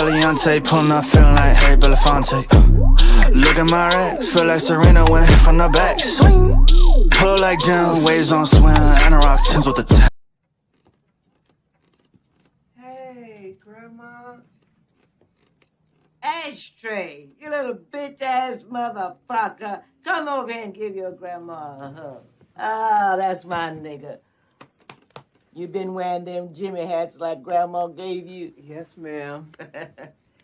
Eliante, pulling up, feeling like Harry Belafonte. Look at my racks, feel like Serena went hit from the back. Swing, pull like Jim, waves on swim, Anorak Tims with the tap. Hey, Grandma. Ashtray, you little bitch-ass motherfucker. Come over here and give your grandma a hug. Ah, that's my nigga. You been wearing them Jimmy hats like Grandma gave you? Yes, ma'am.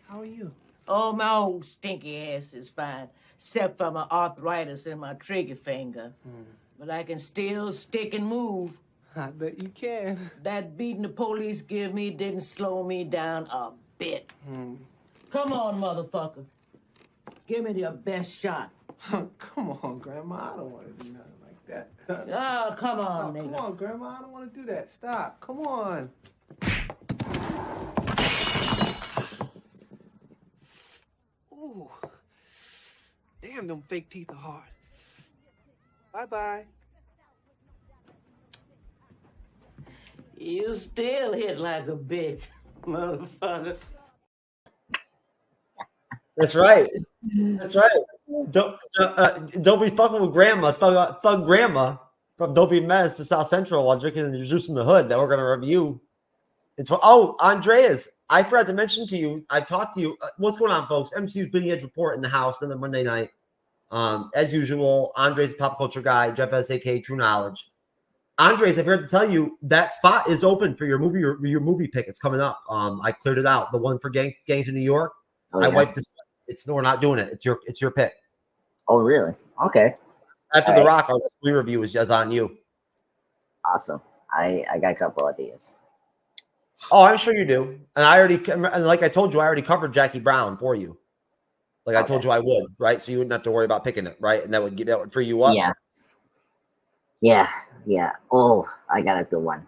How are you? Oh, my old stinky ass is fine, except for my arthritis in my trigger finger. But I can still stick and move. I bet you can. That beating the police give me didn't slow me down a bit. Come on, motherfucker. Give me your best shot. Come on, Grandma. I don't want to do nothing like that. Oh, come on, nigga. Come on, Grandma. I don't want to do that. Stop. Come on. Ooh. Damn, them fake teeth are hard. Bye-bye. You still hit like a bitch, motherfucker. That's right. That's right. Don't be fucking with Grandma, thug Grandma from Don't Be Menace to South Central while drinking and juicing the hood that we're going to review. Andreas, I forgot to mention to you, I talked to you. What's going on, folks? MCU's Bleeding Edge Report in the house on the Monday night. As usual, Andres, pop culture guy, Jeff S.A.K., True Knowledge. Andres, I forgot to tell you, that spot is open for your movie pick. It's coming up. I cleared it out. The one for Gangs of New York. Oh, I yeah. wiped this. We're not doing it. It's your pick. Oh, really? Okay. After All The right. Rock, our movie review is just on you. Awesome. I got a couple ideas. Oh, I'm sure you do. And like I told you, I already covered Jackie Brown for you. Like I told you I would, right? So you wouldn't have to worry about picking it, right? And that would free you up. Yeah. Oh, I got a good one.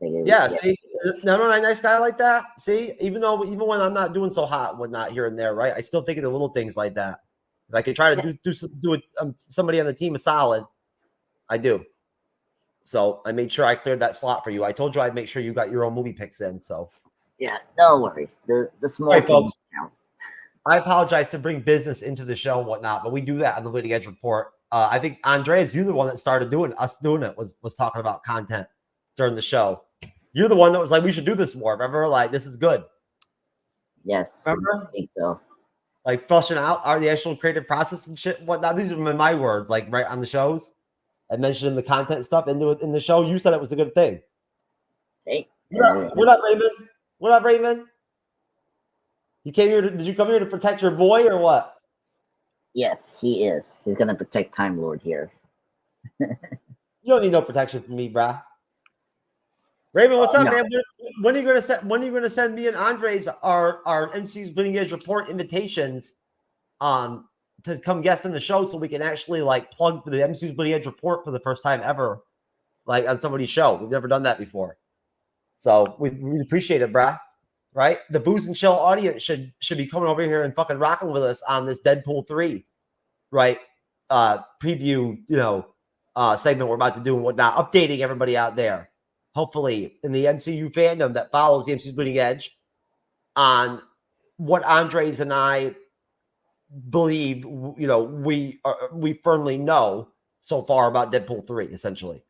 See, nice guy like that. See, even when I'm not doing so hot and whatnot here and there, right? I still think of the little things like that. If I could try to do it, somebody on the team is solid, I do. So I made sure I cleared that slot for you. I told you I'd make sure you got your own movie picks in. So yeah, no worries. The small right, things count. I apologize to bring business into the show and whatnot, but we do that on the Bleeding Edge Report. I think Andreas, you're the one that started doing it was talking about content during the show. You're the one that was like, we should do this more. Remember, like, this is good. Yes, remember? I think so. Like flushing out the actual creative process and shit and whatnot. These are my words, like right on the shows. I mentioned the content stuff in the show. You said it was a good thing. Hey, what up, Raymond? What up, Raymond? You came here. Did you come here to protect your boy or what? Yes, he is. He's gonna protect Time Lord here. You don't need no protection from me, brah. Raymond, what's up, no. man? When are you gonna send me and Andres our MCU's Bleeding Edge Report invitations to come guest on the show so we can actually like plug for the MCU's Bleeding Edge Report for the first time ever, like on somebody's show. We've never done that before. So we appreciate it, brah. Right? The Booze and Chill audience should be coming over here and fucking rocking with us on this Deadpool 3, right? Preview, segment we're about to do and whatnot, updating everybody out there. Hopefully in the MCU fandom that follows the MCU's Bleeding Edge on what Andres and I believe, we firmly know so far about Deadpool 3, essentially.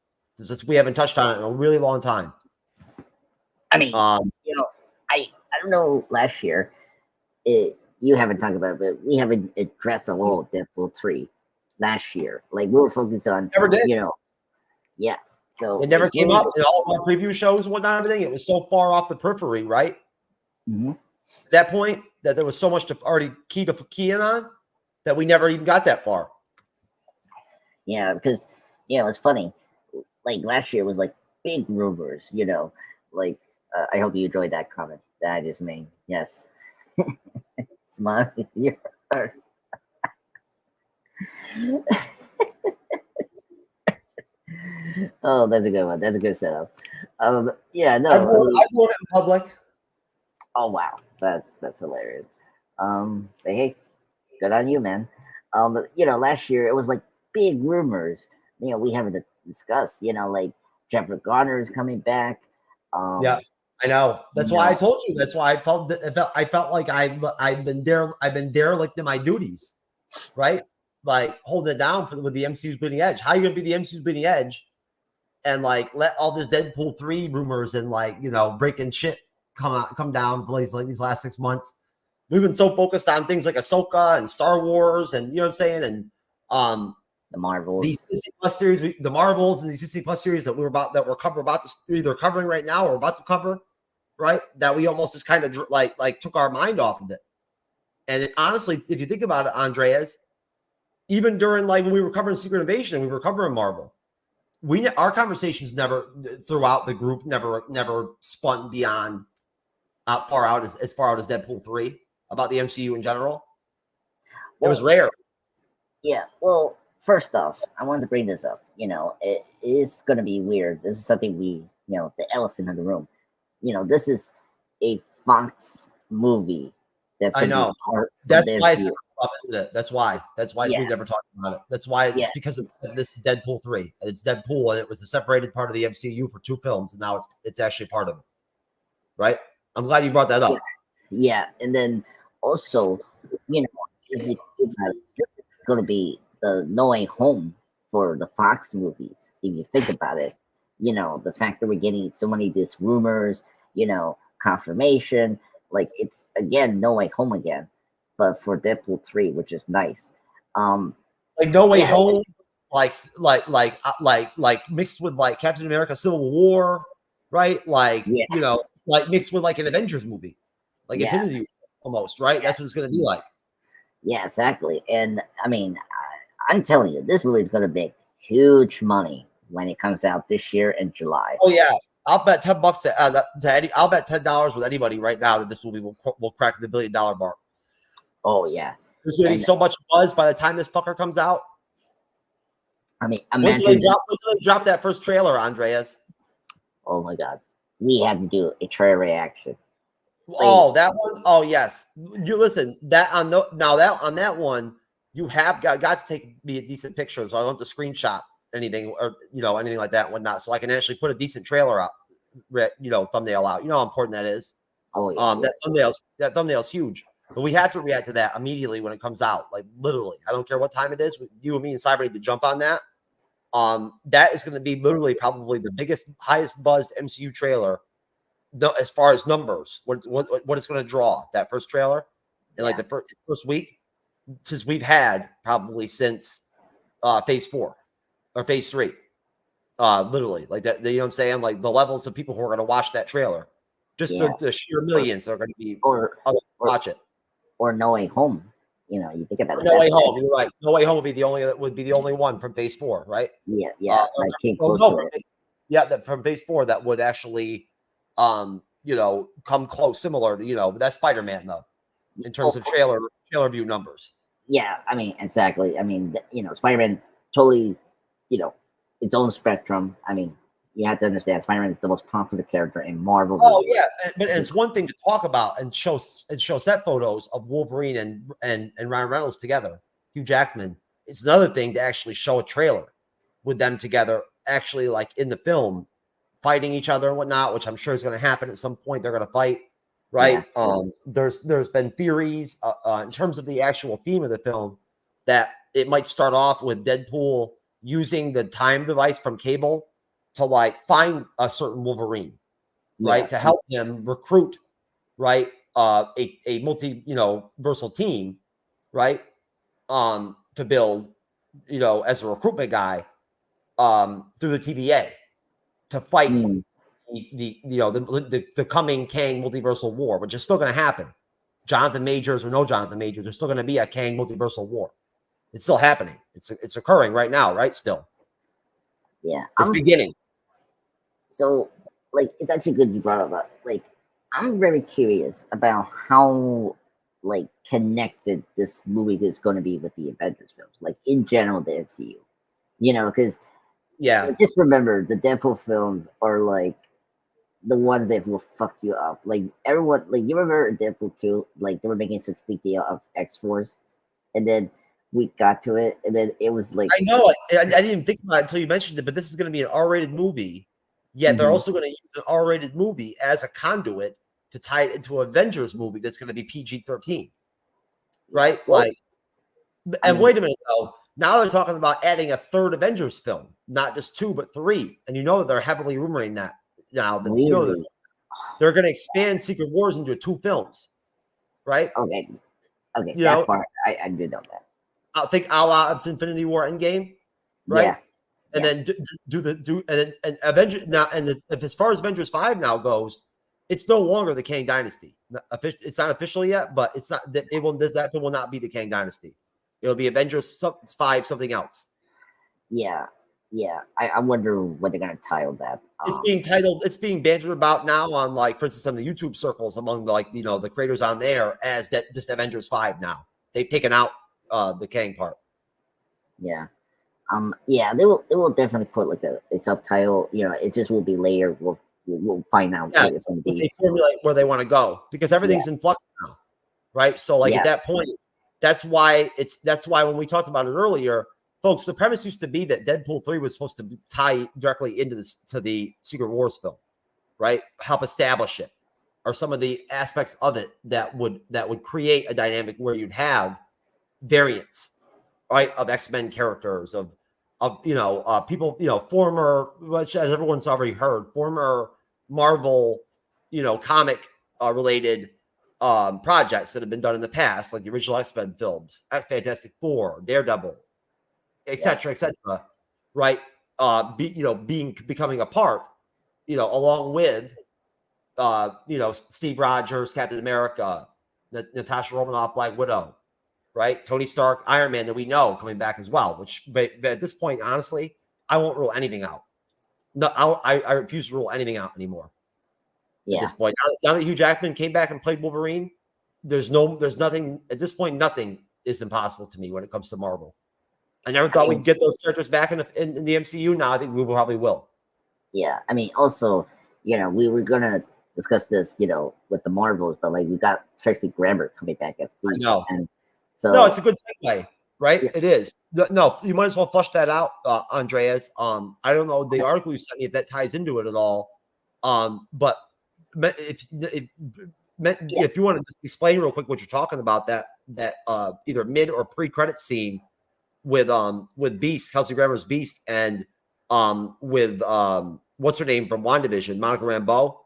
We haven't touched on it in a really long time. I mean, I don't know, last year, you haven't talked about it, but we haven't addressed a whole Deadpool 3 last year. Like, we were focused on, never did. Yeah. So it never came up in all of our preview shows and whatnot, everything. It was so far off the periphery, right? Mm-hmm. At that point, that there was so much to already key in on that we never even got that far. Yeah, because, it's funny. Like, last year was like big rumors, like, I hope you enjoyed that comment that I just made. Yes. Smile in your heart. Oh, that's a good one. That's a good setup. Yeah, no. I wrote it in public. Oh wow, that's hilarious. But hey, good on you, man. But last year it was like big rumors. We haven't discussed. Like Jeffrey Garner is coming back. Yeah. I know. That's why I told you. That's why I felt like I've been derelict in my duties, right? Like holding it down with the MCU's bleeding edge. How are you gonna be the MCU's bleeding edge and like let all this Deadpool 3 rumors and like breaking shit come down for these last 6 months? We've been so focused on things like Ahsoka and Star Wars and what I'm saying, and the Marvels, these Disney Plus series, the Marvels and these Disney Plus series that we're about to either covering right now or about to cover, right? That we almost just kind of like took our mind off of it. And honestly, if you think about it, Andreas, even during like when we were covering Secret Invasion and we were covering Marvel, our conversations never throughout the group never spun beyond far out as far out as Deadpool 3 about the MCU in general. It was rare. Yeah. Well, first off, I wanted to bring this up. It is going to be weird. This is something the elephant in the room. This is a Fox movie. That's I know. That's why it's up, isn't it? That's why we never talked about it. That's why it's because this is Deadpool 3. It's Deadpool, and it was a separated part of the MCU for 2 films, and now it's actually part of it. Right? I'm glad you brought that up. Yeah, and then also, if you think about it, this is going to be the No Way Home for the Fox movies. If you think about it, the fact that we're getting so many of these rumors, confirmation, like it's again No Way Home again, but for Deadpool 3, which is nice. Like No Way Home, like mixed with like Captain America: Civil War, right? Like like mixed with like an Avengers movie, like Infinity War almost, right? That's what it's going to be like. Yeah, exactly. And I mean, I'm telling you, this movie is going to make huge money when it comes out this year in July. Oh yeah, I'll bet $10 to Eddie. I'll bet $10 with anybody right now that this movie will crack the $1 billion mark. Oh yeah, there's going to be so much buzz by the time this fucker comes out. I mean, when do they drop that first trailer, Andreas? Oh my god, we have to do a trailer reaction. Oh, that one. Oh yes, you listen. That on that one, you have got to take me a decent picture, so I don't have to screenshot anything or anything like that and whatnot, so I can actually put a decent trailer out, thumbnail out. You know how important that is. Oh yeah. That thumbnail's huge. But we have to react to that immediately when it comes out. Like literally, I don't care what time it is. You and me and Cyber need to jump on that. That is going to be literally probably the biggest, highest buzzed MCU trailer, as far as numbers. What it's going to draw, that first trailer in like the first week since we've had probably since Phase 4 or Phase 3. Literally, like that. You know what I'm saying? Like the levels of people who are going to watch that trailer, just the sheer millions are going to be watch it. Or No Way Home. You think about it. No Way Home. You're right. No Way Home would be the only one from Phase 4, right? Yeah. I came close to it. Yeah, that from Phase 4 that would actually, come close, similar to that's Spider-Man though, in terms of trailer view numbers. Yeah, I mean exactly. I mean, Spider-Man totally, its own spectrum. I mean, you have to understand Spider-Man is the most popular character in Marvel. Oh yeah, but it's one thing to talk about and show set photos of Wolverine and Ryan Reynolds together, Hugh Jackman. It's another thing to actually show a trailer with them together, actually like in the film, fighting each other and whatnot, which I'm sure is going to happen at some point. They're going to fight, right? Yeah. There's been theories in terms of the actual theme of the film that it might start off with Deadpool using the time device from Cable to like find a certain Wolverine, right? To help them recruit, right? A multi-versal team, right? To build, as a recruitment guy, through the TVA to fight the coming Kang multiversal war, which is still going to happen. Jonathan Majors or no Jonathan Majors, there's still going to be a Kang multiversal war. It's still happening. It's occurring right now, right? Still. Yeah. It's beginning. So, like, it's actually good you brought up. Like, I'm very curious about how, like, connected this movie is going to be with the Avengers films. Like, in general, the MCU. Because, just remember, the Deadpool films are, like, the ones that will fuck you up. Like, everyone, like, you remember Deadpool 2? Like, they were making such a big deal of X-Force. And then we got to it, and then it was like... I know. I didn't even think about it until you mentioned it, but this is going to be an R-rated movie Yet they're also going to use an R-rated movie as a conduit to tie it into an Avengers movie that's going to be PG-13, right? Well, Like, and wait a minute though. Now they're talking about adding a third Avengers film, not just 2 but 3, and you know that they're heavily rumoring that now. That really? you know that they're going to expand Secret Wars into 2 films, right? Okay, You that know, part I did know that. I think a la Infinity War Endgame, right? Yeah. And then and Avengers now, and if as far as Avengers 5 now goes, it's no longer the Kang Dynasty. It's not official yet, but it's not that it will. That will not be the Kang Dynasty. It'll be Avengers 5 something else. Yeah. I wonder what they're gonna title that. It's being bantered about now on, like, for instance, on the YouTube circles among the creators on there as that just Avengers 5 now. They've taken out the Kang part. Yeah. Yeah, they will definitely put like a subtitle. You know, it just will be later. We'll find out what it's going to be. They formulate where they want to go because everything's in flux now, right? So, like, at that point, that's why when we talked about it earlier, folks, the premise used to be that Deadpool 3 was supposed to tie directly into the Secret Wars film, right? Help establish it, or some of the aspects of it that would create a dynamic where you'd have variants, right, of X-Men characters, of people, former, which, as everyone's already heard, former Marvel, comic related projects that have been done in the past, like the original X-Men films, Fantastic Four, Daredevil, etc., right? Becoming a part, along with Steve Rogers, Captain America, Natasha Romanoff, Black Widow, right? Tony Stark, Iron Man, that we know coming back as well. But at this point, honestly, I won't rule anything out. No, I refuse to rule anything out anymore. At this point, now that Hugh Jackman came back and played Wolverine, there's nothing at this point. Nothing is impossible to me when it comes to Marvel. I never thought we'd get those characters back in the MCU. Now I think we probably will. Yeah, I mean, also, we were gonna discuss this, with the Marvels, but like we got Tracy Grammer coming back as Beast, and so no, it's a good segue, right? Yeah. It is. No, you might as well flush that out, Andreas. I don't know the article you sent me if that ties into it at all. But if you want to just explain real quick what you're talking about, that either mid or pre-credit scene with Beast, Kelsey Grammer's Beast, and with what's her name from WandaVision, Monica Rambeau,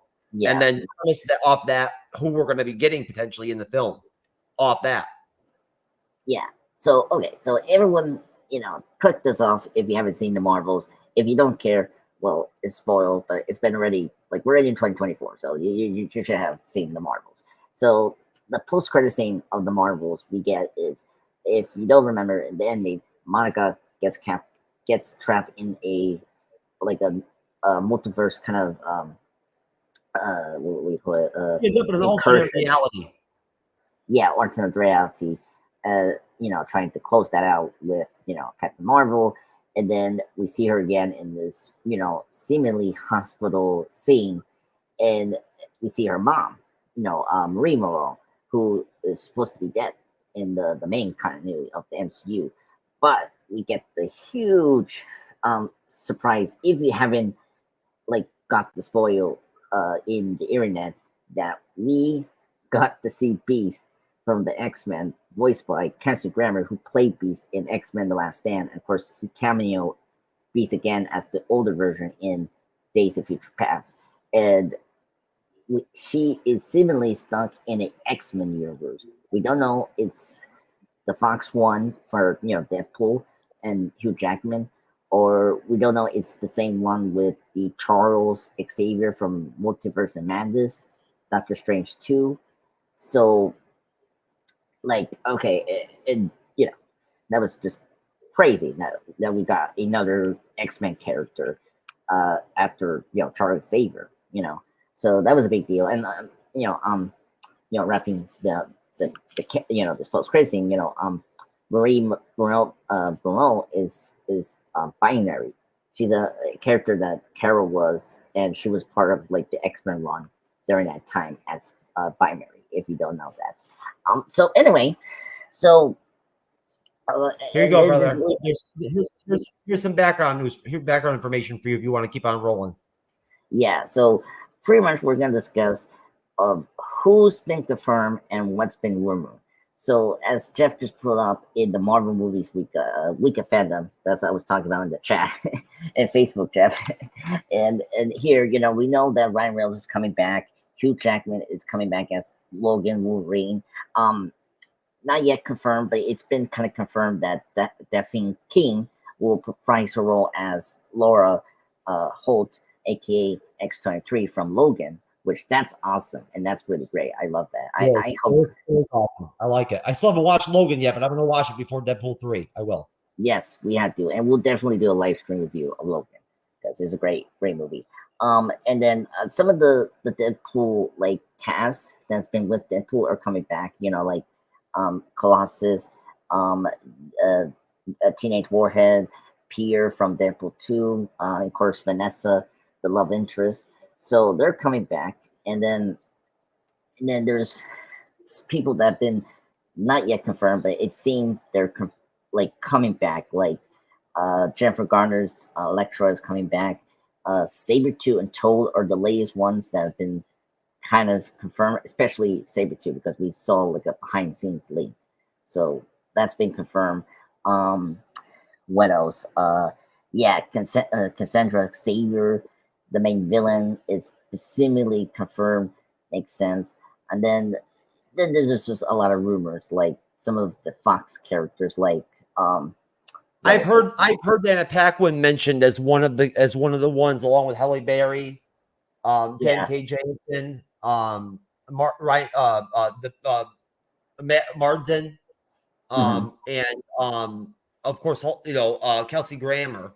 and then off that who we're going to be getting potentially in the film off that. Yeah. So so everyone, click this off if you haven't seen the Marvels. If you don't care, well, it's spoiled, but it's been already, like, we're already in 2024, so you should have seen the Marvels. So the post-credit scene of the Marvels we get is, if you don't remember, in the ending, Monica gets trapped in a multiverse kind of what do you call it? An alternate reality. Yeah, alternate reality. Trying to close that out with Captain Marvel, and then we see her again in this seemingly hospital scene, and we see her mom, Marie Moreau, who is supposed to be dead in the main continuity of the MCU, but we get the huge surprise, if you haven't got the spoil in the internet, that we got to see Beast from the X-Men, voiced by Kelsey Grammer, who played Beast in X-Men: The Last Stand. And of course, he cameoed Beast again as the older version in Days of Future Past. And she is seemingly stuck in an X-Men universe. We don't know it's the Fox one for Deadpool and Hugh Jackman, or we don't know it's the same one with the Charles Xavier from Multiverse and Madness, Doctor Strange 2. So, and that was just crazy that we got another X-Men character after Charles Xavier. So that was a big deal. And wrapping the this post credit scene, Marie Moreau is binary. She's a character that Carol was, and she was part of the X-Men run during that time as binary, if you don't know that. So anyway, here you go, brother. Here's some background news, background information for you if you want to keep on rolling. Yeah, so pretty much we're gonna discuss who's been confirmed and what's been rumored. So as Jeff just put up in the Marvel movies week of fandom, that's what I was talking about in the chat and Facebook, Jeff. and here, we know that Ryan Reynolds is coming back. Hugh Jackman is coming back as Logan Wolverine. Not yet confirmed, but it's been kind of confirmed that Daphne King will reprise her role as Laura Holt, aka X-23 from Logan, which that's awesome and that's really great. I love that. I hope. It's awesome. I like it. I still haven't watched Logan yet, but I'm gonna watch it before Deadpool 3. I will. Yes, we have to, and we'll definitely do a live stream review of Logan because it's a great movie. And then some of the Deadpool like cast that's been with Deadpool are coming back. Like Colossus, a Teenage Warhead, Pierre from Deadpool 2, of course Vanessa, the love interest. So they're coming back, and then there's people that have been not yet confirmed, but it seemed they're coming back. Like Jennifer Garner's Elektra is coming back. Sabretooth and Toad are the latest ones that have been kind of confirmed, especially Sabretooth because we saw like a behind the scenes link. So that's been confirmed. What else? Cassandra Xavier, the main villain, is seemingly confirmed. Makes sense. And then there's just a lot of rumors, like some of the Fox characters, like I've heard Dana Paquin mentioned as one of the ones, along with Halle Berry, Ken K. Jameson, Marzin, and of course, Kelsey Grammer,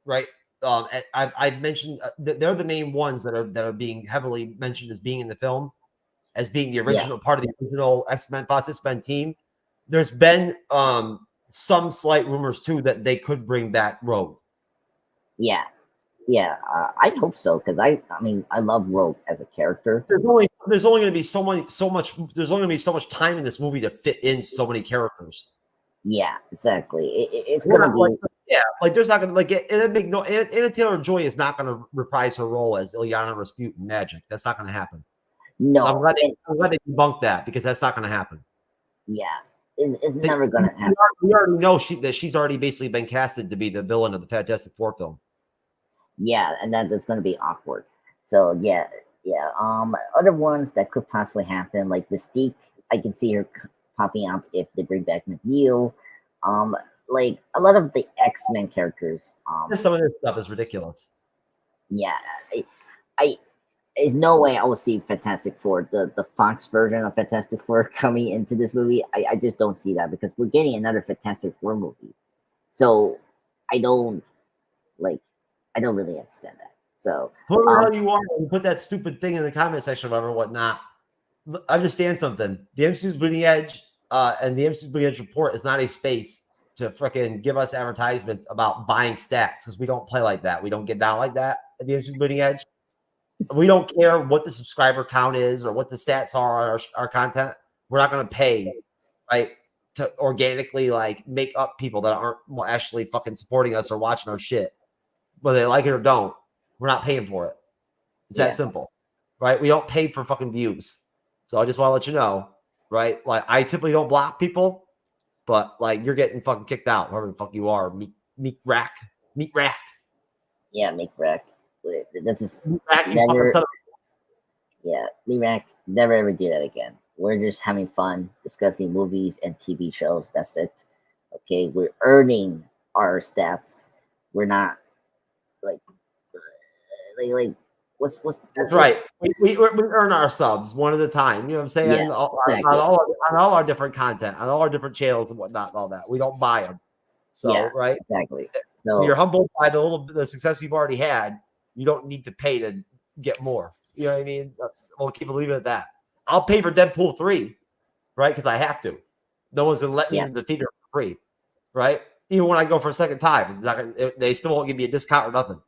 right? I've mentioned they're the main ones that are being heavily mentioned as being in the film, as being the original part of the original X-Men Fox X-Men team. There's been some slight rumors too that they could bring back Rogue. Yeah. I hope so because I mean I love Rogue as a character. There's only going to be so much time in this movie to fit in so many characters. Yeah, exactly. It's gonna be there's not gonna Anna Taylor-Joy is not gonna reprise her role as Ilyana Rasputin in Magic. That's not gonna happen. No, I'm glad they debunked that because that's not gonna happen. Yeah, it's never gonna happen. We already know that she's already basically been casted to be the villain of the Fantastic Four film. Yeah, and that's gonna be awkward. So yeah. Other ones that could possibly happen, like Mystique, I can see her popping up if they bring back McNeil. Like a lot of the X-Men characters. Some of this stuff is ridiculous. Yeah, there's no way I will see Fantastic Four, the Fox version of Fantastic Four coming into this movie. I just don't see that because we're getting another Fantastic Four movie. So I don't really understand that. So whoever you are, you put that stupid thing in the comment section or whatnot. Understand something. The MCU's Bleeding Edge and the MCU's Bleeding Edge report is not a space to freaking give us advertisements about buying stats because we don't play like that. We don't get down like that at the MCU's Bleeding Edge. We don't care what the subscriber count is or what the stats are on our content. We're not going to pay, right, to organically make up people that aren't actually fucking supporting us or watching our shit, whether they like it or don't. We're not paying for it. It's that simple, right? We don't pay for fucking views. So I just want to let you know, right? Like I typically don't block people, but you're getting fucking kicked out, whoever the fuck you are. Meat rack. Yeah, Meat rack. That's just never. Meat rack. Never ever do that again. We're just having fun discussing movies and TV shows. That's it. Okay, we're earning our stats. We're not what's that's right. We earn our subs one at a time. You know what I'm saying? Yes, exactly. on all our different content, on all our different channels and whatnot, and all that. We don't buy them. So right, exactly. So you're humbled by the success you've already had. You don't need to pay to get more. You know what I mean? We'll keep it leaving it at that. I'll pay for Deadpool 3, right? Because I have to. No one's gonna let me into the theater for free, right? Even when I go for a second time, they still won't give me a discount or nothing.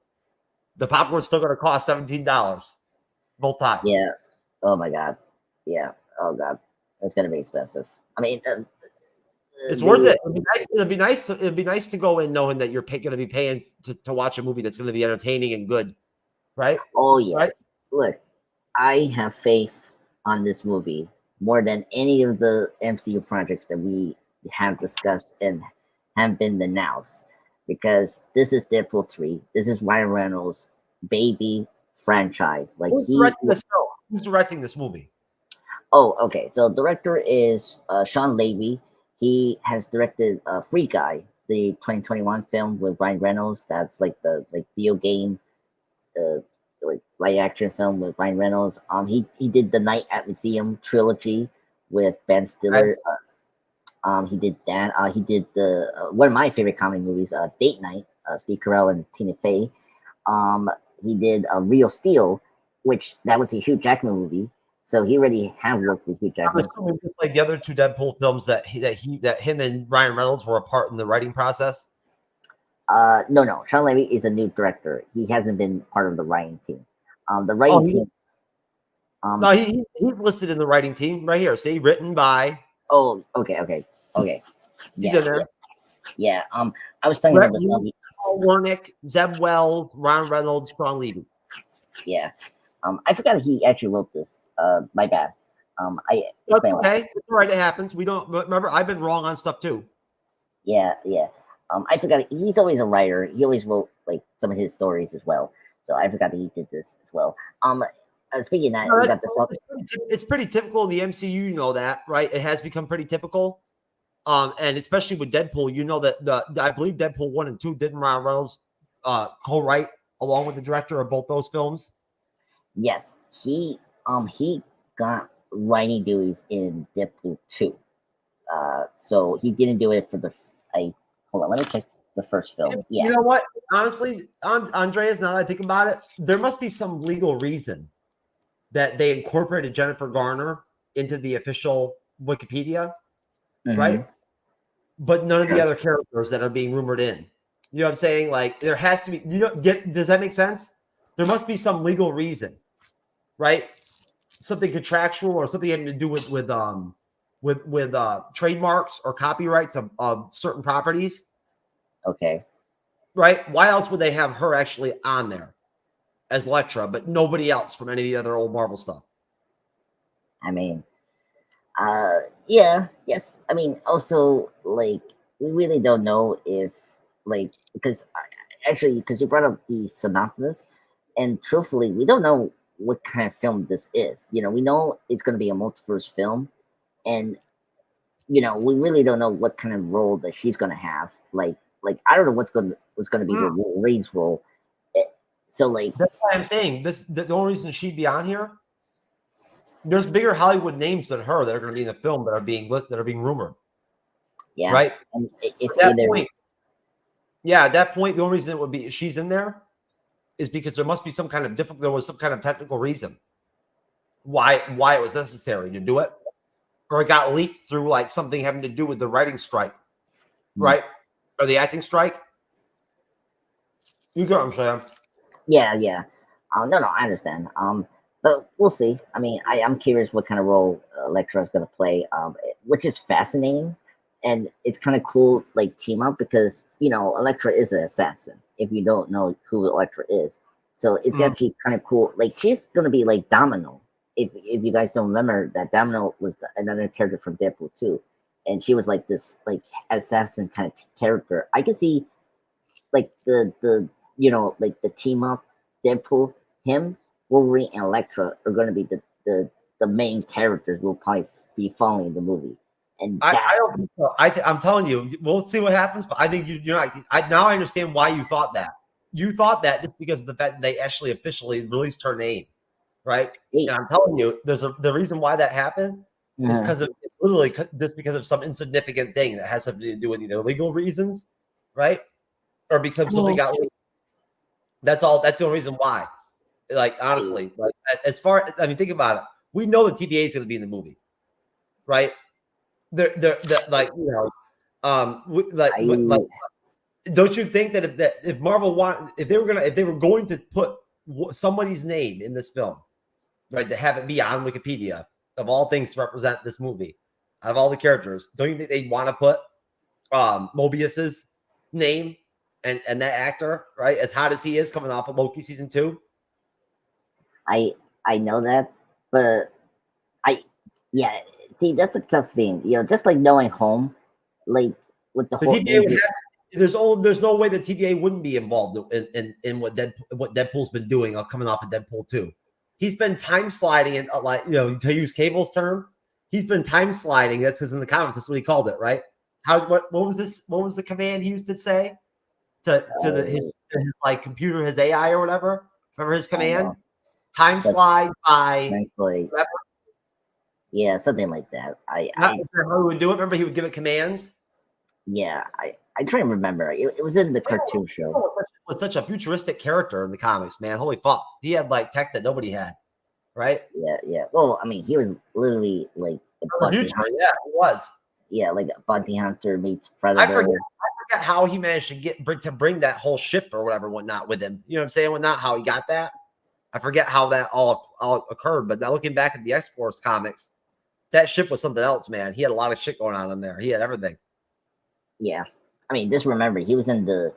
The popcorn's still going to cost $17 both times. Yeah. Oh my god. Yeah. Oh god. It's going to be expensive. I mean, it's worth it. It'd be nice to go in knowing that you're going to be paying to watch a movie that's going to be entertaining and good, right? Oh yeah. Right? Look, I have faith on this movie more than any of the MCU projects that we have discussed and have been announced, because this is Deadpool 3. This is Ryan Reynolds' baby franchise. Like Who's directing this film? Who's directing this movie? Oh, okay. So director is Sean Levy. He has directed Free Guy, the 2021 film with Ryan Reynolds. That's like the video game, like live action film with Ryan Reynolds. He did the Night at Museum trilogy with Ben Stiller. He did that. He did the one of my favorite comedy movies, Date Night, Steve Carell and Tina Fey. He did Real Steel, which that was a Hugh Jackman movie. So he already had worked with Hugh Jackman. Just like the other two Deadpool films that him and Ryan Reynolds were a part in the writing process. No. Sean Levy is a new director. He hasn't been part of the writing team. The writing team. No, he's listed in the writing team right here. See, written by. Oh, okay. Yeah. I was talking about the song. Paul Wernick, Zeb Wells, Ryan Reynolds, Sean Levy. Yeah. I forgot he actually wrote this. My bad. Okay. It's all right. It happens. We don't remember. I've been wrong on stuff too. Yeah. I forgot he's always a writer. He always wrote like some of his stories as well. So I forgot that he did this as well. Speaking of that, we got the song. It's pretty typical in the MCU. You know that, right? It has become pretty typical. And especially with Deadpool, you know that I believe Deadpool 1 and 2 didn't Ryan Reynolds co-write along with the director of both those films. Yes, he got writing duties in Deadpool 2. So he didn't do it for hold on, let me check the first film. Yeah. You know what? Honestly, Andreas, now that I think about it, there must be some legal reason that they incorporated Jennifer Garner into the official Wikipedia, right? But none of the other characters that are being rumored in. You know what I'm saying? Like there has to be. Does that make sense? There must be some legal reason, right? Something contractual or something having to do with trademarks or copyrights of certain properties. Okay. Right? Why else would they have her actually on there as Elektra, but nobody else from any of the other old Marvel stuff? I mean, yes. I mean, also, like, we really don't know if, like, because you brought up the synopsis, and truthfully, we don't know what kind of film this is. You know, we know it's going to be a multiverse film, and, you know, we really don't know what kind of role that she's going to have. Like, I don't know what's going to be her Wolverine's role. So, like, that's why I'm saying this. The only reason she'd be on here, there's bigger Hollywood names than her that are going to be in the film that are being rumored. Yeah. Right. And at that point, the only reason it would be she's in there is because there must be some kind of there was some kind of technical reason why it was necessary to do it, or it got leaked through like something having to do with the writing strike, right, or the acting strike. You get what I'm saying? Yeah. No, I understand. But we'll see. I mean, I'm curious what kind of role Elektra is going to play, which is fascinating. And it's kind of cool, like, team up because, you know, Elektra is an assassin, if you don't know who Elektra is. So it's actually kind of cool. Like, she's going to be like Domino. If you guys don't remember, that Domino was another character from Deadpool 2. And she was like this, like, assassin kind of character. I can see, like, the you know, like, the team up Deadpool, him, Wolverine, and Elektra are going to be the main characters we'll probably be following the movie. And I don't think so. I'm telling you, we'll see what happens. But I think you're not. Now I understand why you thought that. You thought that just because of the fact that they actually officially released her name, right? And I'm telling you, the reason why that happened is because it's literally just because of some insignificant thing that has something to do with either legal reasons, right, or because something got leaked. That's all. That's the only reason why. Like, honestly, like, as far, I mean, think about it. We know the TVA is going to be in the movie, right? They're like, you know, don't you think that if Marvel if they were going to put somebody's name in this film, right, to have it be on Wikipedia of all things to represent this movie, out of all the characters, don't you think they'd want to put Mobius's name and that actor, right, as hot as he is coming off of Loki season 2? I know that, but see, that's a tough thing. Just like knowing home, like with the The whole TVA would have, there's no way the TVA wouldn't be involved in what Deadpool's been doing coming off of Deadpool 2. He's been time sliding and to use Cable's term, he's been time sliding. That's because in the comics, that's what he called it, right? What was this? What was the command he used to say to his computer, his AI or whatever? Remember his command? Time slide by whatever. Yeah, something like that. How he would do it. Remember, he would give it commands. Yeah, I try and remember. It was in the cartoon show. Was such a futuristic character in the comics, man. Holy fuck, he had like tech that nobody had, right? Yeah. Well, I mean, he was literally like a bounty hunter. Yeah, he was. Yeah, like a bounty hunter meets predator. I forget how he managed to bring that whole ship or whatever whatnot with him. You know what I'm saying? Whatnot, how he got that. I forget how that all occurred, but now looking back at the X-Force comics, that ship was something else, man. He had a lot of shit going on in there. He had everything. Yeah, I mean, just remember, he was in the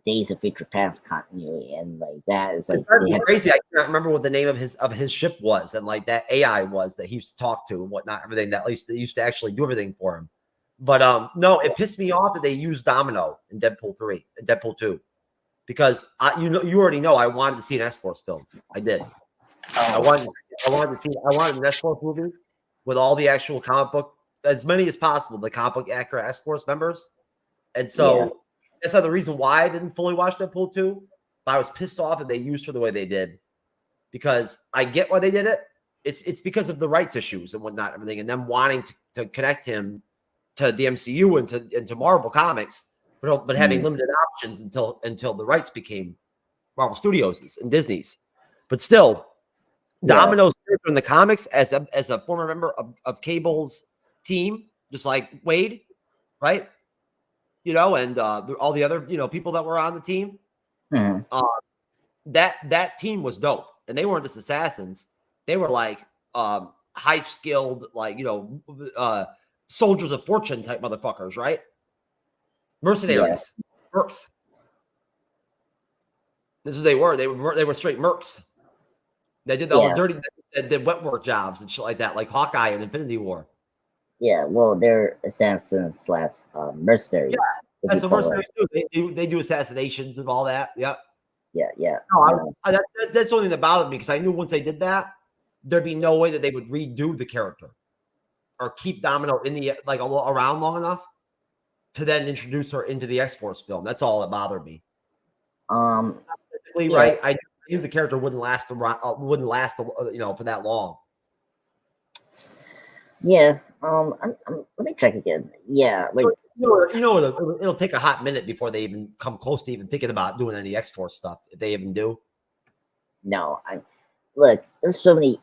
Days of Future Past continuity, and like that is like crazy. I can't remember what the name of his ship was, and like that AI was that he used to talk to and whatnot. Everything that at least they used to actually do everything for him. But no, it pissed me off that they used Domino in Deadpool 3 and Deadpool 2 because you already know I wanted to see an X-Force film. I did. I wanted an X-Force movie with all the actual comic book, as many as possible, the comic book accurate X-Force members. And so that's not the reason why I didn't fully watch Deadpool 2, but I was pissed off that they used her the way they did because I get why they did it. It's because of the rights issues and whatnot, everything, and them wanting to connect him to the MCU and to Marvel Comics, but having limited options until the rights became Marvel Studios and Disney's. But still, Domino's character in the comics as a former member of Cable's team, just like Wade, right? And all the other people that were on the team. That team was dope, and they weren't just assassins; they were like high skilled, like soldiers of fortune type motherfuckers, right? Mercenaries, mercs. This is what they were. They were straight mercs. They did all the dirty, they did wet work jobs and shit like that, like Hawkeye and Infinity War. Yeah, well, they're assassins / mercenaries. Yeah, that's the mercenaries do. They do assassinations and all that. Yep. Yeah. No, that's the only thing that bothered me because I knew once they did that, there'd be no way that they would redo the character or keep Domino in the around long enough to then introduce her into the X-Force film. That's all that bothered me. Right? I knew the character wouldn't last for that long. Yeah. Let me check again. Yeah, like it'll take a hot minute before they even come close to even thinking about doing any X-Force stuff, if they even do. No, look. There's so many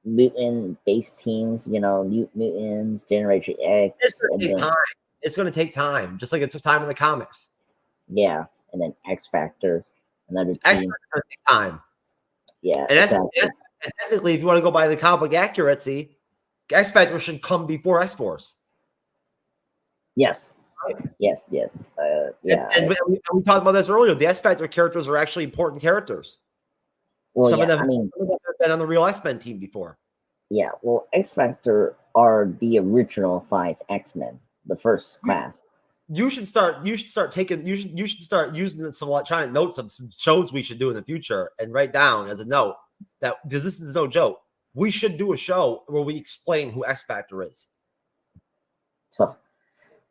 mutant-based teams. Mutants, Generation X. It's going to take time, just like it took time in the comics. Yeah, and then X Factor, another team. X Factor going to take time. Yeah, and technically, if you want to go by the comic book accuracy, X Factor should come before X Force. Yes. Yes. And we talked about this earlier. The X Factor characters are actually important characters. Well, some of them have been on the real X-Men team before. Yeah. Well, X Factor are the original 5 X-Men, the first class. You should start using some electronic notes of some shows we should do in the future and write down as a note that this is no joke. We should do a show where we explain who X Factor is. So,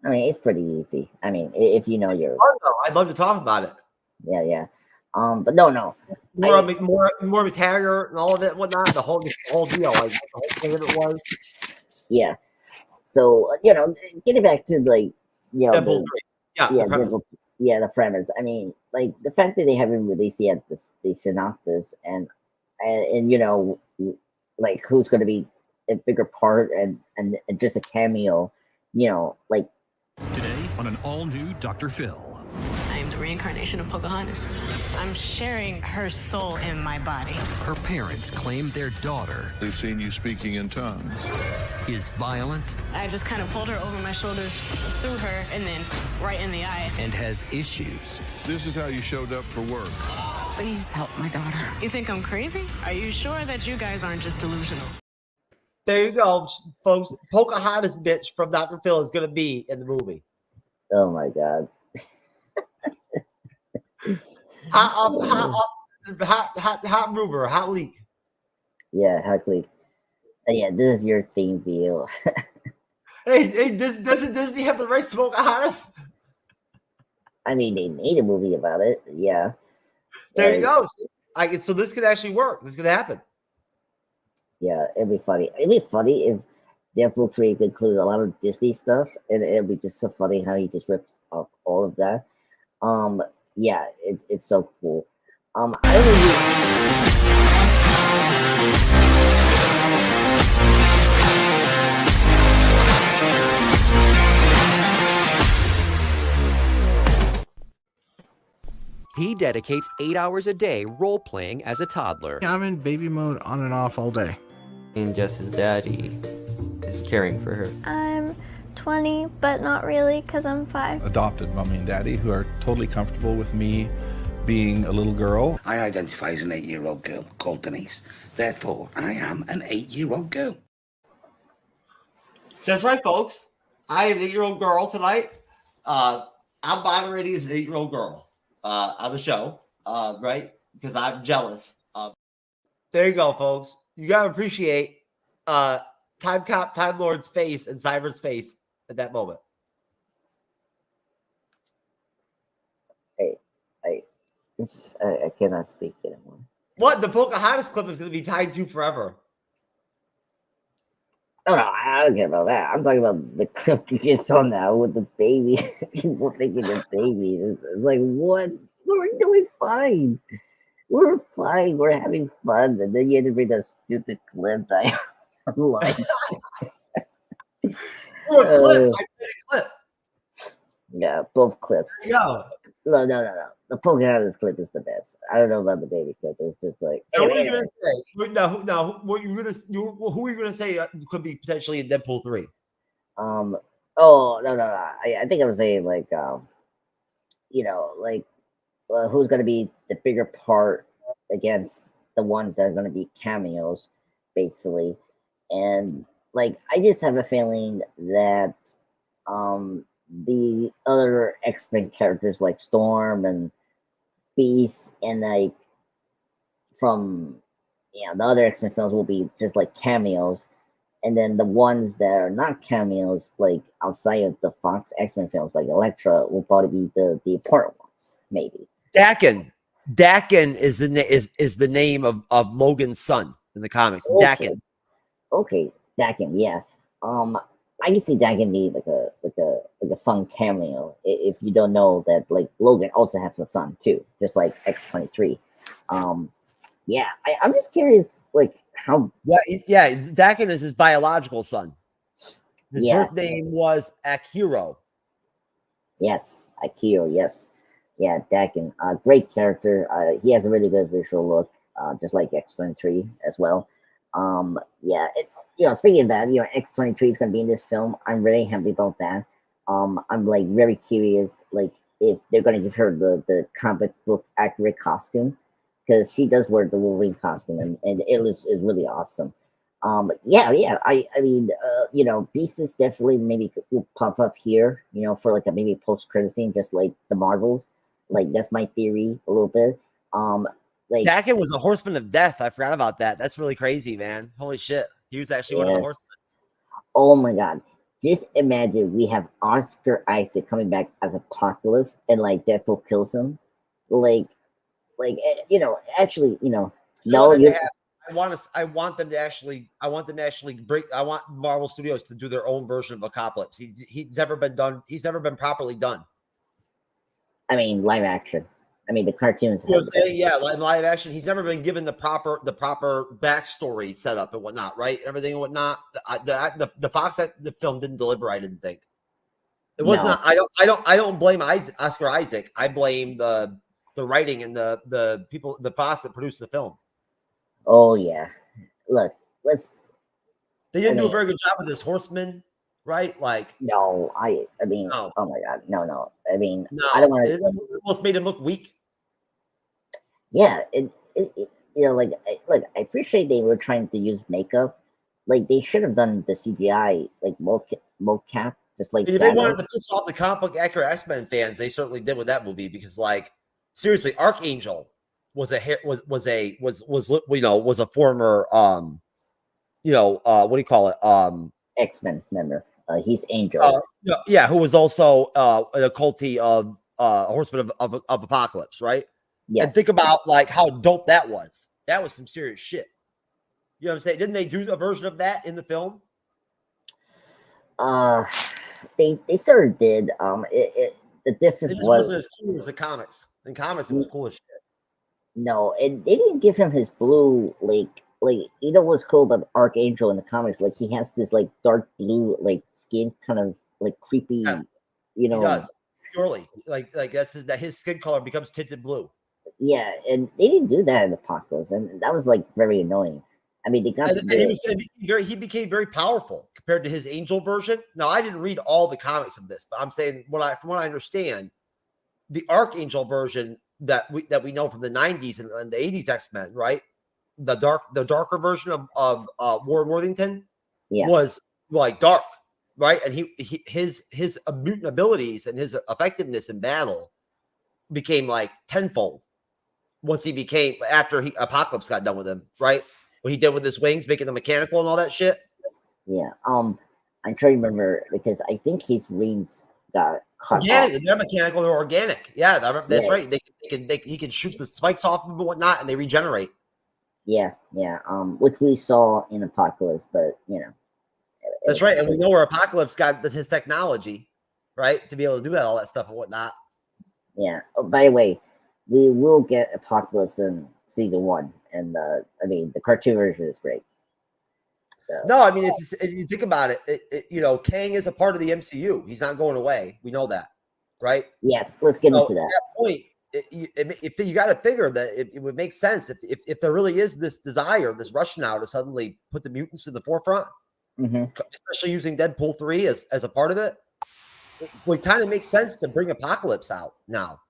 I mean, it's pretty easy. I mean, if you know your... I'd love to talk about it. Yeah. But no. More of a Terrier and all of it and whatnot. The whole deal, like the whole thing of it was. Yeah. So, getting back to the premise. I mean, like the fact that they haven't released yet the synopsis and like who's going to be a bigger part and just a cameo, like today on an all-new Dr. Phil. I am the reincarnation of Pocahontas. I'm sharing her soul in my body. Her parents claim their daughter. They've seen you speaking in tongues. Is violent. I just kind of pulled her over my shoulder, threw her, and then right in the eye. And has issues. This is how you showed up for work. Please help my daughter. You think I'm crazy? Are you sure that you guys aren't just delusional? There you go, folks. Pocahontas bitch from Dr. Phil is going to be in the movie. Oh my god. Hot rumor, hot leak. Yeah, Huckley. Yeah, this is your theme video. Hey, doesn't Disney have the rights to Pocahontas? I mean, they made a movie about it. Yeah. There you go. So this could actually work. This could happen. Yeah, it'd be funny. It'd be funny if Deadpool 3 could include a lot of Disney stuff, and it'd be just so funny how he just rips off all of that. Yeah, it's so cool. I He dedicates 8 hours a day role-playing as a toddler. I'm in baby mode on and off all day. And Jess's daddy is caring for her. I'm 20, but not really because I'm 5. Adopted mommy and daddy who are totally comfortable with me being a little girl. I identify as an 8-year-old girl called Denise. Therefore, I am an 8-year-old girl. That's right, folks. I am an 8-year-old girl tonight. I'm moderating as an 8-year-old girl on the show, right? Because I'm jealous. There you go, folks. You gotta appreciate Time Cop, Time Lord's face and Cyber's face at that moment. I cannot speak anymore. What? The Pocahontas clip is going to be tied to forever. No, I don't care about that. I'm talking about the clip you just saw now with the baby. People thinking they're babies. It's like, what? We're doing fine. We're fine. We're having fun. And then you had to bring that stupid clip that I like. Clip. Yeah, both clips. No. No. The Pocahontas clip is the best. I don't know about the baby clip. It's just like. Hey, what are you gonna say? No. What you gonna? Who are you gonna say could be potentially in Deadpool 3? Oh no. I think I was saying like who's gonna be the bigger part against the ones that are gonna be cameos, basically, and like I just have a feeling that the other X-Men characters like Storm and Beast and like from the other X-Men films will be just like cameos, and then the ones that are not cameos, like outside of the Fox X-Men films, like Elektra, will probably be the important ones, maybe. Dakin is the name of Logan's son in the comics. Okay. Dakin, yeah. I can see Dakin be like a fun cameo if you don't know that like Logan also has a son too, just like X-23. I'm just curious like how. Yeah. Dakin is his biological son. His birth name was Akiro. Yes, Akiro. Yes, yeah, Dakin. Great character. He has a really good visual look, just like X-23 as well. Speaking of that, X-23 is going to be in this film. I'm really happy about that. I'm like very curious, like if they're going to give her the comic book accurate costume, because she does wear the Wolverine costume, and it is really awesome. I mean, Beast definitely maybe will pop up here, for like a maybe post-credit scene, just like the Marvels. Like that's my theory a little bit. Like Dakin was a Horseman of Death. I forgot about that. That's really crazy, man. Holy shit. He was actually one of the horsemen. Oh my god. Just imagine we have Oscar Isaac coming back as Apocalypse and like Deadpool kills him. I want them to actually break. I want Marvel Studios to do their own version of Apocalypse. He's never been done. He's never been properly done. I mean, live action. I mean, the cartoons. Live action. He's never been given the proper backstory setup and whatnot, right? Everything and whatnot. The Fox the film didn't deliver. I didn't think it was not. I don't blame Oscar Isaac. I blame the writing and the people, the Fox that produced the film. Oh yeah, look, they didn't do a very good job with this Horseman, right? Like, no, I mean, no. Oh my god, no. I mean, no. I don't want to. Almost made him look weak. Yeah, like I appreciate they were trying to use makeup. Like they should have done the CGI like mocap, just like If they that. wanted to piss off the comic book accurate X-Men fans, they certainly did with that movie because, like, seriously, Archangel was a was a former what do you call it X-Men member. He's Angel. Yeah, who was also an occultee of Horseman of Apocalypse, right? Yes. And think about like how dope that was. That was some serious shit. You know what I'm saying? Didn't they do a version of that in the film? They sort of did. The difference wasn't as cool as the comics. In comics, it was cool as shit. No, and they didn't give him his blue like what's cool about Archangel in the comics? Like he has this like dark blue like skin, kind of like creepy. Yes. He does purely like that's his skin color becomes tinted blue. Yeah, and they didn't do that in Apocalypse, and that was like very annoying. I mean, they got he became very powerful compared to his Angel version. Now, I didn't read all the comics of this, but I'm saying from what I understand, the Archangel version that we know from the 90s and the 80s X-Men, right? The darker version of Warren Worthington was like dark, right? And his mutant abilities and his effectiveness in battle became like tenfold once after Apocalypse got done with him, right? What he did with his wings, making them mechanical and all that shit. Yeah. I'm trying to remember because I think his wings got cut organic. off. They're mechanical. They're organic. Yeah, that's right. He can shoot the spikes off them and whatnot, and they regenerate. Yeah. Which we saw in Apocalypse, but that's right. And we know where Apocalypse got his technology, right, to be able to do all that stuff and whatnot. Yeah. Oh, by the way, we will get Apocalypse in season 1. And the cartoon version is great. So. No, I mean, if you think about it, Kang is a part of the MCU. He's not going away. We know that, right? Yes, let's get into that. At that point, if you got to figure that it would make sense if there really is this desire, this rush now to suddenly put the mutants to the forefront, especially using Deadpool 3 as a part of it, it would kind of make sense to bring Apocalypse out now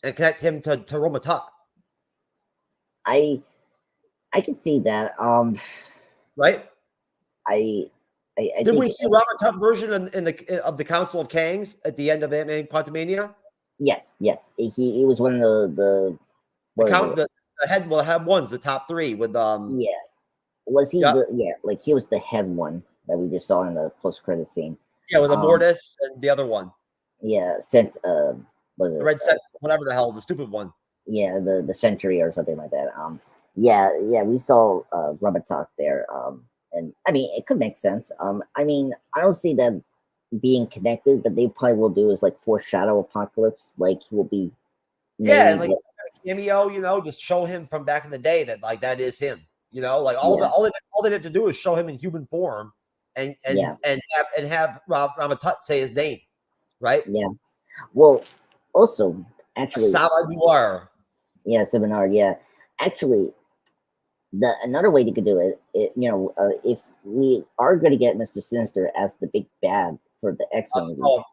and connect him to Roma Tut. I can see that. Right. I did we see Roma Tut version of the Council of Kangs at the end of Ant-Man Quantumania? Yes. He was one of the head ones, the top 3 with Yeah. Was he like he was the head one that we just saw in the post-credit scene. Yeah, with the Mortis and the other one. Yeah, was it the Red Set, whatever the hell, the stupid one. Yeah, the Century or something like that. Yeah, we saw Roma Tut there. And I mean, it could make sense. I mean, I don't see them being connected, but they probably will do is like foreshadow Apocalypse. Like he will be. Yeah, like a cameo, just show him from back in the day that like that is him. Like all they have to do is show him in human form and have Roma Tut say his name, right? Yeah. Well, also actually, Noir. Yeah, seminar. Yeah, actually, another way you could do it, if we are going to get Mr. Sinister as the big bad for the X-Men movie,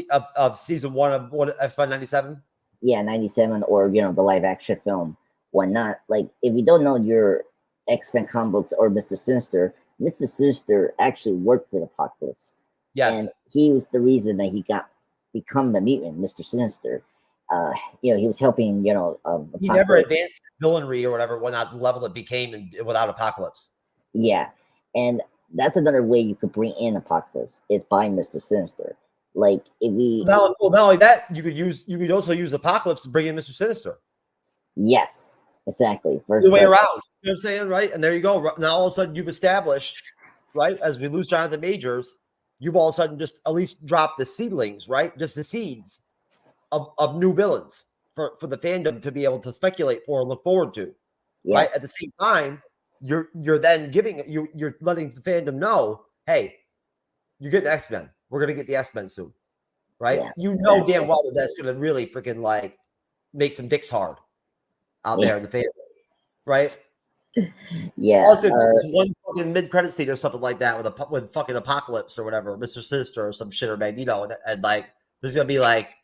of season 1 of what X-Men 97. Yeah, 97, or the live action film. Why not? Like, if you don't know your X-Men comic books or Mr. Sinister actually worked with Apocalypse. Yes, and he was the reason that he become the mutant, Mr. Sinister. He was helping. He never advanced villainry or whatever, whatnot level it became without Apocalypse. Yeah, and that's another way you could bring in Apocalypse is by Mr. Sinister. Like if we not only that, you could also use Apocalypse to bring in Mr. Sinister. Yes, exactly. The way around. You know what I'm saying, right? And there you go. Now all of a sudden you've established, right? As we lose Jonathan Majors, you've all of a sudden just at least dropped the seedlings, right? Just the seeds of new villains for the fandom to be able to speculate for and look forward to. Yeah. Right. At the same time, you're then you're letting the fandom know, hey, you're getting X-Men. We're gonna get the X-Men soon. Right? Yeah, know damn well that's gonna really freaking like make some dicks hard out there in the fandom. Right? Yeah. Also, there's one fucking mid-credit scene or something like that with fucking Apocalypse or whatever, Mr. Sinister or some shit or Magneto, and like there's gonna be like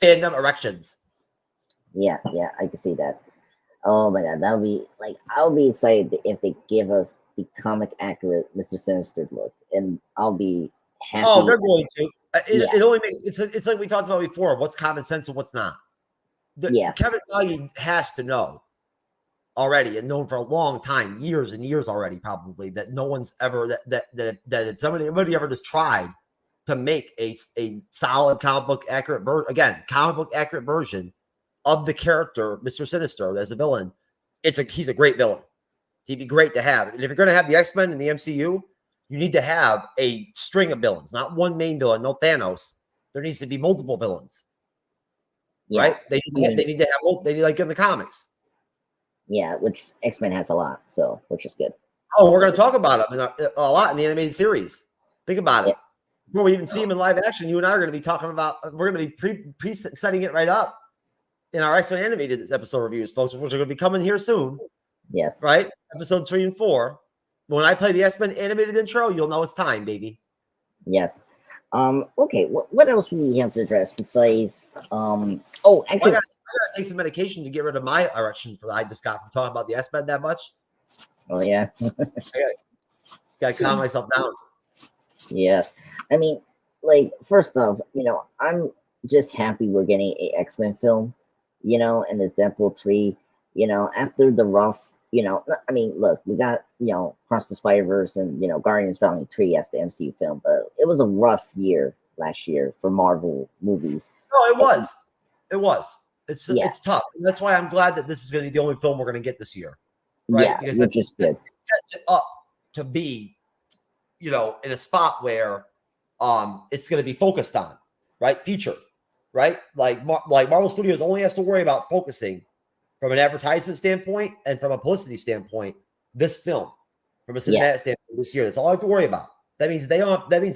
fandom erections. Yeah, I can see that. Oh my god, that would be like I'll be excited if they give us the comic accurate Mr. Sinister look, and I'll be happy. Oh, they're going to. Yeah. It only makes it's like we talked about before. What's common sense and what's not. Yeah. Kevin Feige has to know already, and known for a long time, years and years already, probably, that no one's ever that if anybody ever just tried to make a solid comic book accurate version of the character Mr. Sinister as a villain, he's a great villain. He'd be great to have. And if you're going to have the X-Men in the MCU, you need to have a string of villains, not one main villain, no Thanos. There needs to be multiple villains. Yeah. Right? They need to have they need like in the comics. Yeah, which X-Men has a lot, so which is good. Oh, we're going to talk about them a lot in the animated series. Think about it. Before we even see them in live action, you and I are going to be talking about. We're going to be pre-setting it right up in our X-Men animated episode reviews, folks, which are going to be coming here soon. Yes. Right? Episode 3 and 4. When I play the X-Men animated intro, you'll know it's time, baby. Yes. Okay. What else do we have to address besides? Actually, I gotta take some medication to get rid of my erection that I just got from talking about the X-Men that much. Oh yeah. Gotta calm myself down. Yes. I mean, like, first off, I'm just happy we're getting a X-Men film, and this Deadpool 3, after the rough, I mean, look, we got, Across the Spider-Verse and, Guardians Volume 3 as the MCU film, but it was a rough year last year for Marvel movies. No, it was. It was. It's tough. And that's why I'm glad that this is going to be the only film we're going to get this year. Right? Yeah, because which is good. It sets it up to be, in a spot where it's going to be focused on, right? Featured, right? Like Marvel Studios only has to worry about focusing from an advertisement standpoint and from a publicity standpoint, this film from a cinematic standpoint this year. That's all I have to worry about. That means they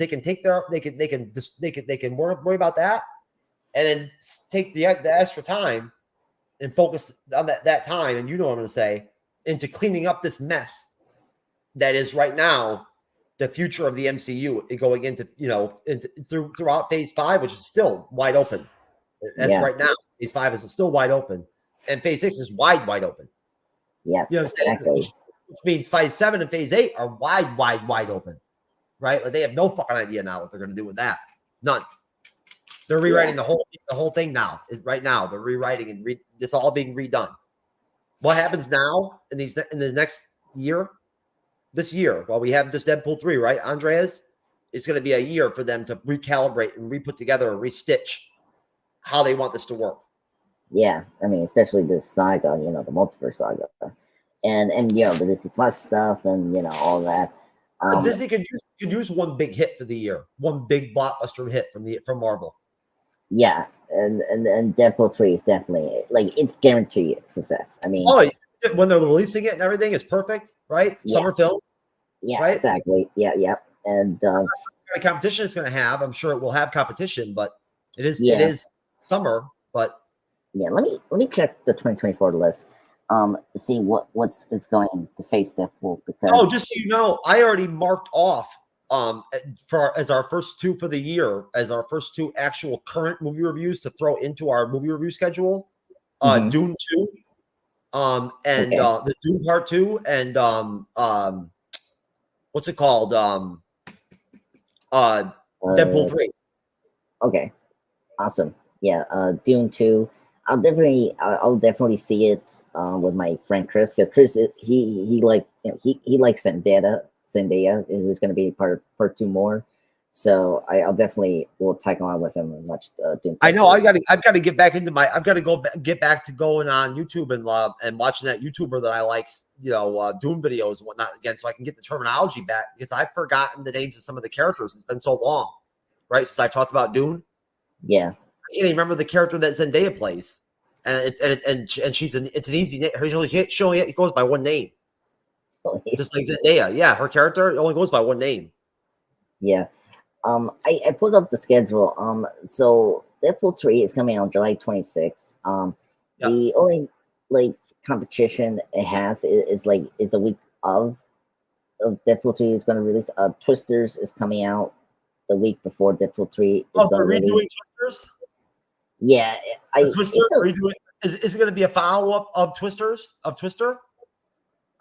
can take they can worry about that, and then take the extra time and focus on that time. And you know what I'm going to say, into cleaning up this mess that is right now the future of the MCU and going into throughout Phase 5, which is still wide open as right now. Phase 5 is still wide open. And Phase 6 is wide open. Yes, you know what I'm saying? exactly. Which means Phase 7 and Phase 8 are wide open, right? Like they have no fucking idea now what they're going to do with that. None. They're rewriting the whole thing now. Right now, they're rewriting and it's all being redone. What happens now in the next year? This year, while we have this Deadpool 3, right, Andreas? It's going to be a year for them to recalibrate and re-put together and restitch how they want this to work. Yeah, I mean, especially this saga, the Multiverse saga, and the Disney Plus stuff, and all that. Disney could use one big hit for the year, one big blockbuster hit from Marvel. Yeah, and Deadpool 3 is definitely it's guaranteed success. I mean, when they're releasing it and everything is perfect, right? Yeah. Summer film. Yeah, right? Exactly. Yeah, and the competition is going to have. I'm sure it will have competition, but it is summer. But yeah, let me check the 2024 list. See what's going to face Deadpool. Because just so you know, I already marked off as our first two for the year, as our first two actual current movie reviews to throw into our movie review schedule. Dune 2, and the Dune Part 2, and what's it called? Deadpool 3. Okay, awesome. Yeah, Dune 2. I'll definitely see it with my friend Chris, because Chris he likes Zendaya, who's going to be part 2 more. So I'll definitely will tag along with him and watch Dune. I know I've got to get back into get back to going on YouTube and watching that YouTuber that I like, Dune videos and whatnot again, so I can get the terminology back, because I've forgotten the names of some of the characters. It's been so long, right, since I've talked about Dune. Yeah. I can't even remember the character that Zendaya plays, and it's an easy name. It goes by one name, just like Zendaya. Yeah, her character only goes by one name. Yeah, I put up the schedule. So Deadpool 3 is coming out July 26th. The only competition it has is the week of Deadpool 3 is going to release. Twisters is coming out the week before Deadpool 3 is going to release. Redoing Twisters? Yeah, Twisters redoing. Is it going to be a follow-up of Twister?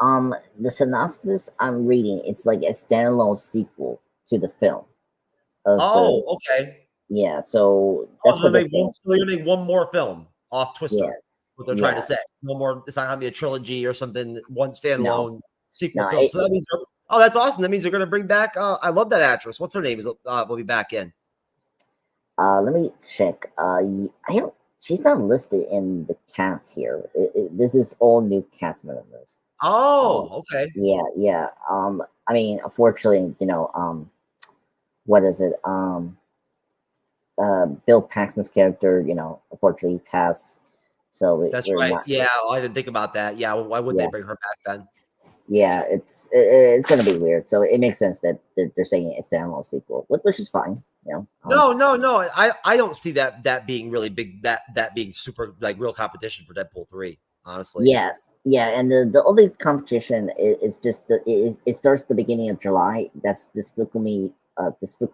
The synopsis I'm reading, it's like a standalone sequel to the film. Okay. Yeah, so that's what they're saying. So you're going to make one more film off Twister. Yeah. What they're trying to say. No more. It's not going to be a trilogy or something. One standalone sequel No, film. So that means. Oh, that's awesome. That means they're going to bring back. I love that actress. What's her name? Will be back in. Let me check. She's not listed in the cast here. This is all new cast members. Oh, okay. Yeah. I mean, unfortunately, what is it? Bill Paxton's character, unfortunately passed. So that's right. Yeah, I didn't think about that. Yeah, why would they bring her back then? Yeah, it's going to be weird. So it makes sense that they're saying it's an standalone sequel, which is fine. No. I don't see that being really big. That being super like real competition for Deadpool 3. Honestly. Yeah, and the only competition is just it starts the beginning of July. That's Despicable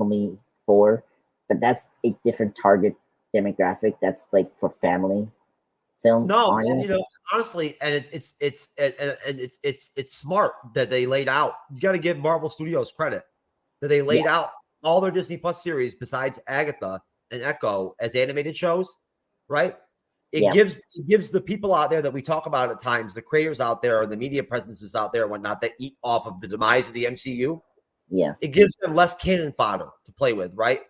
Me 4, but that's a different target demographic. That's like for family film. No, honestly, and it's smart that they laid out. You got to give Marvel Studios credit that they laid out all their Disney Plus series besides Agatha and Echo as animated shows, right? It gives the people out there that we talk about at times, the creators out there, the media presences out there, and whatnot, that eat off of the demise of the MCU. Yeah, it gives them less cannon fodder to play with, right?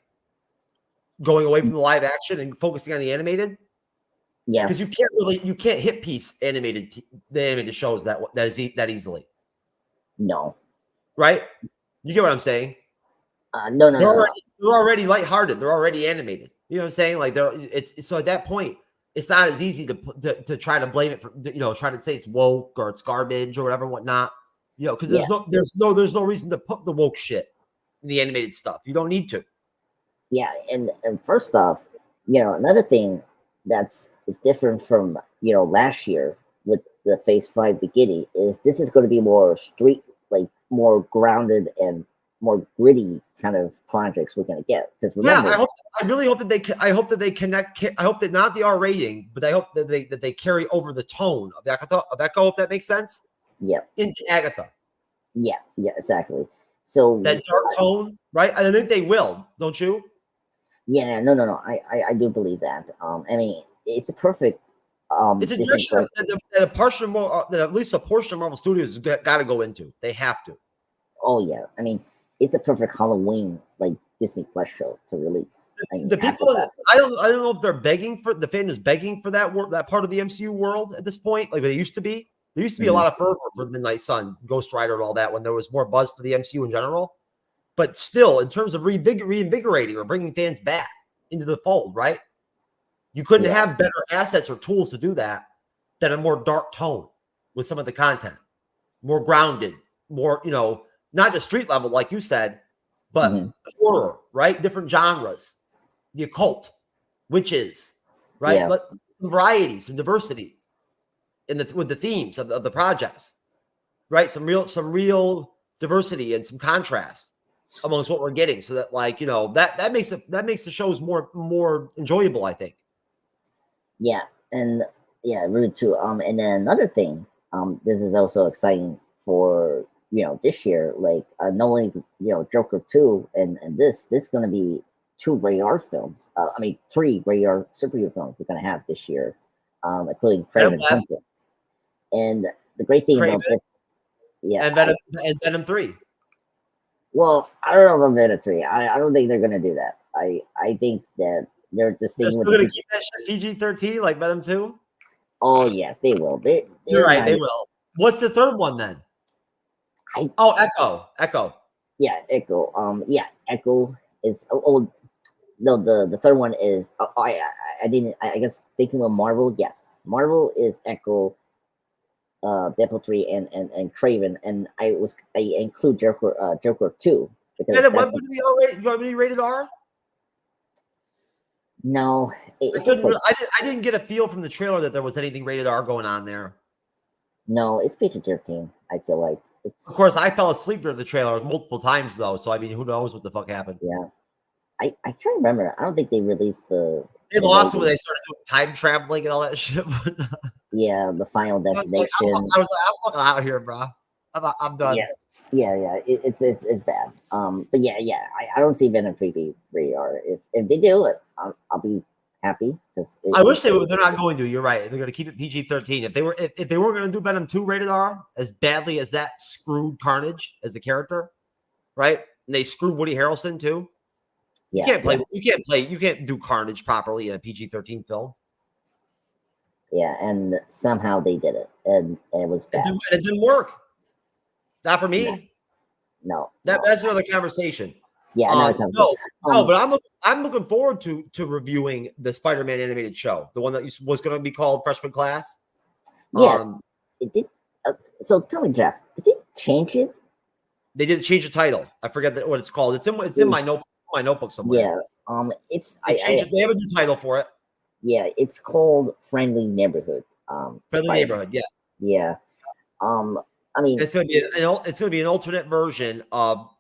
Going away from the live action and focusing on the animated. Yeah, because you can't hit piece the animated shows that easily. No, right? You get what I'm saying? No. They're already lighthearted. They're already animated. You know what I'm saying? Like it's so at that point, it's not as easy to try to blame it for try to say it's woke or it's garbage or whatever whatnot. Because there's no reason to put the woke shit in the animated stuff. You don't need to. Yeah, and first off, another thing is different from last year with the Phase 5 beginning is this is going to be more street, like more grounded and more gritty kind of projects we're going to get. Because remember, I really hope that they connect. I hope that not the R rating, but I hope that they carry over the tone of Echo. If that makes sense. Yeah. Into Agatha. Yeah, exactly. So that dark tone, right? I think they will, don't you? Yeah, no. I do believe that. I mean, it's a perfect. It's a direction that at least a portion of Marvel Studios got to go into. They have to. Oh yeah, I mean, it's a perfect Halloween like Disney Plus show to release. The people, I don't know if they're begging for the fan is begging for that part of the MCU world at this point, like they used to be. There used to be a lot of fervor for the Midnight Suns, Ghost Rider, and all that when there was more buzz for the MCU in general. But still, in terms of reinvigorating or bringing fans back into the fold, right? You couldn't have better assets or tools to do that than a more dark tone with some of the content, more grounded, more, not just street level, like you said, but horror, right? Different genres, the occult, witches, right? Yeah. But variety, some diversity with the themes of the projects, right? Some real diversity and some contrast amongst what we're getting, so that that makes the shows more enjoyable, I think. Yeah, and really true. And then another thing, this is also exciting for this year. Like not only Joker 2 and this is going to be 2 rated R films. 3 rated R superhero films we're going to have this year, including Kraven Hunter. And the great thing about it, and Venom 3. Well, I don't know about Venom 3. I don't think they're going to do that. I think that they're just thinking they're going to keep that shit PG-13 like Venom 2. Oh yes, they will. You're right. They will. What's the third one then? Echo. Yeah, Echo. Echo is. No, the third one is. I guess thinking of Marvel. Yes, Marvel is Echo. Deadpool 3 and Kraven, and I include Joker 2 because what would be rated R? No, I didn't get a feel from the trailer that there was anything rated R going on there. No, it's PG-13. I feel like. Of course, I fell asleep during the trailer multiple times though, so I mean, who knows what the fuck happened? Yeah, I try to remember. I don't think they released the. They lost when they started doing time traveling and all that shit. Yeah, the Final Destination. I was like, I'm out here, bro. I'm done. Yeah. It's bad. But yeah. I don't see Venom 3 or if they do it, I'll be happy because I wish they would. They're not going to. You're right. They're going to keep it PG-13. If they were going to do Venom 2 rated R as badly as that screwed Carnage as a character, right? And they screwed Woody Harrelson too. You can't do Carnage properly in a PG-13 film. Yeah, and somehow they did it, and it was bad. It didn't work. Not for me. No. That's another conversation. Yeah, but I'm looking forward to reviewing the Spider-Man animated show, the one that was going to be called Freshman Class. Yeah, it did. So tell me, Jeff, did they change it? They did change the title. I forget what it's called. It's in my notebook somewhere. Yeah, they have a new title for it. Yeah, it's called Friendly Neighborhood. Friendly Neighborhood. Yeah. Yeah. I mean, it's going to be an alternate version of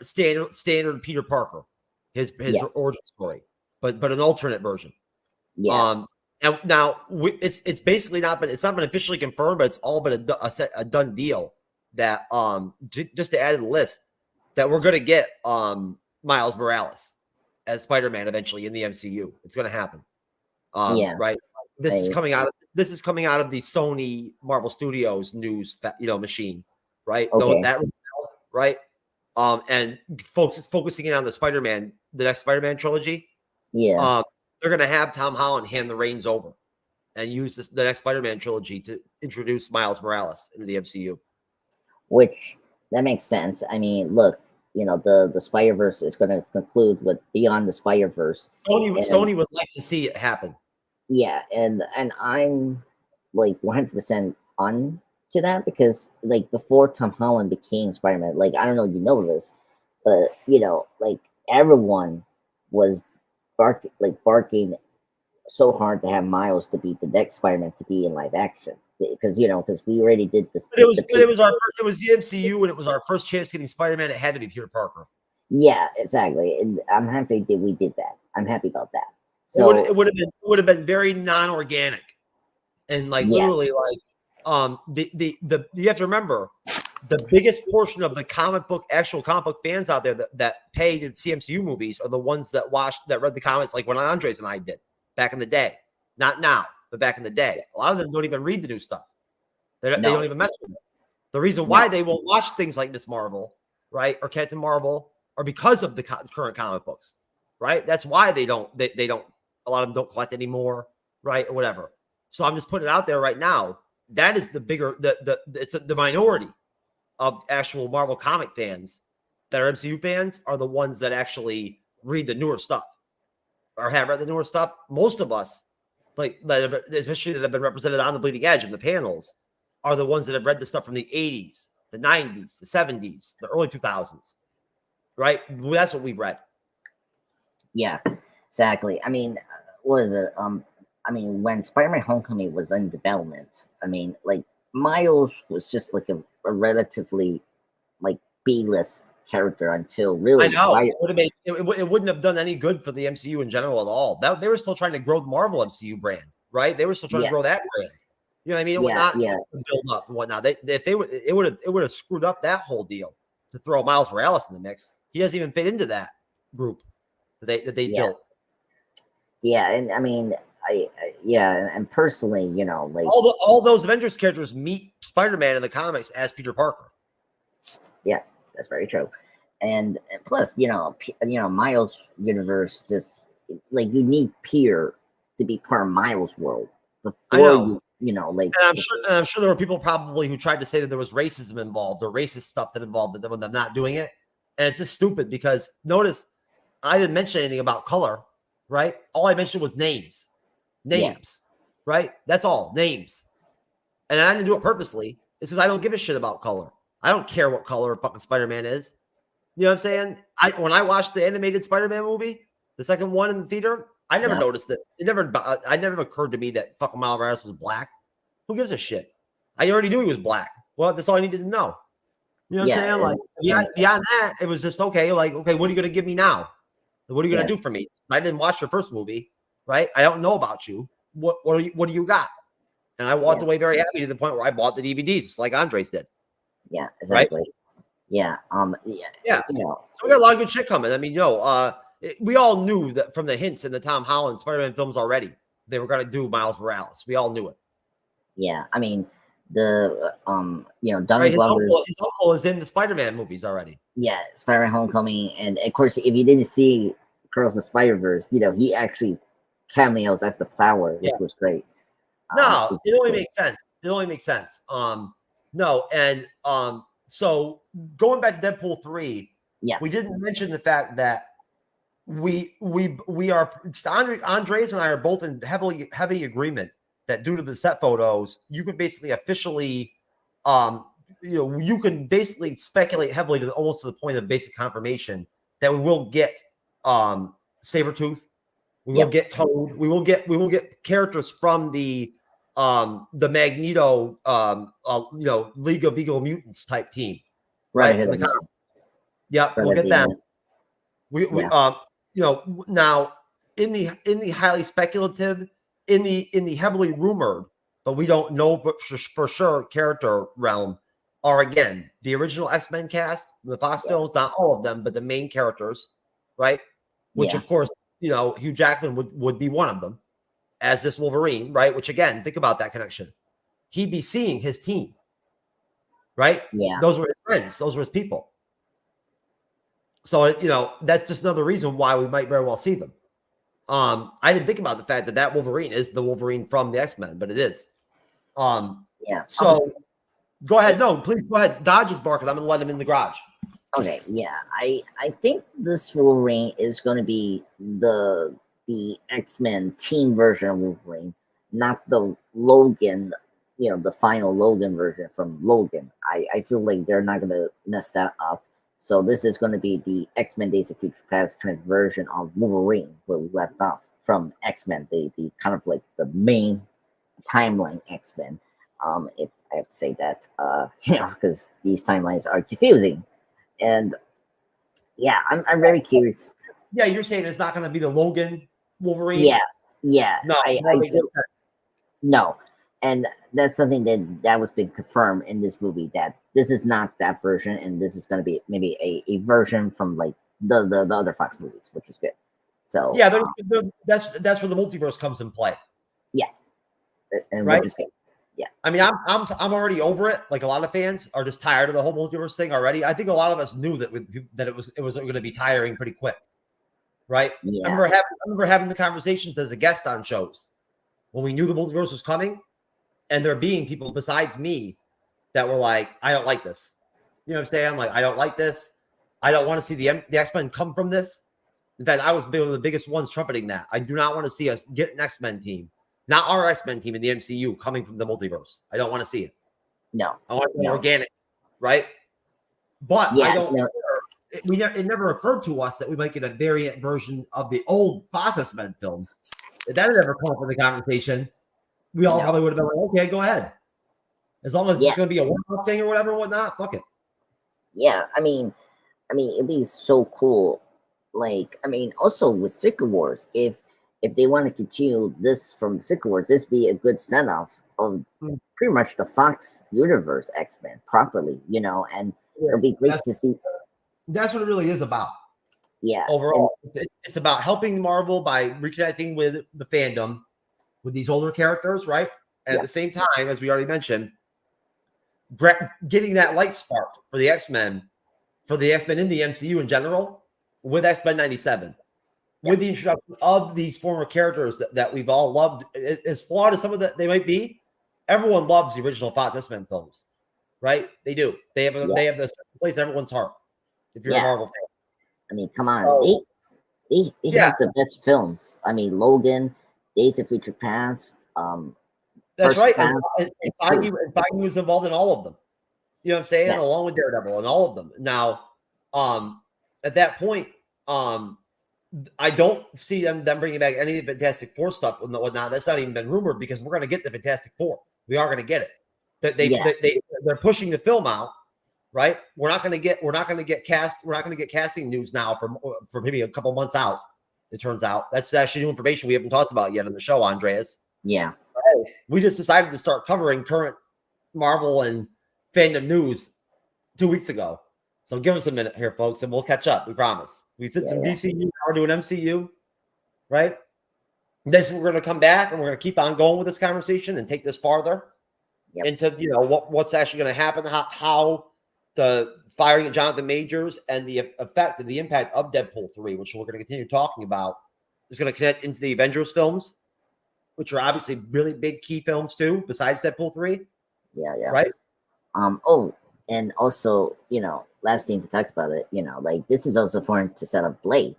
standard Peter Parker, his origin story, but an alternate version. Yeah. And now it's basically it's not been officially confirmed, but it's all been a done deal that just to add to the list that we're going to get Miles Morales as Spider-Man eventually in the MCU. It's going to happen. Right. This is coming out of the Sony Marvel Studios news machine, right? Okay. Right. And focusing in on the next Spider-Man trilogy. Yeah. They're gonna have Tom Holland hand the reins over and use the next Spider-Man trilogy to introduce Miles Morales into the MCU. Which that makes sense. I mean, look, the Spider-Verse is going to conclude with Beyond the Spider-Verse. Sony would like to see it happen. Yeah, and I'm like 100% on to that because like before Tom Holland became Spider-Man, like I don't know if you know this, but like everyone was barking so hard to have Miles to be the next Spider-Man to be in live action because we already did this. But it was the MCU and it was our first chance getting Spider-Man. It had to be Peter Parker. Yeah, exactly, and I'm happy that we did that. I'm happy about that. So it would have been very non-organic, and literally you have to remember the biggest portion of the actual comic book fans out there that pay to see MCU movies are the ones that read the comics like when Andres and I did back in the day. Not now, but back in the day. A lot of them don't even read the new stuff. They don't even mess with it. The reason why they won't watch things like Miss Marvel, right, or Captain Marvel, are because of the current comic books, right? That's why they don't. A lot of them don't collect anymore, right, or whatever. So I'm just putting it out there right now. That is the bigger it's the minority of actual Marvel comic fans that are MCU fans are the ones that actually read the newer stuff or have read the newer stuff. Most of us, especially that have been represented on the bleeding edge in the panels, are the ones that have read the stuff from the 80s, the 90s, the 70s, the early 2000s, right? That's what we've read. Yeah, exactly. I mean, what is it? When Spider-Man Homecoming was in development, Miles was just like a relatively B-list character until really. I know it wouldn't have done any good for the MCU in general at all. They were still trying to grow the Marvel MCU brand, right? They were still trying to grow that brand. You know what I mean? It would not build up and whatnot. It would have screwed up that whole deal to throw Miles Morales in the mix. He doesn't even fit into that group that they built. Yeah, and and personally, all those Avengers characters meet Spider-Man in the comics as Peter Parker. Yes, that's very true. And plus, Miles' universe just you need Peter to be part of Miles' world before And I'm sure there were people probably who tried to say that there was racism involved or racist stuff that involved them not doing it, and it's just stupid because notice I didn't mention anything about color. Right? All I mentioned was names, right? That's all, names. And I didn't do it purposely. It's because I don't give a shit about color. I don't care what color fucking Spider-Man is. You know what I'm saying? When I watched the animated Spider-Man movie, the second one in the theater, I never noticed it. It never occurred to me that fucking Miles Morales was black. Who gives a shit? I already knew he was black. Well, that's all I needed to know. You know what I'm saying? Beyond that, it was just okay. What are you going to give me now? What are you going to do for me? I didn't watch your first movie, right? I don't know about you. What do you got? And I walked away very happy to the point where I bought the DVDs, like Andres did. Yeah, exactly. Right? Yeah. Yeah. You know, so we got a lot of good shit coming. I mean, we all knew that from the hints in the Tom Holland Spider-Man films already, they were going to do Miles Morales. We all knew it. Yeah. I mean, the Donald right, Glover's his uncle is in the Spider-Man movies already. Yeah, Spider-Man Homecoming, and of course, if you didn't see Across the Spider-Verse, he actually cameos as the Plower, which was great. No, it only makes sense. It only makes sense. No, and so going back to Deadpool 3, yes, we didn't mention the fact that we are Andres and I are both in heavy agreement that due to the set photos, you could basically officially you can basically speculate heavily to almost to the point of basic confirmation that we will get Sabretooth, we will get Toad, we will get characters from the Magneto League of Eagle Mutants type team. Right. We'll get them. Now in the highly speculative, in the heavily rumored, but we don't know for sure character realm are again the original X-Men cast, the Fox films, not all of them, but the main characters, right? Which of course, Hugh Jackman would be one of them as this Wolverine, right? Which again, think about that connection. He'd be seeing his team, right? Yeah. Those were his friends. Those were his people. So, that's just another reason why we might very well see them. I didn't think about the fact that Wolverine is the Wolverine from the X-Men, but it is. So go ahead. No, please go ahead. Dodge is barking. I'm going to let him in the garage. Okay. Yeah. I think this Wolverine is going to be the X-Men team version of Wolverine, not the Logan, the final Logan version from Logan. I feel like they're not going to mess that up. So this is going to be the X-Men Days of Future Past kind of version of Wolverine, where we left off from X-Men, the kind of like the main timeline X-Men. If I have to say that, because these timelines are confusing, and I'm very curious. Yeah, you're saying it's not going to be the Logan Wolverine. Yeah. No, I feel, no, and that's something that was being confirmed in this movie, that this is not that version, and this is going to be maybe a version from like the other Fox movies, which is good. So yeah, that's where the multiverse comes in play. Yeah, and right. Yeah, I mean, I'm already over it. Like a lot of fans are just tired of the whole multiverse thing already. I think a lot of us knew that it was going to be tiring pretty quick, right? Yeah. I remember having the conversations as a guest on shows when we knew the multiverse was coming, and there being people besides me that were like, I don't like this. You know what I'm saying? I'm like, I don't like this. I don't want to see the X-Men come from this. In fact, I was one of the biggest ones trumpeting that. I do not want to see us get an X-Men team, not our X-Men team in the MCU, coming from the multiverse. I don't want to see it. No. I want it to be organic, right? But I don't. No. It never occurred to us that we might get a variant version of the old Fox X-Men film. If that had ever come up in the conversation, we all probably would have been like, okay, go ahead. As long as it's going to be a one-off thing or whatever and whatnot, fuck it. Yeah, I mean, it'd be so cool. Like, also with Secret Wars, if they want to continue this from Secret Wars, this be a good send-off of pretty much the Fox universe X-Men properly, and it'll be great to see. That's what it really is about. Yeah. Overall, it's about helping Marvel by reconnecting with the fandom, with these older characters, right? And at the same time, as we already mentioned, getting that light spark for the X-Men in the MCU in general, with X-Men 97, with the introduction of these former characters that we've all loved, as flawed as some of that they might be, everyone loves the original Fox X-Men films, right? They do. They have this place in everyone's heart. If you're a Marvel fan, come on, they have the best films. Logan, Days of Future Past. That's right. And Feige was involved in all of them. You know what I'm saying? Yes. Along with Daredevil and all of them. Now, at that point, I don't see them bringing back any of the Fantastic Four stuff and whatnot. That's not even been rumored, because we're going to get the Fantastic Four. We are going to get it. They're pushing the film out right? We're not going to get casting news now for maybe a couple months out. It turns out that's actually new information we haven't talked about yet on the show, Andreas. Yeah. We just decided to start covering current Marvel and fandom news 2 weeks ago. So give us a minute here, folks, and we'll catch up. We promise. We did some DCU, now we're doing MCU, right? This we're going to come back and we're going to keep on going with this conversation and take this farther into what's actually going to happen, how the firing of Jonathan Majors and the effect and the impact of Deadpool 3, which we're going to continue talking about, is going to connect into the Avengers films, which are obviously really big key films too, besides Deadpool 3. Yeah. Right? Oh, and also, last thing to talk about it, like this is also important to set up Blade.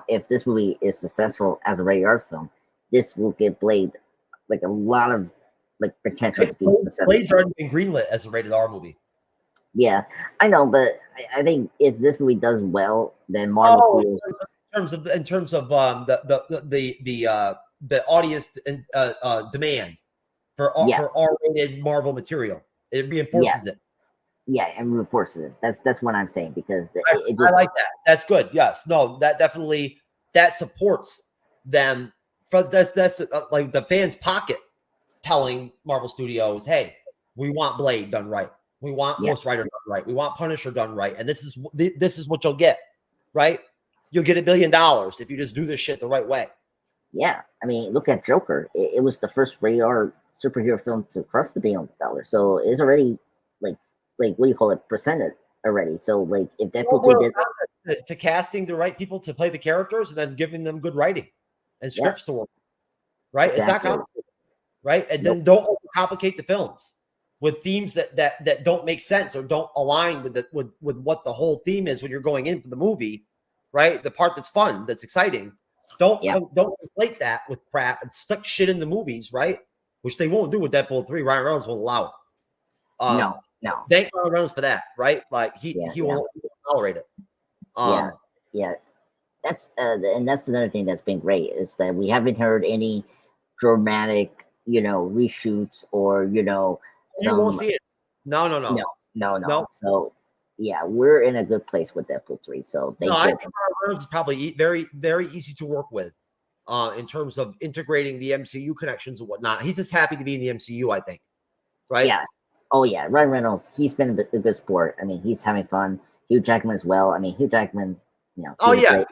If this movie is successful as a rated R film, this will give Blade like a lot of potential to be successful. Blade's already been greenlit as a rated R movie. Yeah, I know, but I think if this movie does well, then Marvel Studios. In terms of the audience demand for R-rated Marvel material, it reinforces it. Yeah, and reinforces it. That's what I'm saying, because I like that. That's good. Yes, no, that definitely supports them. That's like the fans' pocket telling Marvel Studios, "Hey, we want Blade done right. We want Ghost Rider done right. We want Punisher done right. And this is what you'll get, right? You'll get $1 billion if you just do this shit the right way." Yeah, I mean, look at Joker. It was the first rated R superhero film to cross the $1 billion, so it's already like what do you call it, presented already. So like if Deadpool 2 did to casting the right people to play the characters and then giving them good writing and scripts to work, right? Exactly. It's not complicated, right? And then don't complicate the films with themes that don't make sense or don't align with what the whole theme is when you're going in for the movie, right? The part that's fun, that's exciting. Don't conflate that with crap and stuck shit in the movies, right? Which they won't do with Deadpool 3. Ryan Reynolds won't allow it. No. Thank Ryan Reynolds for that, right? Like he won't tolerate it. That's and that's another thing that's been great, is that we haven't heard any dramatic, reshoots or you won't see it. No. So we're in a good place with Deadpool 3. So I think Ryan Reynolds is probably very, very easy to work with in terms of integrating the MCU connections and whatnot. He's just happy to be in the MCU, I think. Right? Yeah. Oh yeah, Ryan Reynolds. He's been a good sport. I mean, he's having fun. Hugh Jackman as well. I mean, Hugh Jackman. Oh yeah.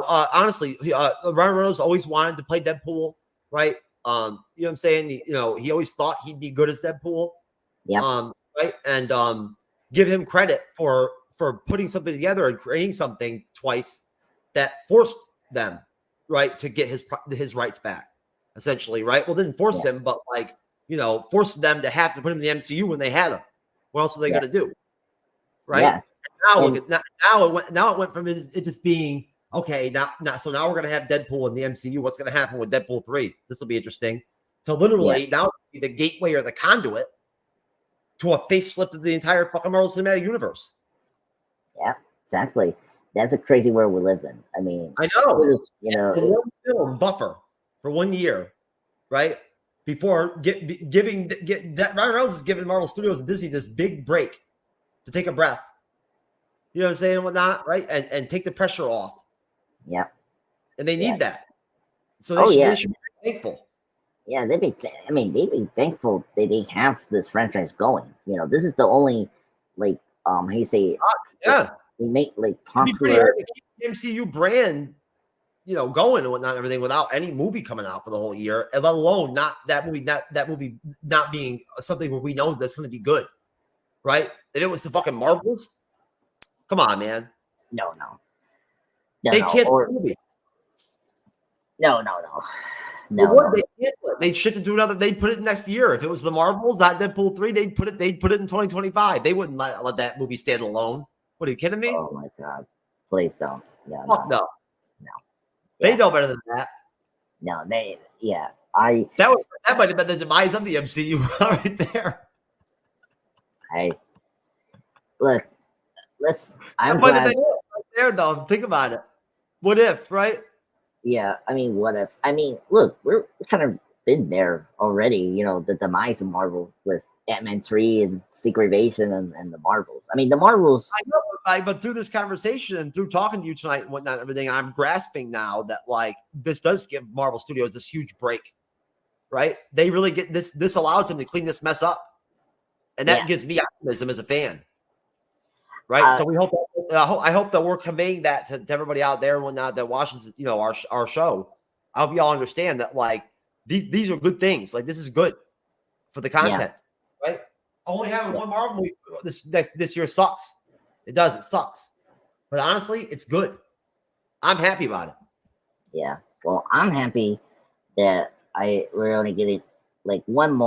Honestly, Ryan Reynolds always wanted to play Deadpool, right? You know what I'm saying? He always thought he'd be good as Deadpool. Yeah. Right. And give him credit for putting something together and creating something twice that forced them, right, to get his rights back, essentially, right? Well, didn't force him, but forced them to have to put him in the MCU when they had him. What else are they going to do? Right. Yeah. Now it went from it just being okay. Now we're going to have Deadpool in the MCU. What's going to happen with Deadpool 3? This will be interesting. So literally now the gateway or the conduit to a facelift of the entire fucking Marvel Cinematic Universe. Yeah, exactly. That's a crazy world we live in. I mean, I know. One film buffer for 1 year, right? Before giving Ryan Reynolds is giving Marvel Studios and Disney this big break to take a breath. You know what I'm saying? Whatnot, right? And take the pressure off. Yeah. And they need that. So they should be thankful. Yeah, they'd be thankful that they have this franchise going. This is the only how you say they make popular. It'd be pretty hard to keep the MCU brand going and whatnot and everything without any movie coming out for the whole year, and let alone not that movie not being something where we know that's going to be good, right? If it was the fucking Marvels, come on, man. No. They can't the movie. No. They'd shift it to another. They'd put it next year. If it was the Marvels, not Deadpool 3, they'd put it in 2025. They wouldn't let that movie stand alone. What, are you kidding me? Oh my god! Please don't. No. They know better than that. No, that might have been the demise of the MCU right there. I'm glad right there though. Think about it. What if, right? Yeah, I mean, what if? I mean, look, we're kind of been there already. The demise of Marvel with Ant-Man 3 and Secret Invasion and the Marvels. I mean, the Marvels. I know, but through this conversation and through talking to you tonight and whatnot, everything, I'm grasping now that like this does give Marvel Studios this huge break, right? They really get this. This allows them to clean this mess up, and that gives me optimism as a fan, right? So we hope. I hope that we're conveying that to everybody out there and whatnot that watches, our show. I hope y'all understand that like these are good things. Like this is good for the content, right? Only having one Marvel movie this year sucks. It does. It sucks. But honestly, it's good. I'm happy about it. Yeah. Well, I'm happy that we're only getting like one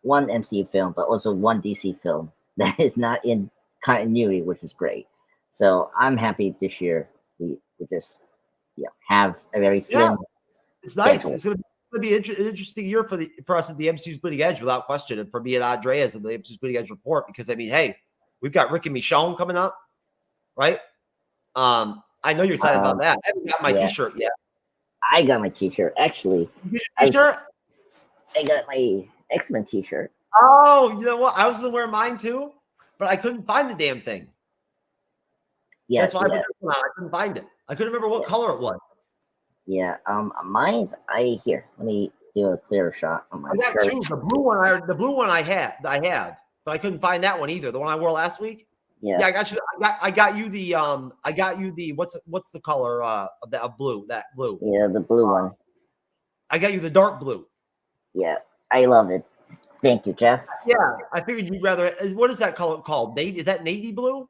MCU film, but also one DC film that is not in continuity, which is great. So I'm happy this year we just have a very slim. It's nice. It's going to be an interesting year for us at the MCU's Bleeding Edge, without question, and for me and Andreas at the MCU's Bleeding Edge report. Because I mean, hey, we've got Rick and Michonne coming up, right? I know you're excited about that. I haven't got my T-shirt yet. I got my T-shirt actually. T-shirt? I got my X-Men T-shirt. Oh, you know what? I was going to wear mine too, but I couldn't find the damn thing. Yeah, that's why I couldn't find it. I couldn't remember what color it was. Yeah, mine's here. Let me do a clearer shot on my shirt. Two. The blue one I have, but I couldn't find that one either. The one I wore last week. Yeah, I got you. I got you the what's the color of that blue? That blue. Yeah, the blue one. I got you the dark blue. Yeah, I love it. Thank you, Jeff. Yeah, I figured you'd rather. What is that color called? Is that navy blue?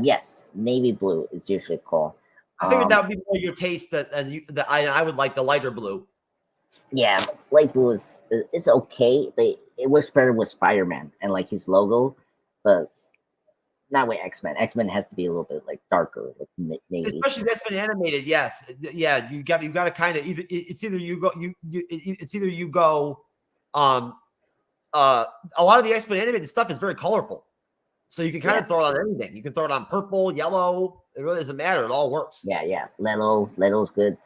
Yes, navy blue is usually called. I figured that would be more your taste. I would like the lighter blue. Yeah, light blue is okay, but it works better with Spider-Man and like his logo, but not with X-Men. X-Men has to be a little bit like darker, like navy. Especially that's been animated. Yes, yeah. You got to kind of either you go. A lot of the X-Men animated stuff is very colorful. So you can kind of throw it on anything. You can throw it on purple, yellow. It really doesn't matter. It all works. Yeah. Leto's good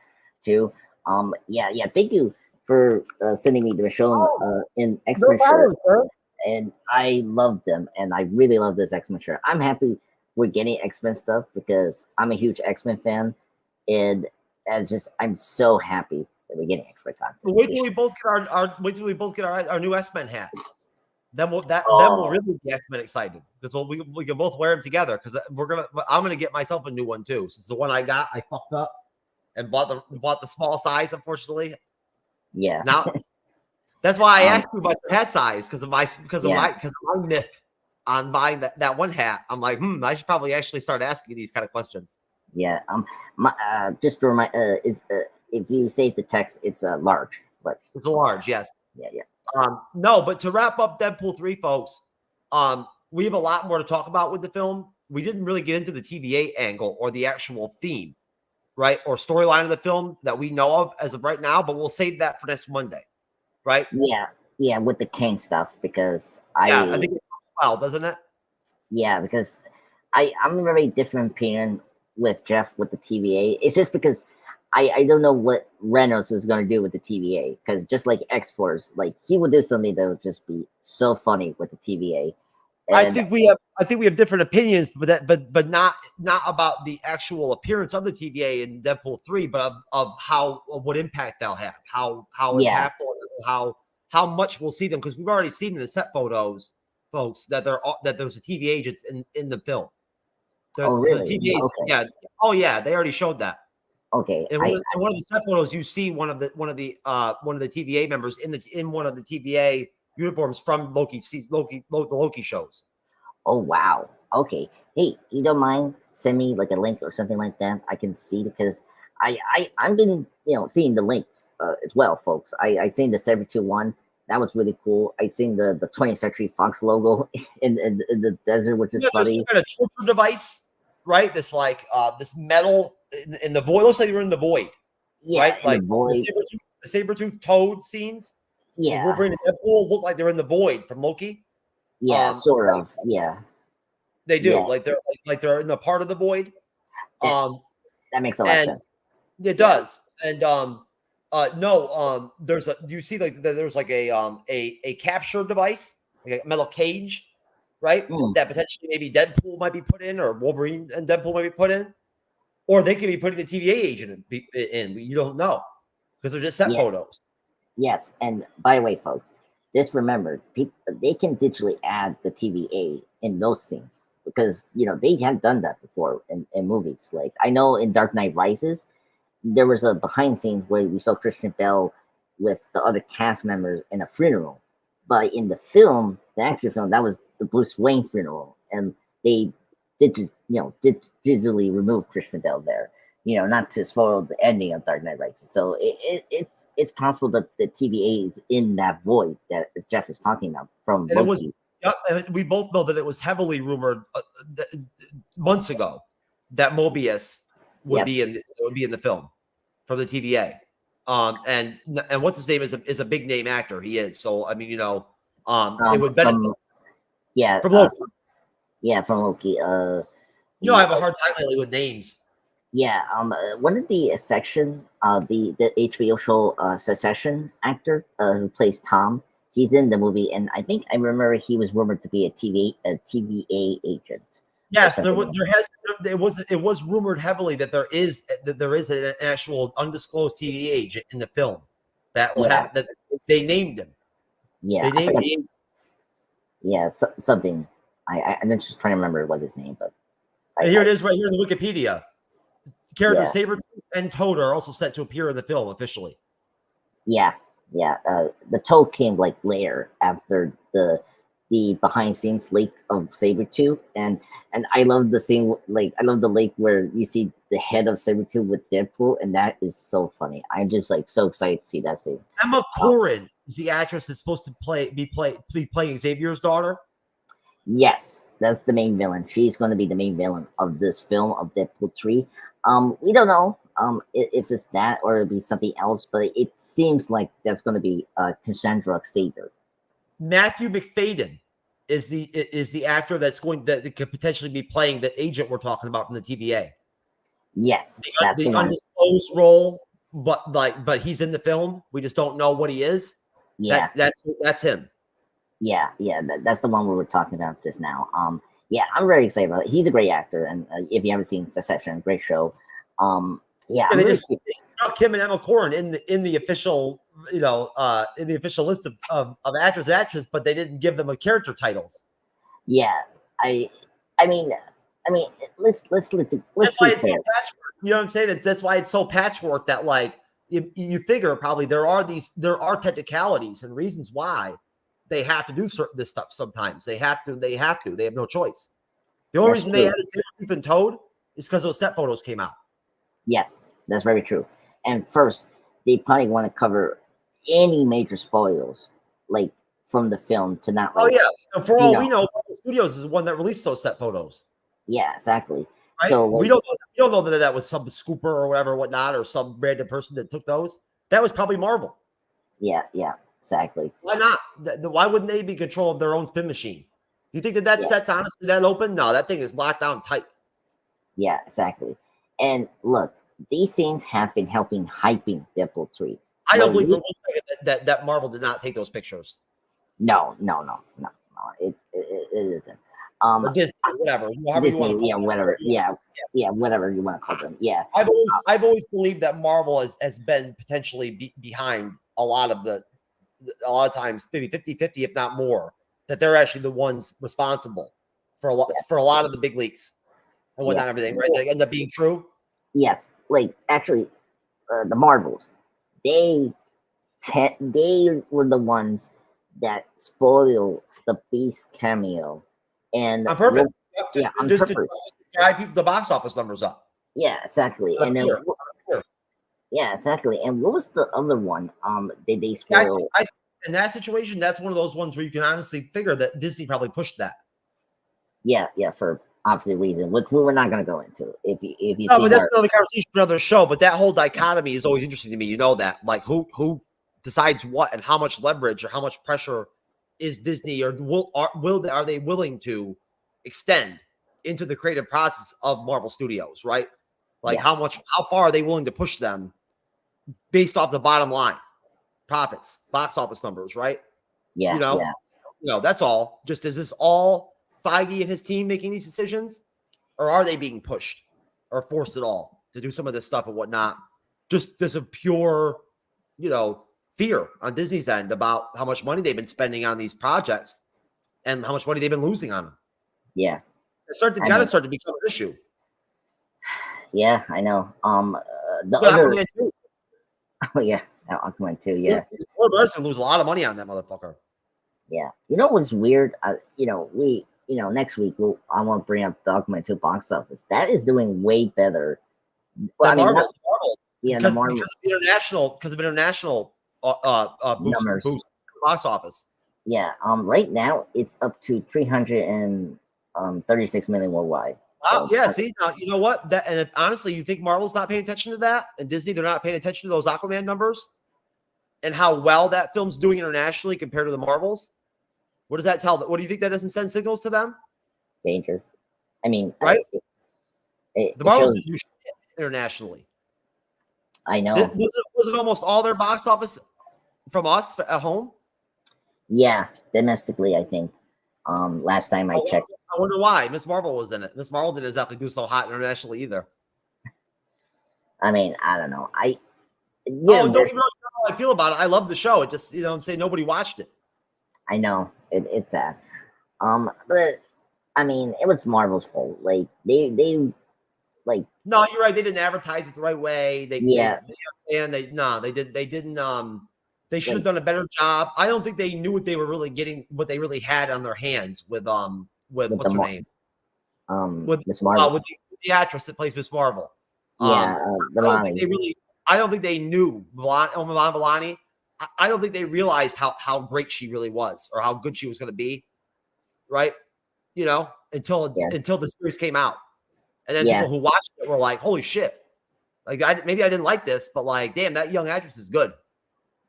too. Yeah. Thank you for sending me the Michonne in X-Men shirt. And I love them, and I really love this X-Men shirt. I'm happy we're getting X-Men stuff because I'm a huge X-Men fan, and I'm so happy that we're getting X-Men content. So wait till we both get our new X-Men hats. Then we'll really be X-Men excited because we can both wear them together. Because I'm gonna get myself a new one too. Since the one I got, I fucked up and bought the small size. Unfortunately, now that's why I asked you about your hat size because of my myth on buying that one hat. I'm like, I should probably actually start asking these kind of questions. Yeah. Just to remind, if you save the text, it's a large. It's a large, yes. Yeah. No, but to wrap up Deadpool 3, folks, we have a lot more to talk about with the film. We didn't really get into the TVA angle or the actual theme, right? Or storyline of the film that we know of as of right now, but we'll save that for next Monday, right? Yeah, with the Kang stuff, because I think it's well, doesn't it? Yeah, because I'm a very different opinion with Jeff with the TVA. It's just because I don't know what Reynolds is going to do with the TVA, because just like X-Force, like he would do something that would just be so funny with the TVA. And I think we have different opinions, but not about the actual appearance of the TVA in Deadpool 3, but of what impact they'll have, how impactful, how much we'll see them, because we've already seen in the set photos, folks, that there's a TVA agents in the film. Really? TVA, okay. Yeah. Oh yeah, they already showed that. Okay. In one of the set photos, you see one of the TVA members in one of the TVA uniforms from the Loki shows. Oh wow. Okay. Hey, you don't mind send me like a link or something like that? I can see, because I've been seeing the links as well, folks. I seen the 721. That was really cool. I seen the 20th Century Fox logo in the desert, which is funny. There's a torture device, right? This this metal in the void. Looks like you're in the void. Yeah, right? Like the void. The saber-tooth toad scenes. Yeah. Wolverine and Deadpool look like they're in the void from Loki. Yeah, sort of. Yeah. They do. Yeah. Like they're in the part of the void. That makes a lot of sense. It does. And there's like a capture device, like a metal cage, right? That potentially maybe Deadpool might be put in, or Wolverine and Deadpool might be put in, or they could be putting the TVA agent in. You don't know because they're just set photos. Yes, and by the way, folks, just remember, they can digitally add the TVA in those scenes because they hadn't done that before in movies. Like I know in Dark Knight Rises, there was a behind scenes where we saw Christian Bale with the other cast members in a funeral, but in the film, the actual film, that was the Bruce Wayne funeral, and they digitally removed Christian Bale there. Not to spoil the ending of Dark Knight Rises. So it's possible that the TVA is in that void that as Jeff is talking about from Loki. We both know that it was heavily rumored months ago that Mobius would be in the film from the TVA. And what's his name is a big name actor. He is. So I mean, it would benefit. From Loki. From Loki. I have a hard time lately with names. Yeah, one of the section, the HBO show Succession actor who plays Tom, he's in the movie, and I think I remember he was rumored to be a TVA agent. Yes, it was rumored heavily that there is an actual undisclosed TVA agent in the film that will have that they named him. Yeah, they named him. Yeah, something. I'm just trying to remember what his name, but and here it is right here in the Wikipedia. Characters Sabretooth and Toad are also set to appear in the film officially. Yeah. The Toad came like later after the behind scenes leak of Sabretooth, and I love the scene. Like I love the leak where you see the head of Sabretooth with Deadpool, and that is so funny. I'm just like so excited to see that scene. Emma Corrin is the actress that's supposed to be playing Xavier's daughter. Yes, that's the main villain. She's going to be the main villain of this film of Deadpool 3. We don't know if it's that or it'll be something else, but it seems like that's going to be Cassandra Xavier. Matthew McFadden is the actor that could potentially be playing the agent we're talking about from the TVA. Yes, the undisclosed role, but he's in the film. We just don't know what he is. Yeah, that's him. Yeah, that's the one we were talking about just now. Yeah, I'm very excited about it. He's a great actor, and if you haven't seen Succession, great show. They just stuck him and Emma Corrin in the official, in the official list of actors and actresses, but they didn't give them a character titles. Yeah, I mean, let's be fair. You know what I'm saying? That's why it's so patchwork that like you figure probably there are technicalities and reasons why they have to do this stuff sometimes. They have to. They have no choice. The only reason they added Sabretooth and Toad is because those set photos came out. Yes, that's very true. And first, they probably want to cover any major spoilers, like from the film to not. Like, and for all we know, Studios is the one that released those set photos. Yeah, exactly. Right? So we don't know that was some scooper or whatnot, or some random person that took those. That was probably Marvel. Yeah, exactly. Why not? Why wouldn't they be in control of their own spin machine? Do you think that set's honestly that open? No, that thing is locked down tight. Yeah, exactly. And look, these scenes have been helping hyping Deadpool 3. I don't believe that Marvel did not take those pictures. No. It isn't. Or Disney, whatever. Disney, whatever. Yeah, whatever you want to call them. Yeah. I've always believed that Marvel has been potentially behind a lot of times, maybe 50-50, if not more, that they're actually the ones responsible for a lot of the big leaks and whatnot, everything, right? That end up being true. Yes, like actually, the Marvels, they were the ones that spoiled the Beast cameo, and on purpose. On purpose. To drive the box office numbers up. Yeah, exactly. And then, yeah, exactly. And what was the other one? They spoil. In that situation, that's one of those ones where you can honestly figure that Disney probably pushed that. Yeah, for obviously reason, which we were not going to go into. If you no, but that's another conversation for another show. But that whole dichotomy is always interesting to me. You know that, like who decides what and how much leverage or how much pressure is Disney or are they willing to extend into the creative process of Marvel Studios, right? Like how far are they willing to push them based off the bottom line, profits, box office numbers, right? Yeah, that's all. Just is this all Feige and his team making these decisions, or are they being pushed or forced at all to do some of this stuff and whatnot? Just a pure, fear on Disney's end about how much money they've been spending on these projects and how much money they've been losing on them. Yeah. It's got to start to become an issue. Yeah, I know. Aquaman 2. Oh yeah, Aquaman 2. Yeah. Warner Bros. Lose a lot of money on that motherfucker. Yeah. You know what's weird? Next week I want to bring up the Aquaman 2 box office. That is doing way better. Well, Marvel. Yeah, because, the Marvel. Because of international numbers. Boost box office. Yeah. Right now it's up to 336 million worldwide. Oh, yeah. See, now you know what? Honestly, you think Marvel's not paying attention to that, and Disney, they're not paying attention to those Aquaman numbers and how well that film's doing internationally compared to the Marvels. What does that tell them? What do you think that doesn't send signals to them? Danger. I mean, right? The Marvels didn't do shit internationally. I know. Was it almost all their box office from us at home? Yeah, domestically, I think. Last time I checked. I wonder why. Miss Marvel was in it. Miss Marvel didn't exactly do so hot internationally either. I mean, I don't know. Don't even know how I feel about it. I love the show. It just, I'm saying nobody watched it. I know. It's sad. But I mean, it was Marvel's fault. Like they like. No, you're right. They didn't advertise it the right way. They didn't. They should have done a better job. I don't think they knew what they were really getting, what they really had on their hands with what's her name? With Miss Marvel, with the actress that plays Miss Marvel. I don't think they knew Vellani. I don't think they realized how great she really was or how good she was going to be. Right? Until the series came out, and then people who watched it were like, "Holy shit!" Like, maybe I didn't like this, but like, damn, that young actress is good.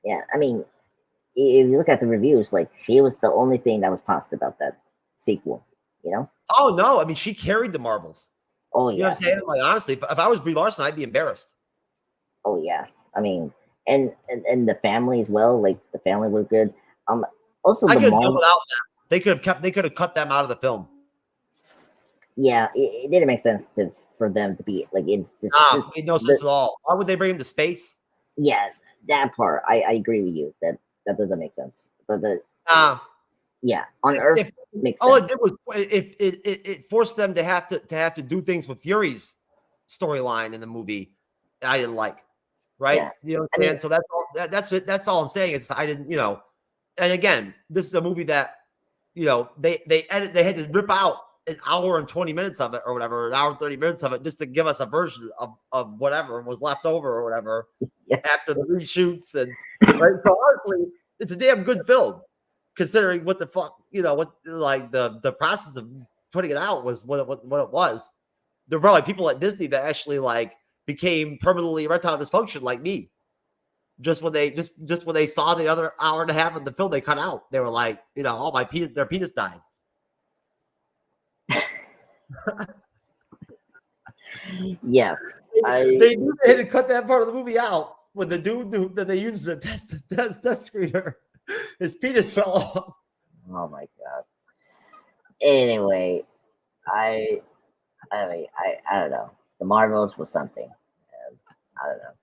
Yeah, I mean, if you look at the reviews, like she was the only thing that was positive about that sequel. Oh no, I mean, she carried the Marvels. Oh yeah, you know what I'm saying? Like, honestly, if I was Brie Larson, I'd be embarrassed. Oh yeah, I mean, and the family as well. Like the family was good. Also I the could deal without that. They could have cut them out of the film. Yeah, it didn't make sense for them to be like in this. It made no sense at all. Why would they bring him to space? Yeah, that part I agree with you. That doesn't make sense. But yeah, on Earth it makes sense. All it did was it forced them to have to do things with Fury's storyline in the movie. I didn't like, right? Yeah. You know what I'm saying? So that's all. That's all I'm saying. It's I didn't, And again, this is a movie that they had to rip out an hour and 20 minutes of it or whatever, an hour and 30 minutes of it just to give us a version of whatever was left over or whatever after the reshoots and right. So honestly, it's a damn good film. Considering what the fuck, what like the process of putting it out was what it was. There were probably people at Disney that actually like became permanently erectile dysfunction like me. Just when they saw the other hour and a half of the film they cut out, they were like, oh my penis, their penis died. Yes, they knew they had to cut that part of the movie out when the dude that they used the test screener. His penis fell off. Oh my god. Anyway, I don't know. The Marvels was something. I don't know.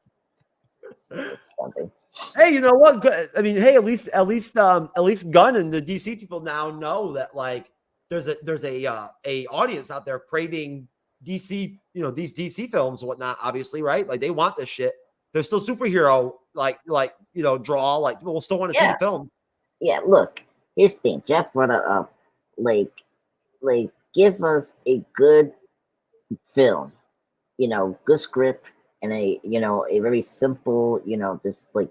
Something. Hey, you know what? I mean, hey, at least Gunn and the DC people now know that like there's a audience out there craving DC, these DC films and whatnot. Obviously, right? Like they want this shit. They're still superhero draw. Like people still want to see the film. Yeah, look, here's the thing. Jeff brought it up. Like give us a good film, good script and a very simple, just like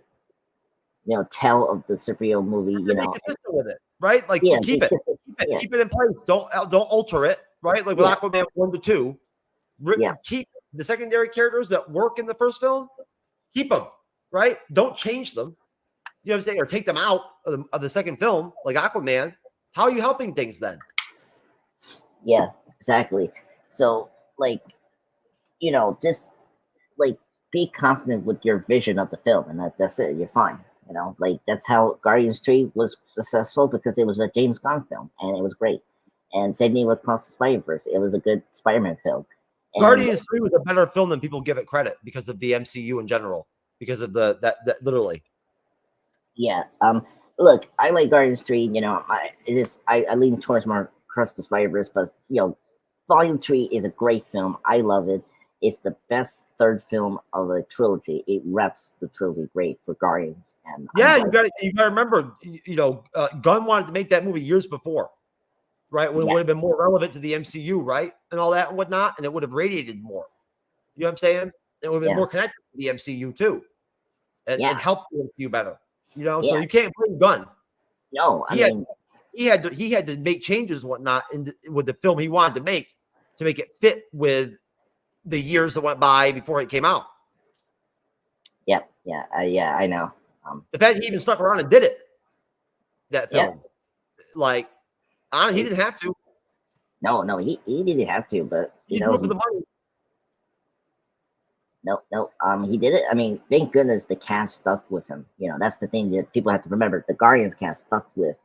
tell of the superhero movie. Be consistent with it, right? Like keep it in place. Don't alter it, right? Like with Aquaman 1 to 2. Keep the secondary characters that work in the first film. Keep them, right? Don't change them. You know what I'm saying? Or take them out of the second film, like Aquaman. How are you helping things then? Yeah, exactly. So, just like be confident with your vision of the film, and that's it. You're fine. You know, like that's how Guardians 3 was successful, because it was a James Gunn film and it was great. And same thing with Cross the Spider-Verse. It was a good Spider-Man film. And Guardians 3 was a better film than people give it credit because of the MCU in general, because of that literally. Yeah. Look, I like Guardians 3. You know, I lean towards more Cross the Spider-Verse, but you know, Volume 3 is a great film. I love it. It's the best third film of a trilogy. It wraps the trilogy great for Guardians. And yeah, you got to remember, Gunn wanted to make that movie years before, right? When it would have been more relevant to the MCU, right, and all that and whatnot, and it would have radiated more. You know what I'm saying? It would have been more connected to the MCU too, and helped the MCU better. You know, so you can't blame Gunn. No, he had to make changes and whatnot with the film he wanted to make it fit with the years that went by before it came out. Yeah, I know. The fact he even stuck around and did it, that film, like, he didn't have to. No, he didn't have to, but he did it for the money. No, he did it. I mean, thank goodness the cast stuck with him. You know, that's the thing that people have to remember. The Guardians cast stuck with.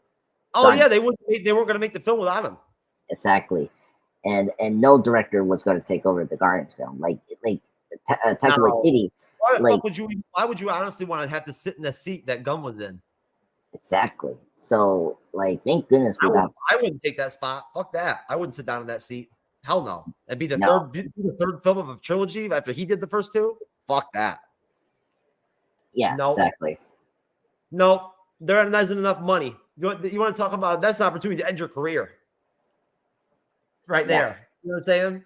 Oh yeah, they weren't going to make the film without him. Exactly, and no director was going to take over the Guardians film. Taika Waititi. Why would you honestly want to have to sit in the seat that Gunn was in? Exactly. So, thank goodness we got. I wouldn't take that spot. Fuck that. I wouldn't sit down in that seat. Hell no. That'd be the third film of a trilogy after he did the first two. Fuck that. Yeah, exactly. No, there isn't enough money. You want to talk about that's an opportunity to end your career. Right there. You know what I'm saying?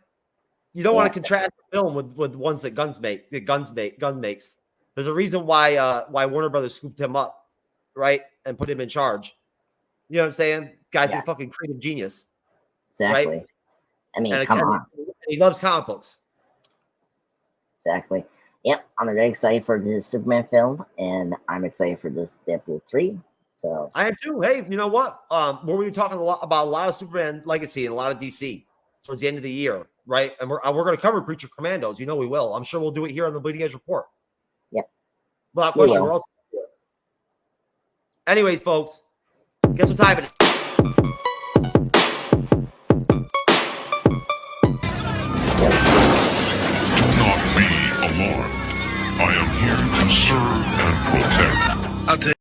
You don't want to contrast the film with ones that Gunn makes. There's a reason why Warner Brothers scooped him up, right, and put him in charge. You know what I'm saying? Guy's a fucking creative genius. Exactly. Right? I mean, come on. He loves comic books. Exactly. Yep, I'm very excited for this Superman film, and I'm excited for this Deadpool 3. So I am too. Hey, you know what? We were talking about a lot of Superman legacy and a lot of DC towards the end of the year, right? And we're going to cover Creature Commandos. You know we will. I'm sure we'll do it here on the Bleeding Edge Report. Yep. Without question, we're also. Anyways, folks, guess what time it is? I am here to serve and protect. I'll take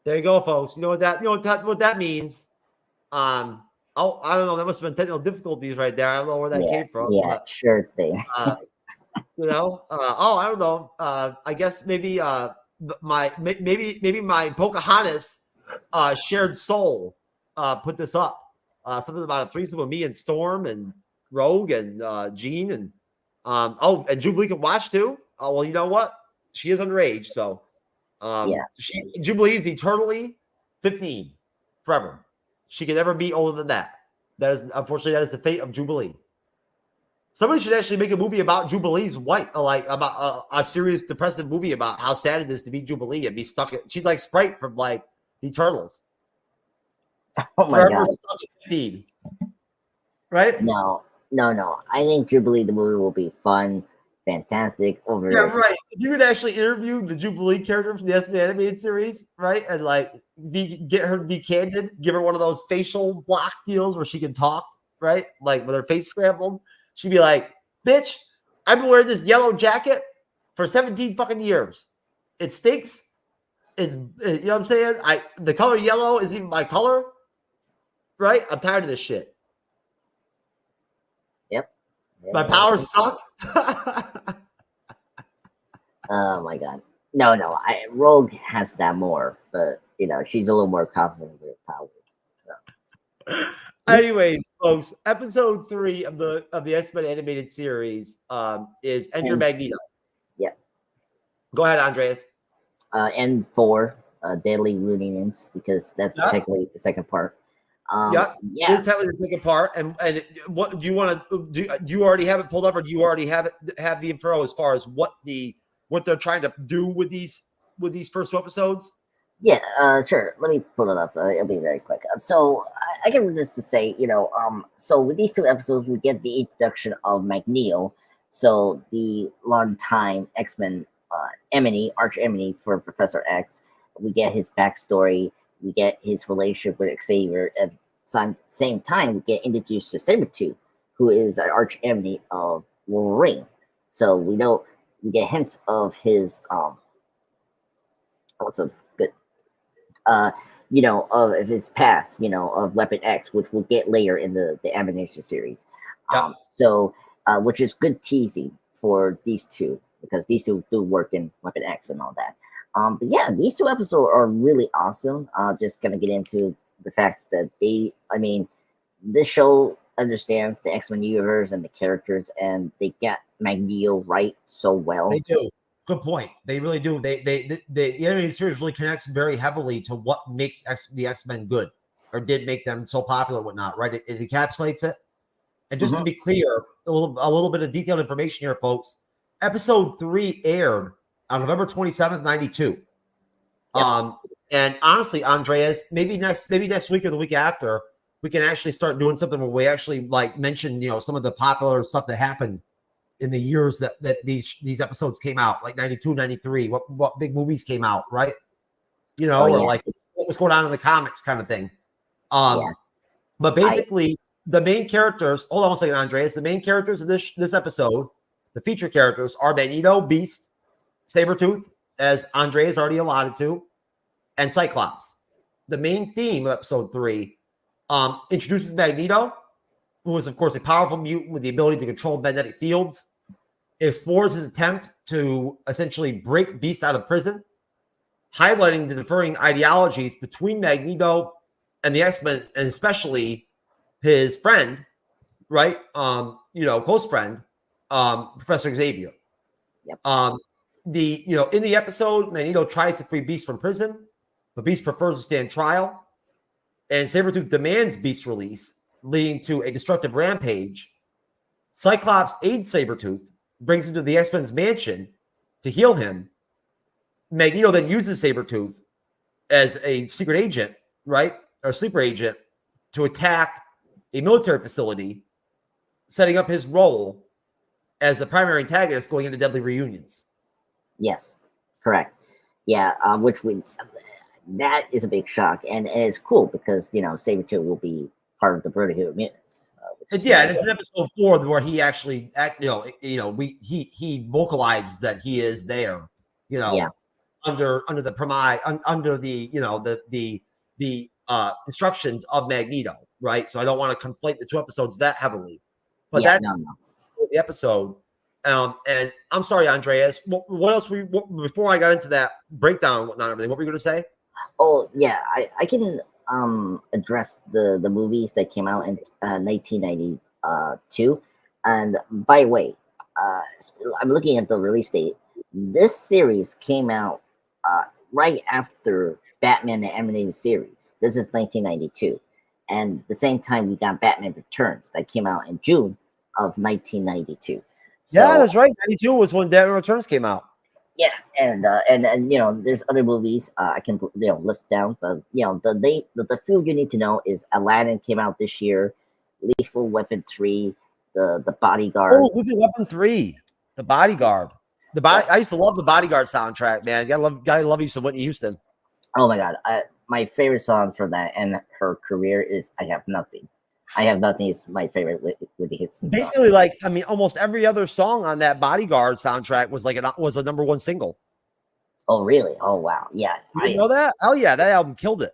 There you go, folks. You know what that means. I don't know. That must have been technical difficulties right there. I don't know where that came from. Yeah, sure thing. I don't know. I guess maybe my Pocahontas shared soul put this up. Something about a threesome with me and Storm and Rogue and Jean and and Jubilee can watch too. Oh well, you know what? She is underage, so Jubilee is eternally 15 forever. She can never be older than that. That is unfortunately the fate of Jubilee. Somebody should actually make a movie about Jubilee's wife, like about a serious depressive movie about how sad it is to be Jubilee and be stuck. She's like Sprite from like the Turtles. Oh my God. Stuck at 15. Right? No. I think Jubilee the movie will be fun, fantastic. Right. If you could actually interview the Jubilee character from the SB animated series, right, and like get her to be candid, give her one of those facial block deals where she can talk, right, like with her face scrambled. She'd be like, bitch, I've been wearing this yellow jacket for 17 fucking years. It stinks. It's you know what I'm saying? The color yellow is even my color, right? I'm tired of this shit. Yep. My powers suck. Oh my god. No. Rogue has that more, but she's a little more confident with her powers. So. Anyways, folks, episode 3 of the X-Men animated series is Enter Magneto. Yeah. Go ahead, Andreas. And 4, Deadly Reunions, because that's technically the second part. Yeah, it's technically the second part. And what do you want to do? You already have it pulled up, or do you already have the info as far as what they're trying to do with these first 2 episodes? Yeah, sure. Let me pull it up. It'll be very quick. So I can just to say, so with these 2 episodes, we get the introduction of Magneto. So the long-time X-Men arch enemy for Professor X. We get his backstory. We get his relationship with Xavier. At the same time, we get introduced to Sabretooth, who is an arch enemy of Wolverine. So we get hints of his of his past, of Weapon X, which we'll get later in the animation series. Which is good teasing for these 2, because these 2 do work in Weapon X and all that. But yeah, these 2 episodes are really awesome. Just gonna get into the fact that this show understands the X-Men universe and the characters, and they get Magneto right so well. They do. Good point. They really do. The animated series really connects very heavily to what makes the X-Men good, or did make them so popular, and whatnot. Right? It encapsulates it. And just to be clear, a little bit of detailed information here, folks. Episode 3 aired on November 27th, 92. Yep. And honestly, Andreas, maybe next week or the week after, we can actually start doing something where we actually mention some of the popular stuff that happened in the years that these episodes came out, like 92, 93, what big movies came out, right? Or like what was going on in the comics kind of thing. But basically the main characters, hold on one second, Andreas, the main characters of this episode, the feature characters are Magneto, Beast, Sabretooth, as Andreas already allotted to, and Cyclops. The main theme of episode 3 introduces Magneto, who is, of course, a powerful mutant with the ability to control magnetic fields. It explores his attempt to essentially break Beast out of prison, highlighting the differing ideologies between Magneto and the X-Men, and especially his friend, right? Close friend, Professor Xavier. Yep. In the episode, Magneto tries to free Beast from prison, but Beast prefers to stand trial, and Sabretooth demands Beast's release, leading to a destructive rampage. Cyclops aids Sabretooth, brings him to the X-Men's mansion to heal him. Magneto then uses Sabretooth as a secret agent, right? Or sleeper agent, to attack a military facility, setting up his role as a primary antagonist going into Deadly Reunions. Yes, correct. Yeah, that is a big shock, and it's cool because Sabretooth will be part of the Brotherhood of Mutants. And it's in episode 4 where he actually, he vocalizes that he is there, under the instructions of Magneto, right? So I don't want to conflate the 2 episodes that heavily, but the episode. And I'm sorry, Andreas. What else before I got into that breakdown and whatnot, everything? What were you going to say? Oh yeah, I can address the movies that came out in 1992. And by the way, I'm looking at the release date. This series came out right after Batman the Animated Series. This is 1992. And at the same time, we got Batman Returns that came out in June of 1992. So, yeah, that's right. 92 was when Batman Returns came out. Yeah, and there's other movies I can list down, but the few you need to know is Aladdin came out this year, Lethal Weapon 3, the Bodyguard. Oh, Lethal Weapon 3, the Bodyguard. I used to love the Bodyguard soundtrack, man. Gotta love you some Whitney Houston. Oh my god, my favorite song from that and her career is "I Have Nothing." I Have Nothing is my favorite Whitney Houston. Basically, almost every other song on that Bodyguard soundtrack was a number 1 single. Oh, really? Oh, wow. Yeah. You didn't know that? Oh, yeah. That album killed it.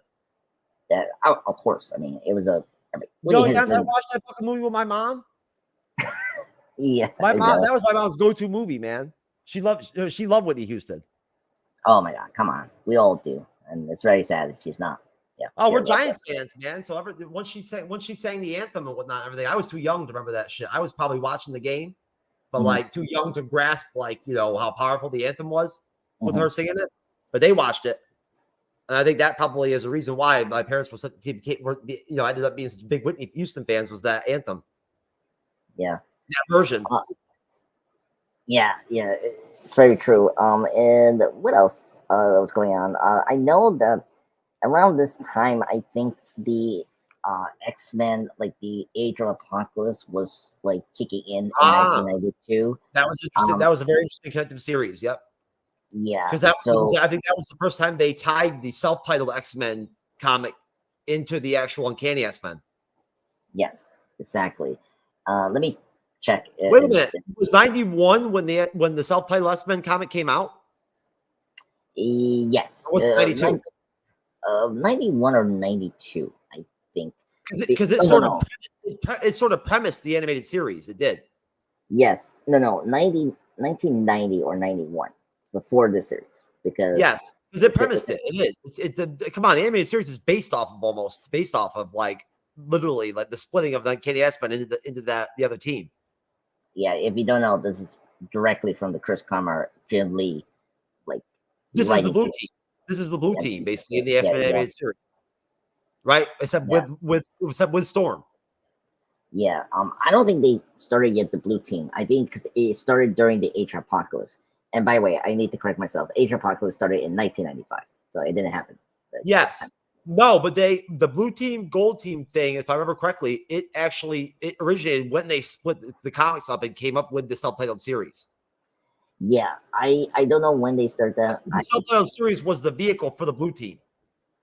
Of course. I mean, it was a. I mean, You know, I watched that fucking movie with my mom. Yeah. My mom. That was my mom's go-to movie, man. She loved Whitney Houston. Oh my God! Come on, we all do, and it's very sad that she's not. Yeah. Oh, we're Giants fans, man. So once she sang the anthem and whatnot, everything. I was too young to remember that shit. I was probably watching the game, but like too young to grasp like how powerful the anthem was with her singing it. But they watched it, and I think that probably is a reason why my parents were ended up being such big Whitney Houston fans was that anthem. Yeah. That version. Yeah. It's very true. And what else was going on? I know that around this time, I think the X-Men, like the Age of Apocalypse, was like kicking in 1992. That was interesting. That was a very interesting connective series. Yep. Yeah. Because I think that was the first time they tied the self-titled X-Men comic into the actual Uncanny X-Men. Yes, exactly. Let me check. Wait a minute. It was 91 when the self-titled X-Men comic came out? Yes. Or was it 92? 91 or 92, I think. Because it sort of premised the animated series. It did. Yes. No. 1990 or 91 before this series. Because yes, because it premised it. It is. Come on, the animated series is based off of like literally like the splitting of the Uncanny X-Men into the other team. Yeah, if you don't know, this is directly from the Chris Kammer, Jim Lee, like this is the blue team. This is the blue team, basically in the X-Men animated series, right? Except with Storm. Yeah, I don't think they started yet the blue team. I think because it started during the Age of Apocalypse. And by the way, I need to correct myself. Age of Apocalypse started in 1995, so it didn't happen. Yes. No, but the blue team, gold team thing, if I remember correctly, it originated when they split the comics up and came up with the self-titled series. Yeah, I don't know when they started that. The self-titled series was the vehicle for the blue team.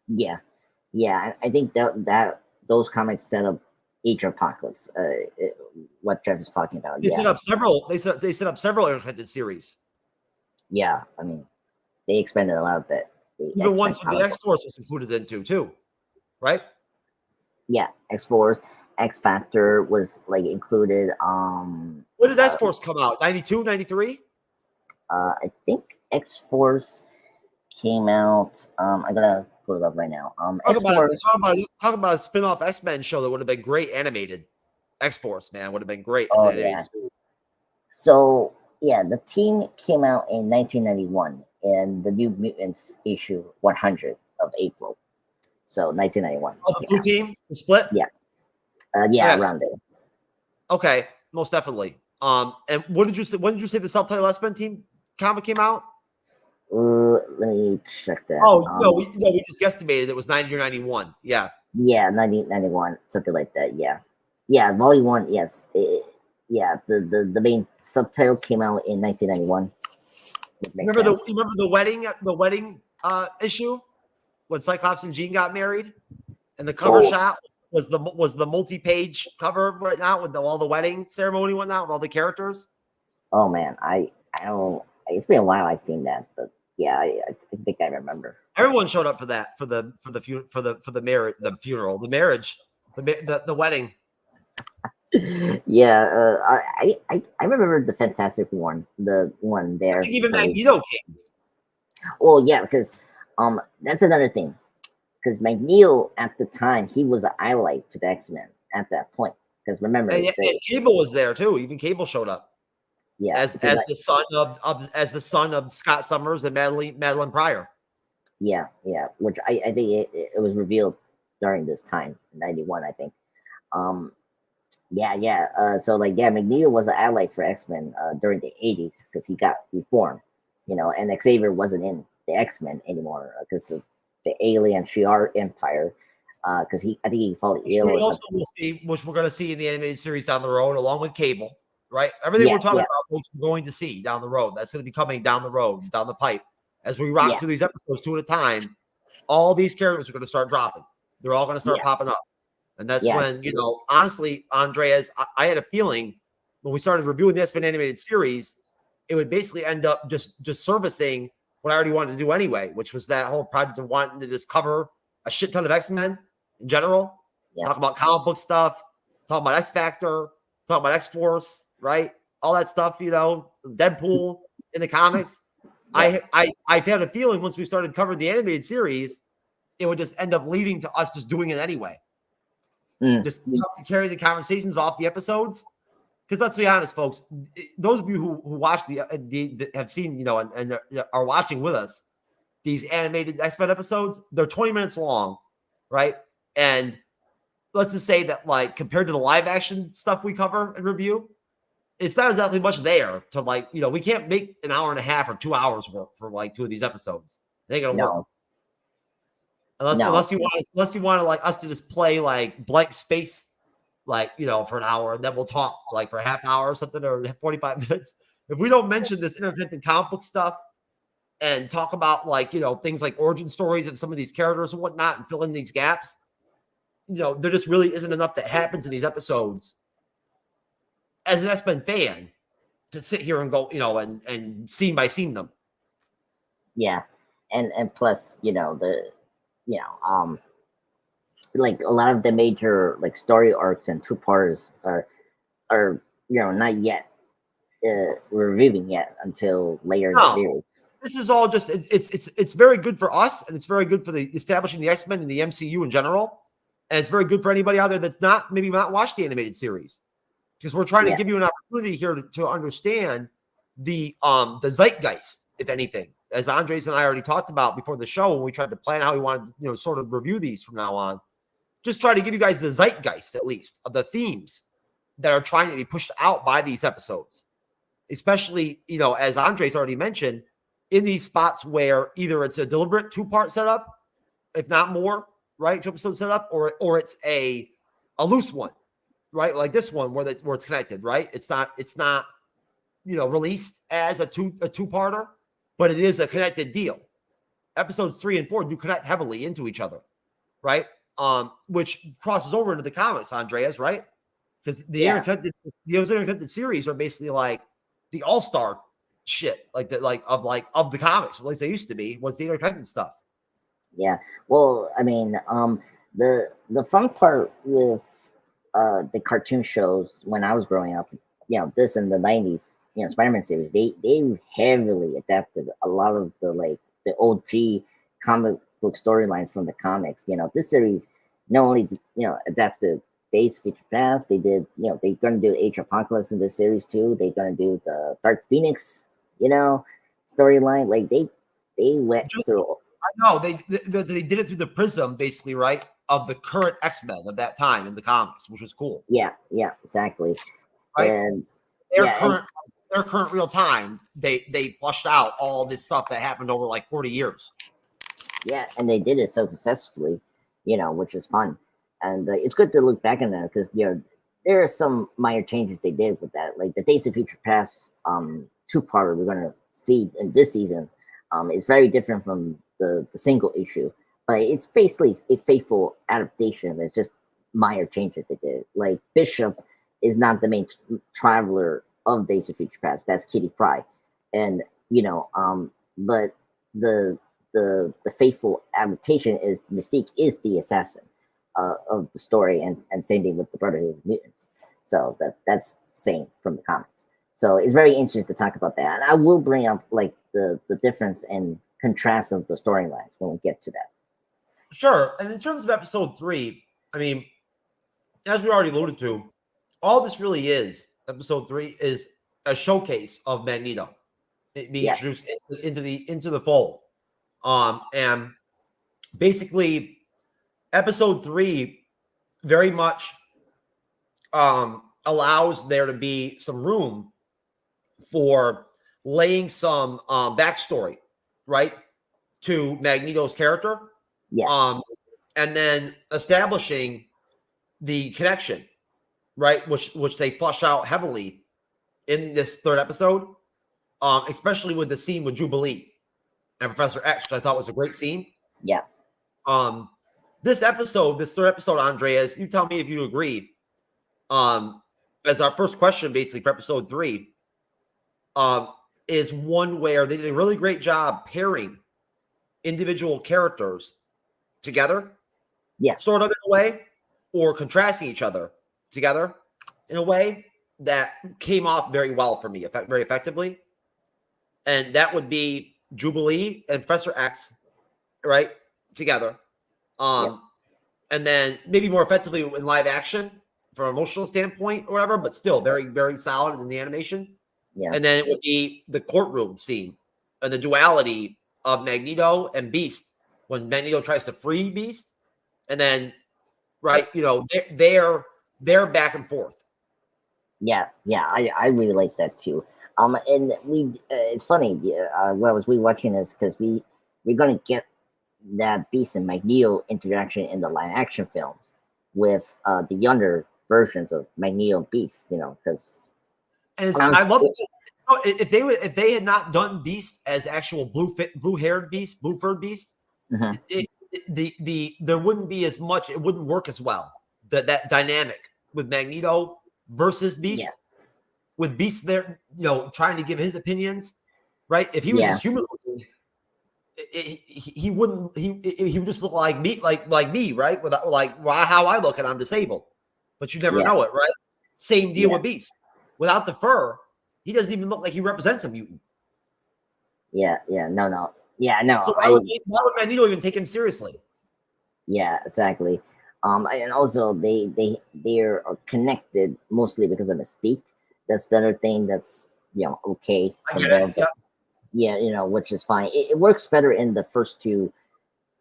Yeah. I think that those comics set up Age of Apocalypse. What Jeff is talking about. They set up several. They set up several independent series. Yeah, I mean, they expanded a lot bit. Even ones for the X-Force was included into too, right? Yeah, X-Force, X-Factor was like included. When did X-Force come out? 92, 93? I think X-Force came out. I'm gonna pull it up right now. Talk about a spin-off X-Men show that would have been great animated. X-Force, man, would have been great. Oh, yeah. So yeah, the team came out in 1991 in the New Mutants issue 100 of April. So 1991. Oh, the blue team, the split. Yeah, yes. Around there. Okay, most definitely. And when did you say the self-titled X-Men team comic came out? Let me check that. Oh, we just guesstimated it was 90 or 91. Yeah. Yeah, 91, something like that. Yeah, volume 1. Yes. The main subtitle came out in 1991. Remember the wedding issue when Cyclops and Jean got married, and the cover shot was the multi-page cover right now with all the wedding ceremony and whatnot with all the characters. Oh man, I don't. It's been a while I've seen that, but yeah, I think I remember. Everyone showed up for that for the wedding. Yeah, I remember the Fantastic one, the one there. I think even Magneto came. Oh yeah, because that's another thing. Because Magneto at the time, he was an ally to the X-Men at that point. Because remember, and Cable was there too. Even Cable showed up. Yeah, as the son of Scott Summers and Madeline Pryor. Yeah, which I think it was revealed during this time, 91, I think. So Magneto was an ally for X-Men during the 80s because he got reformed, and Xavier wasn't in the X-Men anymore because of the alien Shi'ar Empire. Because I think he felt ill. Which we're going to see in the animated series down the road, along with Cable. Right, everything we're talking about, we're going to see down the road. That's going to be coming down the road, down the pipe, as we rock through these episodes 2 at a time. All these characters are going to start dropping. They're all going to start popping up, and that's when honestly, Andreas, I had a feeling when we started reviewing the X-Men animated series, it would basically end up just servicing what I already wanted to do anyway, which was that whole project of wanting to just cover a shit ton of X-Men in general, talk about comic book stuff, talk about X Factor, talk about X-Force, right? All that stuff, Deadpool in the comics. I had a feeling once we started covering the animated series, it would just end up leading to us just doing it anyway. Just carry the conversations off the episodes. Because let's be honest, folks, those of you who watch the have seen, and are watching with us, these animated X-Men episodes, they're 20 minutes long, right? And let's just say that, like, compared to the live action stuff we cover and review, it's not exactly much there to, like, we can't make an hour and a half or 2 hours work for like 2 of these episodes. It ain't gonna work. Unless you want to like us to just play like blank space, like, for an hour, and then we'll talk like for a half hour or something, or 45 minutes. If we don't mention this interconnected comic book stuff and talk about, like, things like origin stories of some of these characters and whatnot, and fill in these gaps, there just really isn't enough that happens in these episodes as an X-Men fan to sit here and go, and scene by scene them. Yeah. And plus, like a lot of the major like story arcs and two-parters are not yet reviewing yet until later in the series. This is all just it's very good for us, and it's very good for the establishing the X-Men and the MCU in general, and it's very good for anybody out there that's maybe not watched the animated series, because we're trying to give you an opportunity here to understand the zeitgeist, if anything, as Andres and I already talked about before the show when we tried to plan how we wanted to sort of review these from now on. Just try to give you guys the zeitgeist, at least, of the themes that are trying to be pushed out by these episodes. Especially, as Andres already mentioned, in these spots where either it's a deliberate 2-part setup, if not more, right? 2-episode setup, or it's a loose one, right? Like this one where it's connected, right? It's not released as a two-parter, but it is a connected deal. Episodes 3 and 4 do connect heavily into each other, right? Which crosses over into the comics, Andreas, right? Because those interconnected series are basically like the all-star shit, of the comics, at least they used to be. What's the interconnected stuff? Yeah. Well, I mean, the fun part with the cartoon shows when I was growing up, this in the 90s, Spider-Man series, they heavily adapted a lot of the OG comic book storylines from the comics. This series not only adapted Days of Future Past, they did, they're gonna do Age of Apocalypse in this series too. They're gonna do the Dark Phoenix, storyline. Like they went through. I know they did it through the prism, basically, right, of the current X-Men of that time in the comics, which was cool. Yeah, exactly. Right? And their current real time, they flushed out all this stuff that happened over like 40 years. Yeah, and they did it so successfully, which is fun. And it's good to look back on that because, there are some minor changes they did with that. Like the Days of Future Past 2-parter we're going to see in this season is very different from the single issue. But it's basically a faithful adaptation. It's just minor changes they did. Like Bishop is not the main traveler of Days of Future Past. That's Kitty Pryde. And, but the faithful adaptation is Mystique is the assassin of the story, and same thing with the Brotherhood of Mutants. So that's same from the comics. So it's very interesting to talk about that. And I will bring up like the difference and contrast of the storylines when we get to that. Sure. And in terms of episode 3, I mean, as we already alluded to, all this really is, episode 3 is a showcase of Magneto. It being introduced into the fold. And basically episode 3 very much allows there to be some room for laying some backstory, right, to Magneto's character. Yeah. And then establishing the connection, right, which they flush out heavily in this 3rd episode, especially with the scene with Jubilee and Professor X, which I thought was a great scene. Yeah. This 3rd episode, Andreas, you tell me if you agree. As our first question, basically, for episode 3, is one where they did a really great job pairing individual characters together, sort of in a way, or contrasting each other together in a way that came off very well for me, very effectively. And that would be Jubilee and Professor X, right, together. And then maybe more effectively in live action from an emotional standpoint or whatever, but still very, very solid in the animation. Yeah. And then it would be the courtroom scene and the duality of Magneto and Beast when Magneto tries to free Beast. And then, right, you know, they're back and forth. Yeah, I really like that too. And it's funny. When I was rewatching this because we're gonna get that Beast and Magneto interaction in the live action films with the younger versions of Magneto and Beast. You know, because I love it. If they had not done Beast as actual blue-haired Beast, blue-furred Beast, there wouldn't be as much. It wouldn't work as well. That dynamic with Magneto versus Beast, with Beast there, you know, trying to give his opinions, right? If he was just human looking, he wouldn't. He would just look like me, like me, right? Without how I look, and I'm disabled, but you never know it, right? Same deal with Beast. Without the fur, he doesn't even look like he represents a mutant. No. So why would Magneto even take him seriously? Yeah, exactly. And also they're connected mostly because of Mystique. That's the other thing that's okay. I get it. Yeah, which is fine. It works better in the first two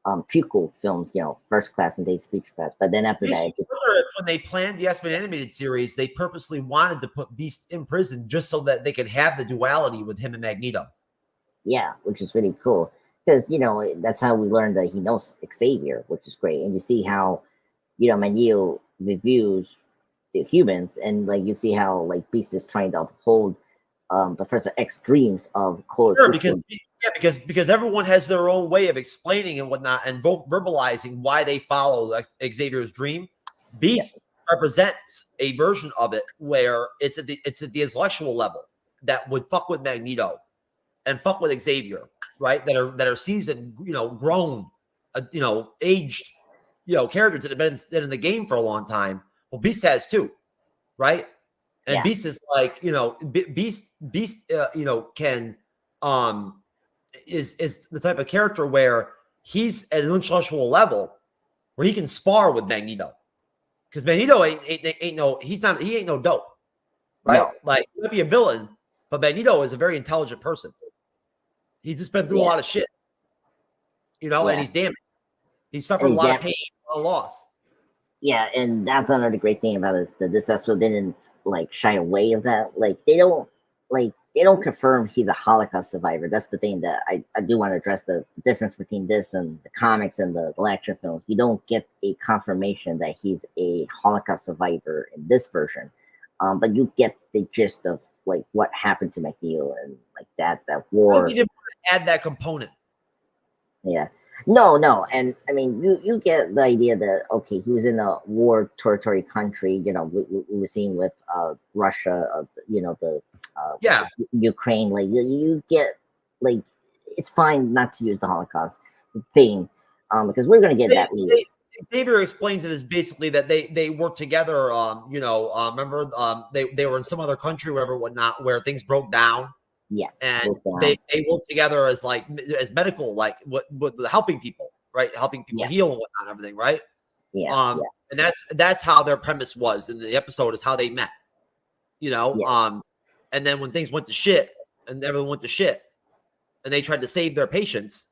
prequel films, First Class and Days of Future Past. But then after that, when they planned the X-Men animated series, they purposely wanted to put Beast in prison just so that they could have the duality with him and Magneto. Yeah, which is really cool because that's how we learned that he knows Xavier, which is great. And you see how Magneto reviews the humans, and you see how Beast is trying to uphold Professor X's dreams of coexistence. Sure, because everyone has their own way of explaining and whatnot, and verbalizing why they follow Xavier's dream. Beast represents a version of it where it's at the intellectual level that would fuck with Magneto and fuck with Xavier, right? That are seasoned, grown, aged, characters that have been in the game for a long time. Well, Beast has too, right? And Beast is Beast can is the type of character where he's at an intellectual level where he can spar with Magneto, because Magneto ain't no dope, right? No. Like, he might be a villain, but Magneto is a very intelligent person. He's just been through a lot of shit, and he's damaged. He suffered a lot of pain, a loss. Yeah, and that's another great thing about it, that this episode didn't shy away of that. They don't confirm he's a Holocaust survivor. That's the thing that I do want to address, the difference between this and the comics and the action films. You don't get a confirmation that he's a Holocaust survivor in this version, but you get the gist of what happened to Magneto and that war. You didn't add that component. Yeah. No, and I mean, you get the idea that he was in a war territory country. We were seeing with Russia, the Ukraine. You get it's fine not to use the Holocaust thing, because we're gonna get that later. Xavier explains it as basically that they worked together. Remember, they were in some other country, whatnot, where things broke down. Yeah, and they work together as medical, with helping people, right? Helping people heal and whatnot, everything, right? Yeah. And that's how their premise was in the episode, is how they met, and then when things went to shit and everyone went to shit, and they tried to save their patients,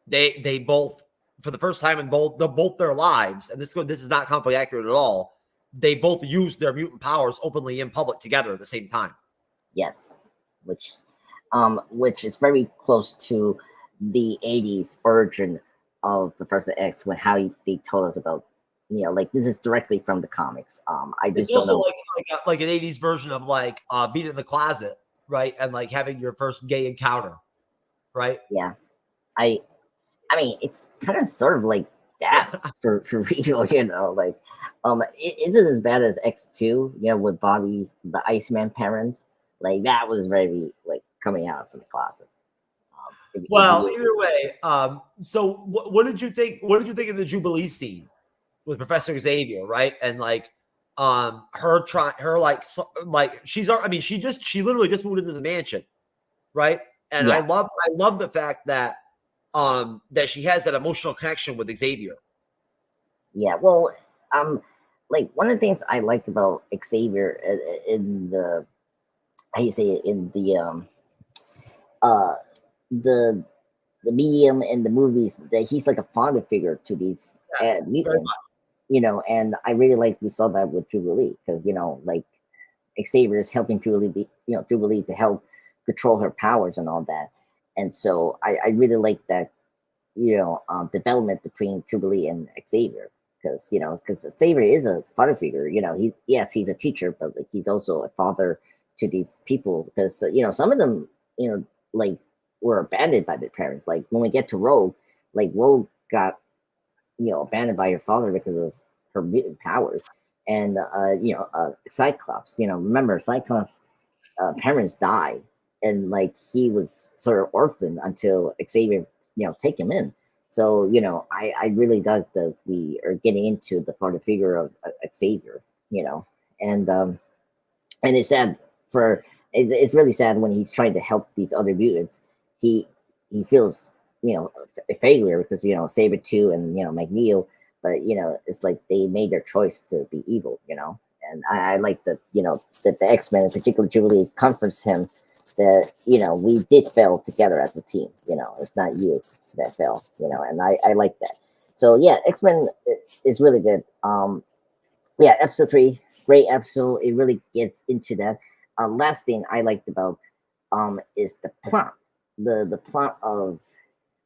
they both, for the first time in both their lives, and this is not completely accurate at all, they both used their mutant powers openly in public together at the same time. Yes, which is very close to the 80s origin of Professor X, when they told us about, this is directly from the comics. I just don't know. Like an 80s version of being in the closet, right? And having your first gay encounter, right? Yeah. I mean, it's kind of sort of like that for real, Is it as bad as X2, with Bobby's, the Iceman parents? Like that was very like coming out from the closet. Well, either way, so what did you think? What did you think of the Jubilee scene with Professor Xavier, right? And like, her like she's, I mean, she literally just moved into the mansion, right? And Yeah. I love the fact that that she has that emotional connection with Xavier. Yeah, well, like one of the things I like about Xavier in the, how you say it, in the medium and the movies, that he's like a father figure to these mutants, you know, and I really like we saw that with Jubilee because you know, like Xavier is helping Jubilee to help control her powers and all that, and so I really like that, you know, development between Jubilee and Xavier because you know, because Xavier is a father figure, you know, he's a teacher, but like he's also a father to these people because you know some of them, you know, like were abandoned by their parents. Like when we get to Rogue, like Rogue got, you know, abandoned by her father because of her mutant powers, and you know, Cyclops. You know, remember Cyclops' parents died, and like he was sort of orphaned until Xavier, you know, take him in. So you know, I really dug that we are getting into the father figure of Xavier. You know, and it's sad for it's really sad when he's trying to help these other mutants. He feels, you know, a failure because you know Sabretooth and you know Magneto, but you know it's like they made their choice to be evil, you know. And I like that, you know, that the X-Men, in particular Jubilee, comforts him that you know we did fail together as a team. You know, it's not you that fell, you know, and I like that. So yeah, X-Men is really good. Yeah, episode 3, great episode. It really gets into that. Last thing I liked about is the plot. The plot of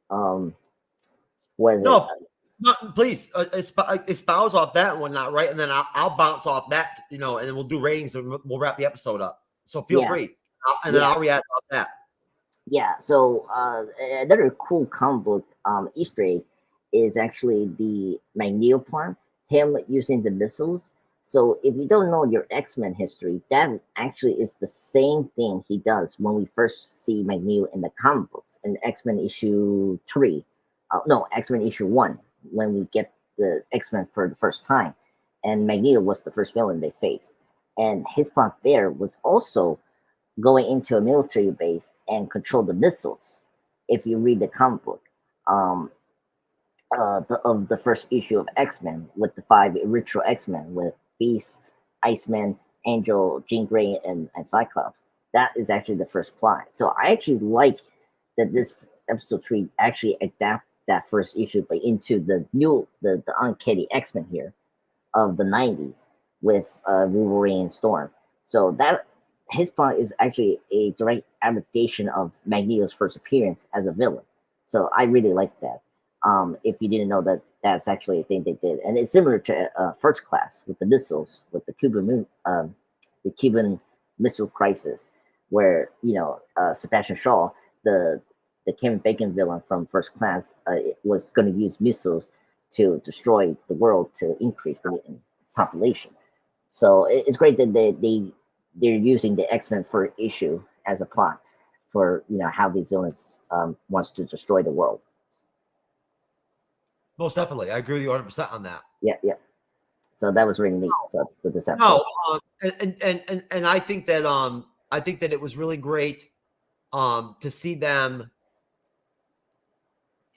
was No, it? no, please espouse off that one, not right, and then I'll bounce off that, you know, and then we'll do ratings and we'll wrap the episode up. So feel free, and then I'll react off that. Yeah. So another cool comic book Easter egg is actually the Magneto plot, him using the missiles. So if you don't know your X-Men history, that actually is the same thing he does when we first see Magneto in the comic books in X-Men issue 3. No, X-Men issue 1, when we get the X-Men for the first time. And Magneto was the first villain they faced. And his plot there was also going into a military base and control the missiles. If you read the comic book of the first issue of X-Men with the 5 original X-Men with Beast, Iceman, Angel, Jean Grey, and Cyclops. That is actually the first plot. So I actually like that this episode 3 actually adapt that first issue, but into the new, the uncanny X-Men here of the 90s with Wolverine and Storm. So that his plot is actually a direct adaptation of Magneto's first appearance as a villain. So I really like that. If you didn't know that, that's actually a thing they did, and it's similar to First Class with the missiles, with the Cuban Missile Crisis, where you know Sebastian Shaw, the Kevin Bacon villain from First Class, was going to use missiles to destroy the world to increase the population. So it's great that they're using the X-Men for issue as a plot for, you know, how these villains wants to destroy the world. Most definitely, I agree with you 100% on that. Yeah. So that was really neat with this episode. No, and I think that it was really great to see them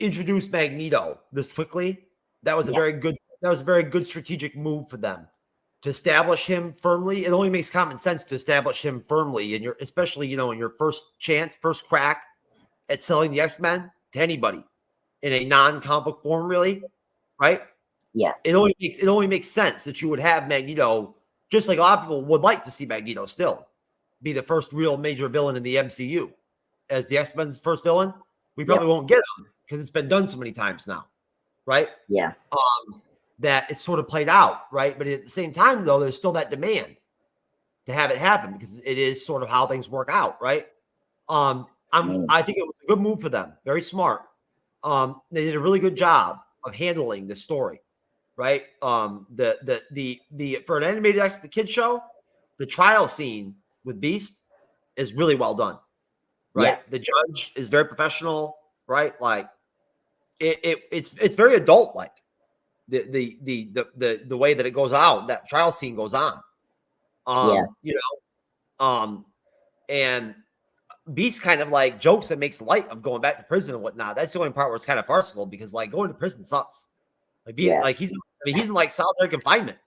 introduce Magneto this quickly. That was a very good strategic move for them to establish him firmly. It only makes common sense to establish him firmly in your, especially, you know, in your first crack at selling the X-Men to anybody in a non-comic book form, really, right? Yeah. It only makes sense that you would have Magneto, just like a lot of people would like to see Magneto still be the first real major villain in the MCU as the X-Men's first villain. We probably won't get him because it's been done so many times now, right? Yeah. That it's sort of played out, right? But at the same time, though, there's still that demand to have it happen because it is sort of how things work out, right? I think it was a good move for them, very smart. They did a really good job of handling the story, right? The for an animated X-Men kid show, the trial scene with Beast is really well done. Right. Yes. The judge is very professional, right? Like it's very adult like the way that it goes out, that trial scene goes on. You know, and Beast kind of like jokes and makes light of going back to prison and whatnot. That's the only part where it's kind of farcical because like going to prison sucks. Like being like he's in like solitary confinement.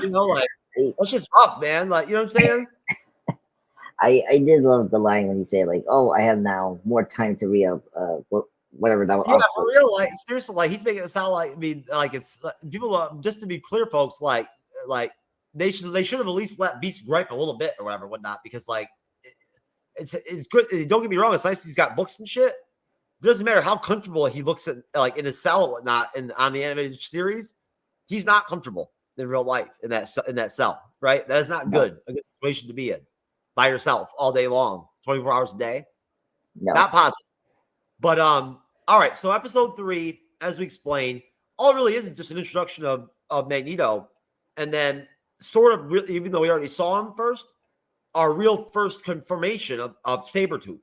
You know, like that's just rough, man. Like, you know what I'm saying? I did love the line when he said like, "Oh, I have now more time to re-up whatever that was." Yeah, for real. Like seriously, like he's making it sound like like it's people. Just to be clear, folks, like they should have at least let Beast gripe a little bit or whatever, whatnot, because like it's good. Don't get me wrong, it's nice he's got books and shit. It doesn't matter how comfortable he looks at like in his cell or whatnot on the animated series. He's not comfortable in real life in that cell, right? That is not good a good situation to be in by yourself all day long, 24 hours a day. Not positive. But all right. So episode 3, as we explained, all it really is just an introduction of Magneto, and then sort of really, even though we already saw him first, our real first confirmation of Sabretooth.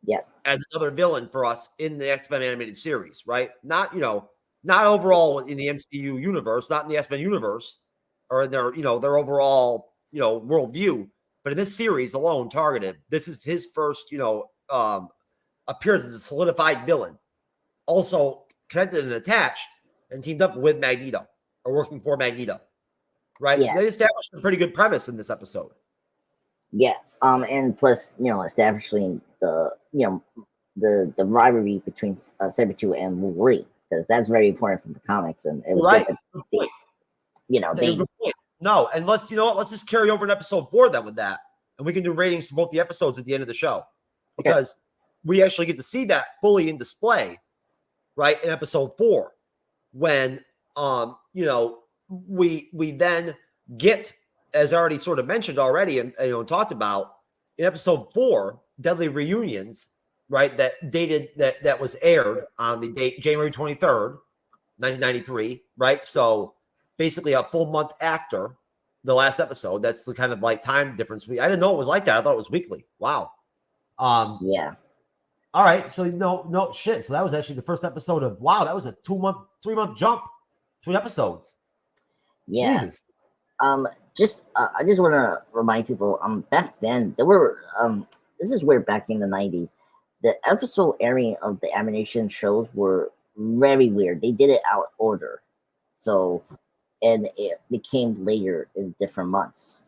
Yes. As another villain for us in the X-Men animated series, right? Not, not overall in the MCU universe, not in the X-Men universe, or in their, their overall, worldview. But in this series alone, targeted, this is his first, appearance as a solidified villain. Also connected and attached and teamed up with Magneto or working for Magneto. Right? Yeah. So they established a pretty good premise in this episode. Yeah. And plus, establishing the rivalry between Sabretooth and Wolverine, because that's very important from the comics, and it was right. No, and let's let's just carry over in episode 4 then with that, and we can do ratings for both the episodes at the end of the show, because we actually get to see that fully in display, right, in episode 4, when we then get, as already sort of mentioned already and talked about in episode 4, Deadly Reunions, right? That was aired on the date January 23rd, 1993, right? So basically a full month after the last episode. That's the kind of like time difference. I didn't know it was like that. I thought it was weekly. Wow. Yeah. All right. So no shit. So that was actually the first episode of that was a 3-month jump between episodes. Yeah. Jesus. I just want to remind people, back then there were, this is where back in the 90s, the episode airing of the animation shows were very weird. They did it out of order. So, and it became later in different months.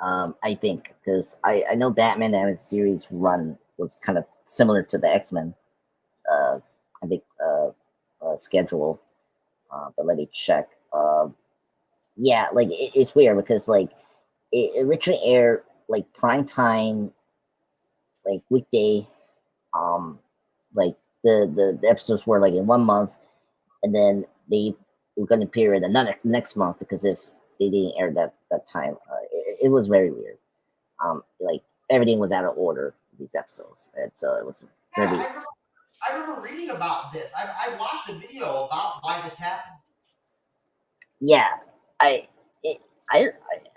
I think, because I know Batman animated series run was kind of similar to the X-Men, I think, schedule. But let me check. Yeah, like it's weird because like it originally aired like prime time, like weekday, like the episodes were like in 1 month, and then they were going to appear in another next month, because if they didn't air that time, it was very weird. Like everything was out of order, these episodes, and so it was very. I remember reading about this. I watched a video about why this happened. Yeah, I don't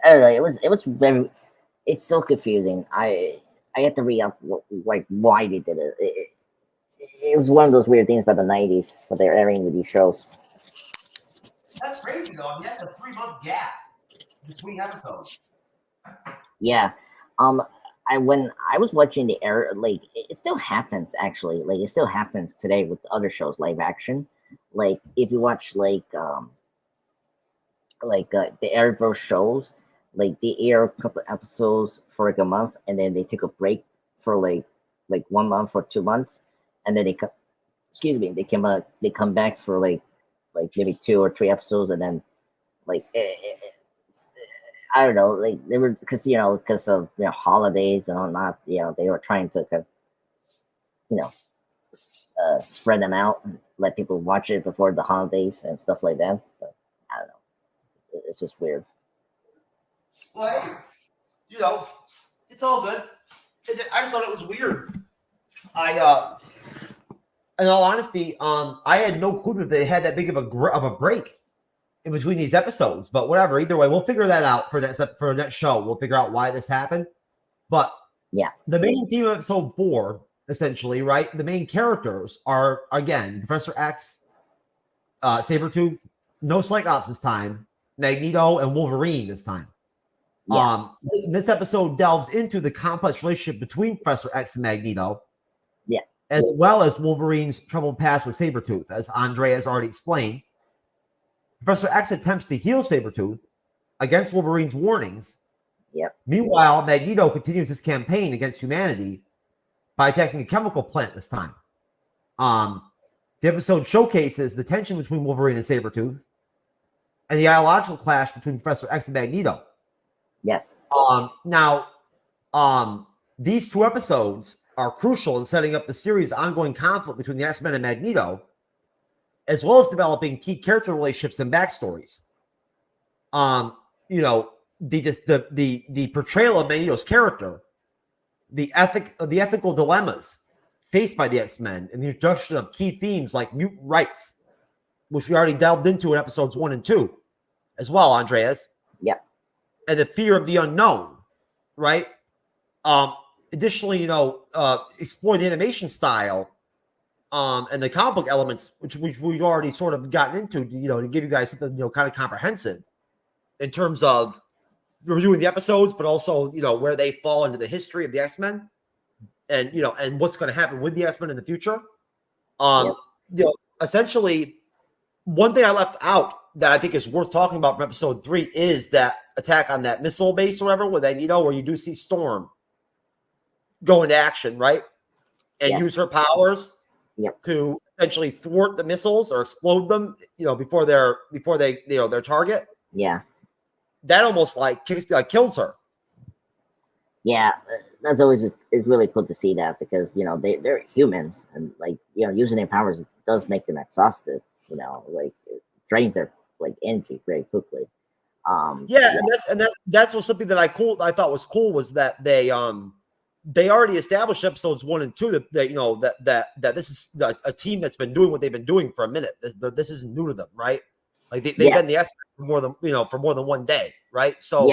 know. It was very. It's so confusing. I had to read up like why they did it. It was one of those weird things about the 90s, what they're airing with these shows. That's crazy though. I mean, that's a 3-month gap between episodes. Yeah. When I was watching the air, like it still happens actually. Like it still happens today with other shows, live action. Like if you watch like the Arrowverse shows, like they air a couple episodes for like a month, and then they take a break for like 1 month or 2 months, and then they come back for like maybe 2 or 3 episodes, and then like I don't know, like they were because of holidays and all that, they were trying to spread them out and let people watch it before the holidays and stuff like that. But I don't know, it's just weird. Well, hey, it's all good. I just thought it was weird. In all honesty, I had no clue that they had that big of a break. in between these episodes, but whatever. Either way, we'll figure that out for next show. We'll figure out why this happened. But yeah, the main theme of episode 4, essentially, right? The main characters are again Professor X, Sabretooth, no Cyclops this time, Magneto, and Wolverine this time. Yeah. This episode delves into the complex relationship between Professor X and Magneto, as well as Wolverine's troubled past with Sabretooth, as Andre has already explained. Professor X attempts to heal Sabretooth against Wolverine's warnings. Yep. Meanwhile, Magneto continues his campaign against humanity by attacking a chemical plant this time. The episode showcases the tension between Wolverine and Sabretooth and the ideological clash between Professor X and Magneto. Yes. Now, these 2 episodes are crucial in setting up the series' ongoing conflict between the X-Men and Magneto, as well as developing key character relationships and backstories. The portrayal of Magneto's character, the ethical dilemmas faced by the X-Men, and the introduction of key themes like mutant rights, which we already delved into in episodes 1 and 2, as well, Andreas. Yep. And the fear of the unknown, right? Additionally, explore the animation style, and the comic book elements, which we've already sort of gotten into, to give you guys something, kind of comprehensive in terms of reviewing the episodes, but also, where they fall into the history of the X-Men and, and what's going to happen with the X-Men in the future. Essentially, one thing I left out that I think is worth talking about from episode 3 is that attack on that missile base or whatever, where you do see Storm go into action, right? And use her powers to essentially thwart the missiles or explode them, before they their target. Yeah. That almost kills her. Yeah, that's always it's really cool to see that because they're humans and using their powers does make them exhausted. It drains their energy very quickly. That's what something that I thought was cool was that they already established episodes 1 and 2 that this is a team that's been doing what they've been doing for a minute. This isn't new to them, right? Like they've been the X for more than one day, right? So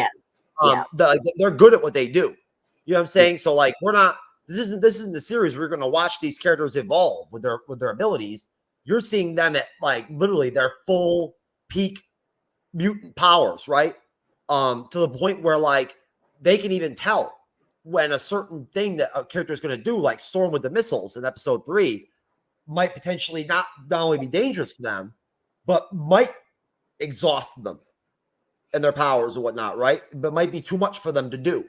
they're good at what they do. You know what I'm saying? So we're not. This isn't the series we're going to watch these characters evolve with their abilities. You're seeing them at literally their full peak mutant powers, right? To the point where they can even tell when a certain thing that a character is going to do, like Storm with the missiles in episode 3, might potentially not only be dangerous for them, but might exhaust them and their powers or whatnot, right? But might be too much for them to do.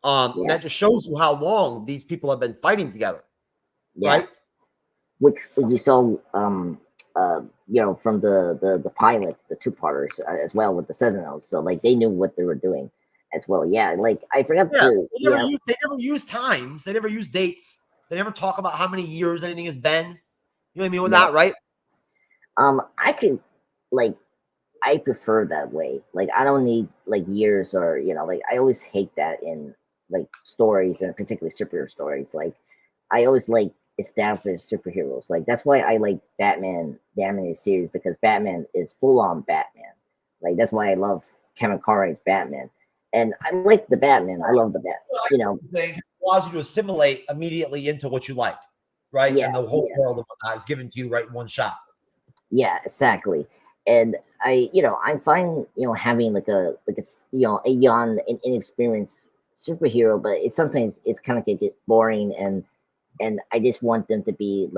That just shows you how long these people have been fighting together, right? Which you saw, from the pilot, the 2-parters as well with the Sentinels. So they knew what they were doing as well. Yeah, I forgot to. They never use times. They never use dates. They never talk about how many years anything has been. You know what I mean with that, right? I could I prefer that way. I don't need years or I always hate that in stories and particularly superhero stories. I always established superheroes. That's why I like Batman, the animated series, because Batman is full on Batman. That's why I love Kevin Conroy's Batman. And I like the Batman. I love the Batman. It allows you to assimilate immediately into what you like, right? And the whole world of whatnot is given to you right in one shot. Yeah, exactly. And I'm fine, having a young and inexperienced superhero, but sometimes it's kind of get boring, and I just want them to be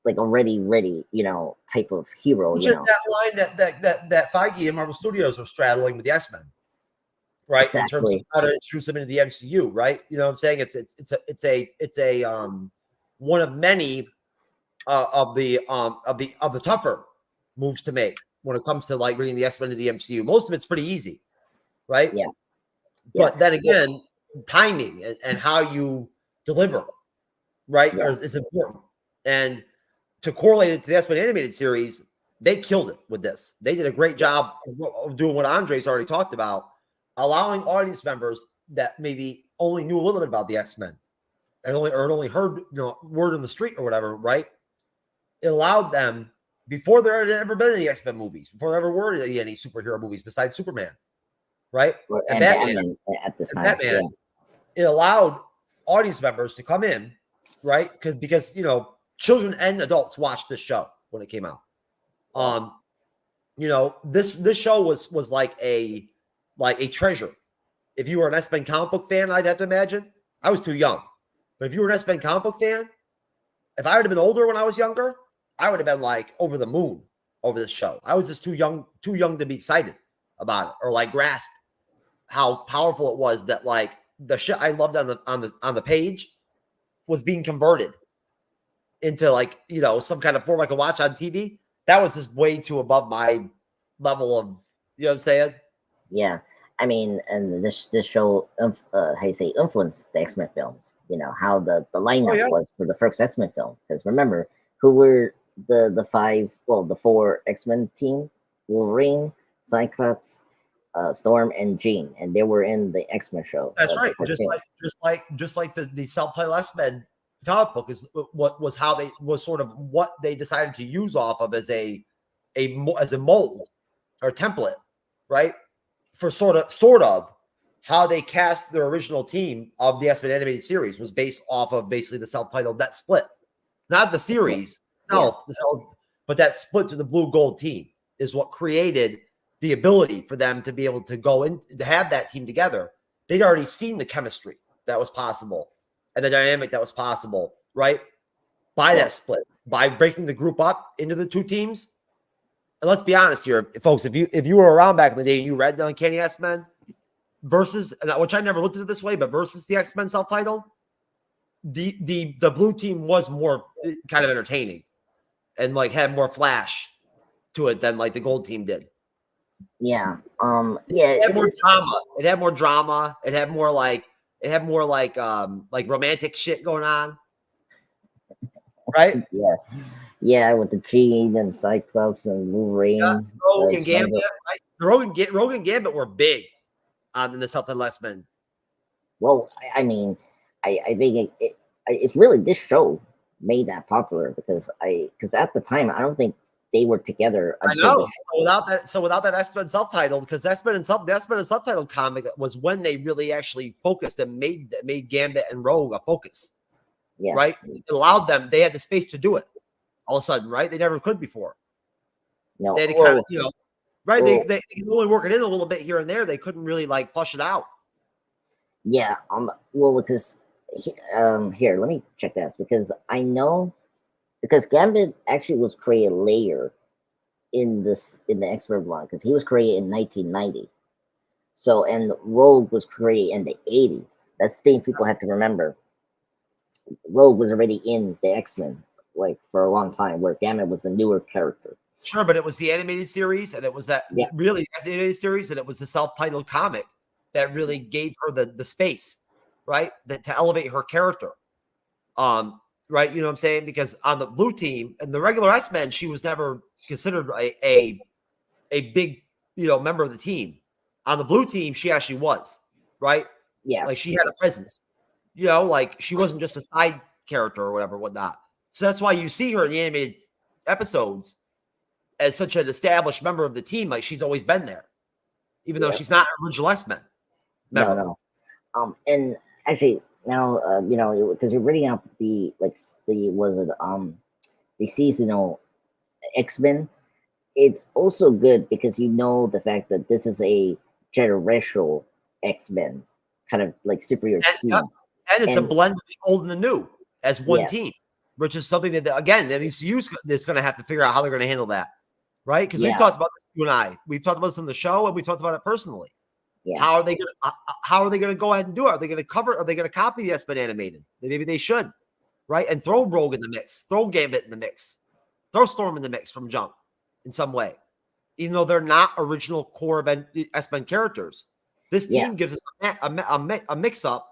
already ready, type of hero. Which is that line that Feige and Marvel Studios are straddling with the X-Men, right? Exactly. In terms of how to introduce them into the MCU, right? You know what I'm saying? It's a one of many of the tougher moves to make when it comes to bringing the X-Men to the MCU. Most of it's pretty easy, right? Yeah. But then again, timing and how you deliver, right, is important. And to correlate it to the X-Men animated series, they killed it with this. They did a great job of doing what Andre's already talked about, allowing audience members that maybe only knew a little bit about the X-Men and only heard word on the street or whatever, right? It allowed them before there had ever been any X-Men movies, before there ever were any superhero movies besides Superman, right? And Batman at this time. Batman, it allowed audience members to come in, right? Because you know, children and adults watched this show when it came out. You know, this show was like a treasure. If you were an X-Men comic book fan, I'd have to imagine. I was too young, but if you were an X-Men comic book fan, if I would have been older when I was younger, I would have been like over the moon over this show. I was just too young to be excited about it or like grasp how powerful it was that like the shit I loved on the page was being converted into like, you know, some kind of form I could watch on TV. That was just way too above my level of, you know what I'm saying? Yeah. I mean, and this show, how you say, influenced the X-Men films. You know, how the lineup was for the first X-Men film. Because remember, who were the four X-Men team? Wolverine, Cyclops, Storm, and Jean. And they were in the X-Men show. That's right. Just like the self-titled X-Men comic book is what was how they was sort of what they decided to use off of as a mold or template, right? For sort of how they cast their original team of the X-Men animated series was based off of basically the self-titled that split, not the series itself, but that split to the blue gold team is what created the ability for them to be able to go in to have that team together. They'd already seen the chemistry that was possible and the dynamic that was possible, right? By that split, by breaking the group up into the two teams. And let's be honest here, folks, if you were around back in the day and you read the Uncanny X-Men versus, which I never looked at it this way, but versus the X-Men self-titled, the blue team was more kind of entertaining and like had more flash to it than like the gold team did. Yeah. It had more drama. It had more drama. It had more like romantic shit going on. Right? Yeah. Yeah, with the Jean and Cyclops and Wolverine. Yeah, Rogue and Gambit, right? Rogue and Gambit were big in the self-titled X-Men. Well, I mean, I think it's really this show made that popular because at the time I don't think they were together. I know. So without that X-Men self-titled, because the X-Men and subtitled comic was when they really actually focused and made Gambit and Rogue a focus. Yeah. Right? It allowed them, they had the space to do it all of a sudden, right? They never could before. No, they had to kind of, you know, right? They could only work it in a little bit here and there. They couldn't really like flush it out. Yeah. Well, because here, let me check that because I know because Gambit actually was created later in the X-Men one because he was created in 1990. So and Rogue was created in the 80s. That's the thing people have to remember. Rogue was already in the X-Men like for a long time, where Gambit was a newer character. Sure, but it was the animated series, and it was that really the animated series, and it was the self-titled comic that really gave her the space, right? That to elevate her character. Right, you know what I'm saying? Because on the blue team and the regular X-Men, she was never considered a big, you know, member of the team. On the blue team, she actually was, right? Yeah. Like she had a presence. You know, like she wasn't just a side character or whatever, whatnot. So that's why you see her in the animated episodes as such an established member of the team. Like she's always been there, even though she's not an original X-Men. No. And actually now, you know, because you're reading up the seasonal X-Men, it's also good because you know the fact that this is a generational X-Men kind of like superior team. And it's a blend of the old and the new as one team, which is something that, again, the MCU'S is going to have to figure out how they're going to handle that, right? Because we've talked about this, you and I. We've talked about this on the show, and we talked about it personally. Yeah. How are they going to go ahead and do it? Are they going to cover? Are they going to copy the X-Men animated? Maybe they should, right? And throw Rogue in the mix, throw Gambit in the mix, throw Storm in the mix from jump in some way, even though they're not original core X-Men characters. This team gives us a mix-up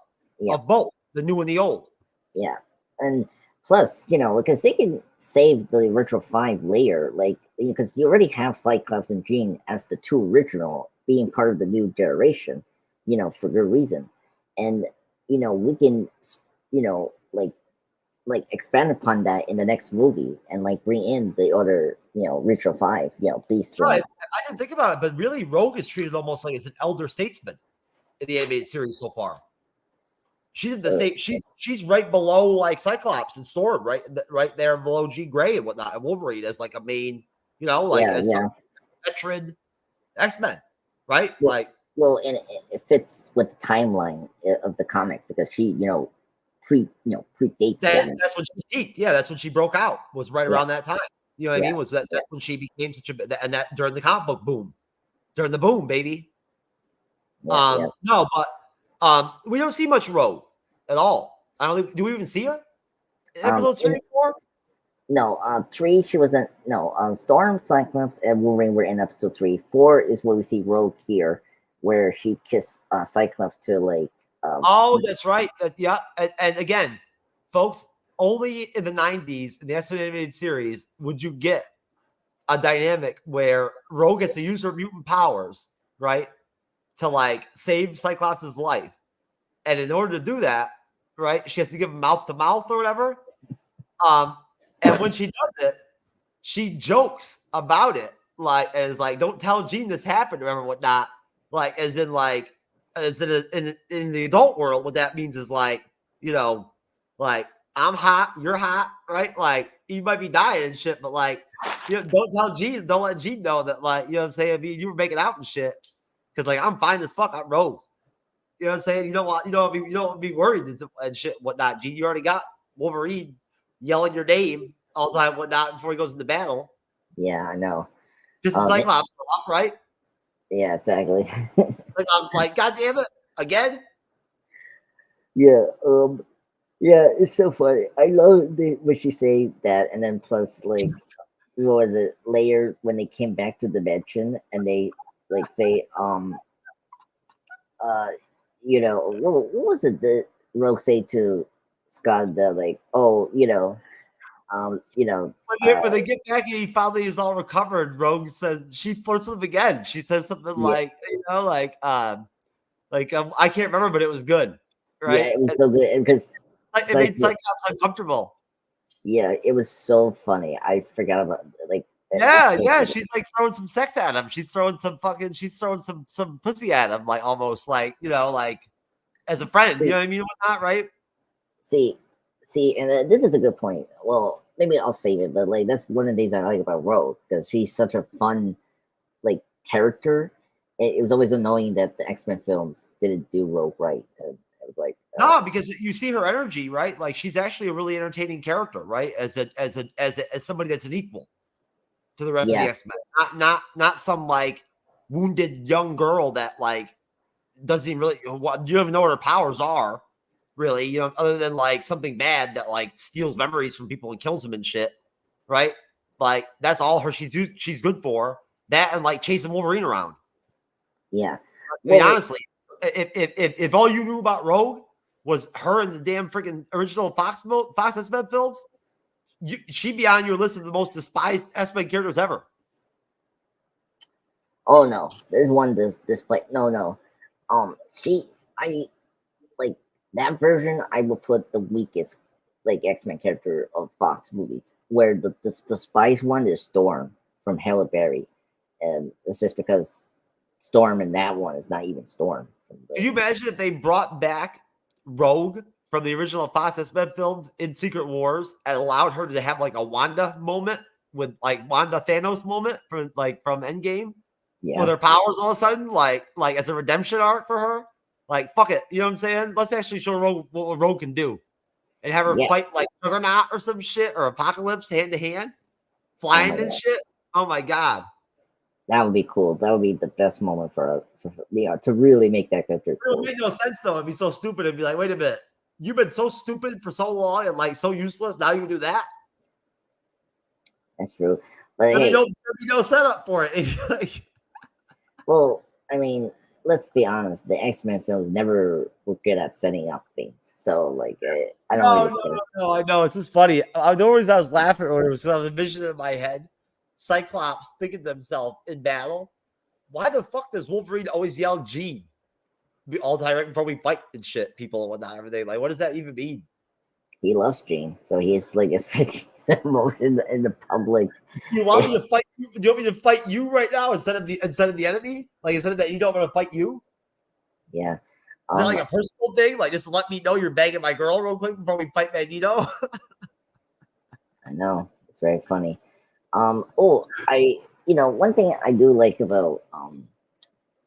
of both the new and the old. Yeah, and plus, you know, because they can save the original 5 later, like because you already have Cyclops and Jean as the 2 original being part of the new generation, you know, for good reasons, and you know we can, you know, like like expand upon that in the next movie and like bring in the other, Ritual 5, Beast. Right. I didn't think about it, but really, Rogue is treated almost like it's an elder statesman in the animated series so far. She's in the same. She's right below like Cyclops and Storm, right there below Jean Grey and whatnot, and Wolverine as like a main, as some veteran X-Men, right? And it fits with the timeline of the comic because she, predates. That's when she peaked. Yeah, that's when she broke out. Was right around that time. You know what I mean? That's when she became such a, and that during the comic book boom, during the boom, baby. No, but we don't see much Rogue at all. I don't think. Do we even see her? Episodes 3 and 4? No, 3 she wasn't. No, Storm, Cyclops, and Wolverine were in episode 3. 4 is where we see Rogue here, where she kissed Cyclops to like. That's right. Yeah, and again, folks, only in the 90s in the animated series would you get a dynamic where Rogue gets to use her mutant powers, right, to like save Cyclops' life, and in order to do that, right, she has to give him mouth to mouth or whatever. And when she does it, she jokes about it, like as like, "Don't tell Jean this happened," or whatnot. Like as in like, as in the adult world, what that means is like, like I'm hot, you're hot, right? Like you might be dying and shit, but like, don't tell Jean, don't let Jean know that, like, you know what I'm saying? You were making out and shit, because like I'm fine as fuck. I'm Rogue. You know what I'm saying? You don't want to be worried and shit, whatnot. Jean, you already got Wolverine yelling your name all the time, whatnot, before he goes into battle. Yeah, I know. Just Cyclops, right? Yeah, exactly. Like I was like, God damn it, again? Yeah, yeah, it's so funny. I love when she say that, and then plus like, what was it later when they came back to the dimension and they like say, what was it that Rogue say to Scott that like, when they get back and he finally is all recovered, Rogue says she flirts with him again. She says something like, I can't remember, but it was good, right? Yeah, it was so good because it made Cyclops uncomfortable. Yeah, it was so funny. I forgot about like. Yeah. She's like throwing some sex at him. She's throwing some pussy at him, like almost like like as a friend. You know what I mean? Whatnot, right? See, and this is a good point. Well, maybe I'll save it, but like that's one of the things I like about Rogue because she's such a fun like character. It was always annoying that the X-Men films didn't do Rogue right. It was like no, because you see her energy, right? Like she's actually a really entertaining character, right? As somebody that's an equal to the rest of the X-Men, not some like wounded young girl that like doesn't even really, you don't even know what her powers are, really, other than like something bad that like steals memories from people and kills them and shit, right? Like that's all she's good for. That and like chasing Wolverine around. Yeah. Honestly, if all you knew about Rogue was her and the damn freaking original Fox X-Men films, she'd be on your list of the most despised X-Men characters ever. Oh no, there's one display. No. I like that version. I will put the weakest like X-Men character of Fox movies, where the despised one is Storm from Halle Berry, and it's just because Storm in that one is not even Storm. Can you imagine if they brought back Rogue from the original Fox X-Men films in Secret Wars and allowed her to have like a Wanda moment with like Wanda Thanos moment from Endgame? Yeah. With her powers all of a sudden, like as a redemption arc for her, like fuck it, you know what I'm saying? Let's actually show Rogue what Rogue can do, and have her fight like Juggernaut or some shit or Apocalypse hand to hand, flying and shit. Oh my god, that would be cool. That would be the best moment for to really make that character. It would make no sense though. It'd be so stupid. It'd be like, wait a minute, you've been so stupid for so long and like so useless. Now you do that. That's true, but there'd be no setup for it. Well, I mean, let's be honest. The X-Men films never were good at setting up things. So, like, I don't. No. I know it's just funny. The reason I was laughing or it was a vision in my head. Cyclops thinking to himself in battle, why the fuck does Wolverine always yell Jean all the time right before we fight and shit, people and whatnot, everything? Like, what does that even mean? He loves Jean, so he's like expressing emotion in the public. You want me to fight you? Do you want me to fight you right now instead of the enemy? Like instead of that, you don't want to fight you? Yeah. Is that like a personal thing? Like just let me know you're banging my girl real quick before we fight Magneto? I know. It's very funny. One thing I do like about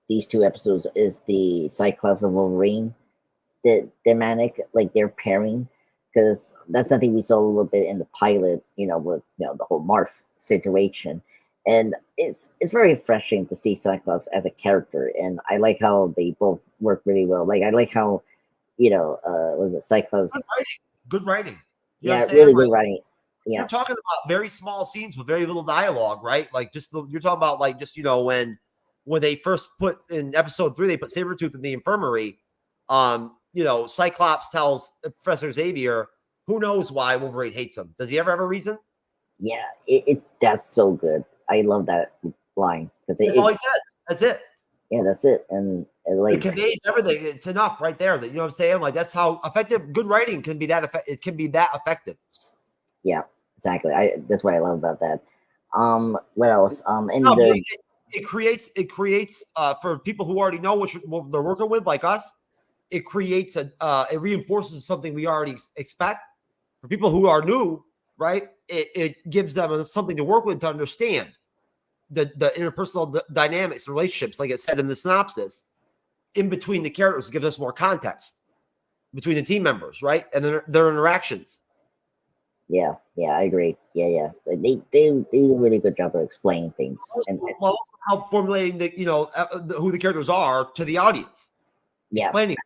these two episodes is the Cyclops and Wolverine, the thematic, like their pairing, because that's something we saw a little bit in the pilot, with the whole Marth situation. And it's very refreshing to see Cyclops as a character, and I like how they both work really well. Like I like how, was it Cyclops? Good writing. You Yeah, know what I'm saying? really Like, good writing. Yeah, you're talking about very small scenes with very little dialogue, right? Like you're talking about like just when they first put in episode 3, they put Sabretooth in the infirmary. Cyclops tells Professor Xavier, who knows why Wolverine hates him. Does he ever have a reason? Yeah, that's so good. I love that line because that's all he says. That's it. Yeah, that's it, and like it conveys everything. It's enough right there. That you know what I'm saying. Like that's how effective good writing can be. It can be that effective. Yeah, exactly. That's what I love about that. What else? It creates for people who already know what they're working with, like us. It creates it reinforces something we already expect. For people who are new, right? It gives them something to work with to understand the interpersonal dynamics and relationships, like it said in the synopsis, in between the characters. It gives us more context between the team members, right? And their interactions. Yeah, I agree. Yeah. They do a really good job of explaining things, and help formulating who the characters are to the audience. Yeah, explaining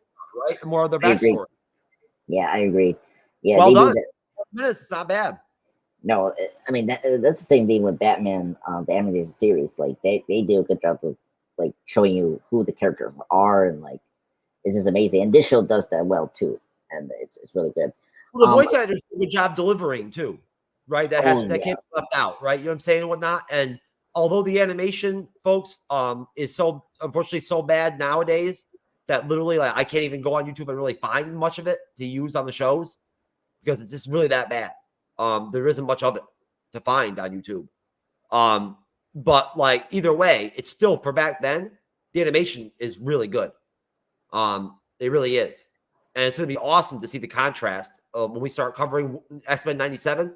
right more of their backstory. Yeah, I agree. Yeah, well done. Minutes, it's not bad. No, I mean that's the same thing with Batman, the animated series. Like they do a good job of like showing you who the characters are, and like it's just amazing. And this show does that well too, and it's really good. Well, the voice actors do a good job delivering too, right? That can't be left out, right? You know what I'm saying and whatnot. And although the animation, folks, is so unfortunately so bad nowadays that literally like I can't even go on YouTube and really find much of it to use on the shows because it's just really that bad. There isn't much of it to find on YouTube. But like either way, it's still for back then, the animation is really good. It really is. And it's going to be awesome to see the contrast when we start covering X-Men 97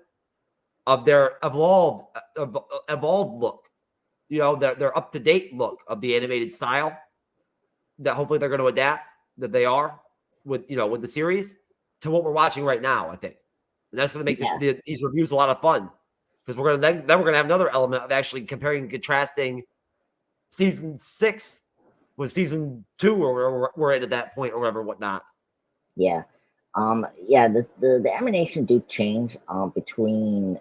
of their evolved look, their up-to-date look of the animated style that hopefully they're going to adapt, that they are with the series to what we're watching right now, I think. And that's going to make these reviews a lot of fun because we're going to have another element of actually comparing and contrasting season 6 with season 2 or we're at that point or whatnot. Yeah. The animation do change between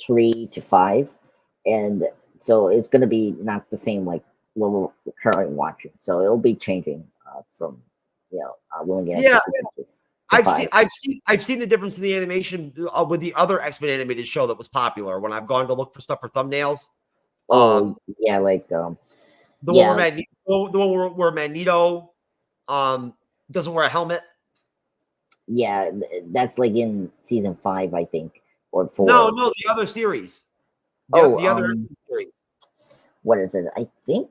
3 to 5, and so it's going to be not the same like what we're currently watching. So it'll be changing from when we get into season 2 to 5. I've seen the difference in the animation with the other X-Men animated show that was popular when I've gone to look for stuff for thumbnails. The one where Magneto doesn't wear a helmet. Yeah, that's like in season 5, I think, or 4. No, the other series. The other series. What is it? I think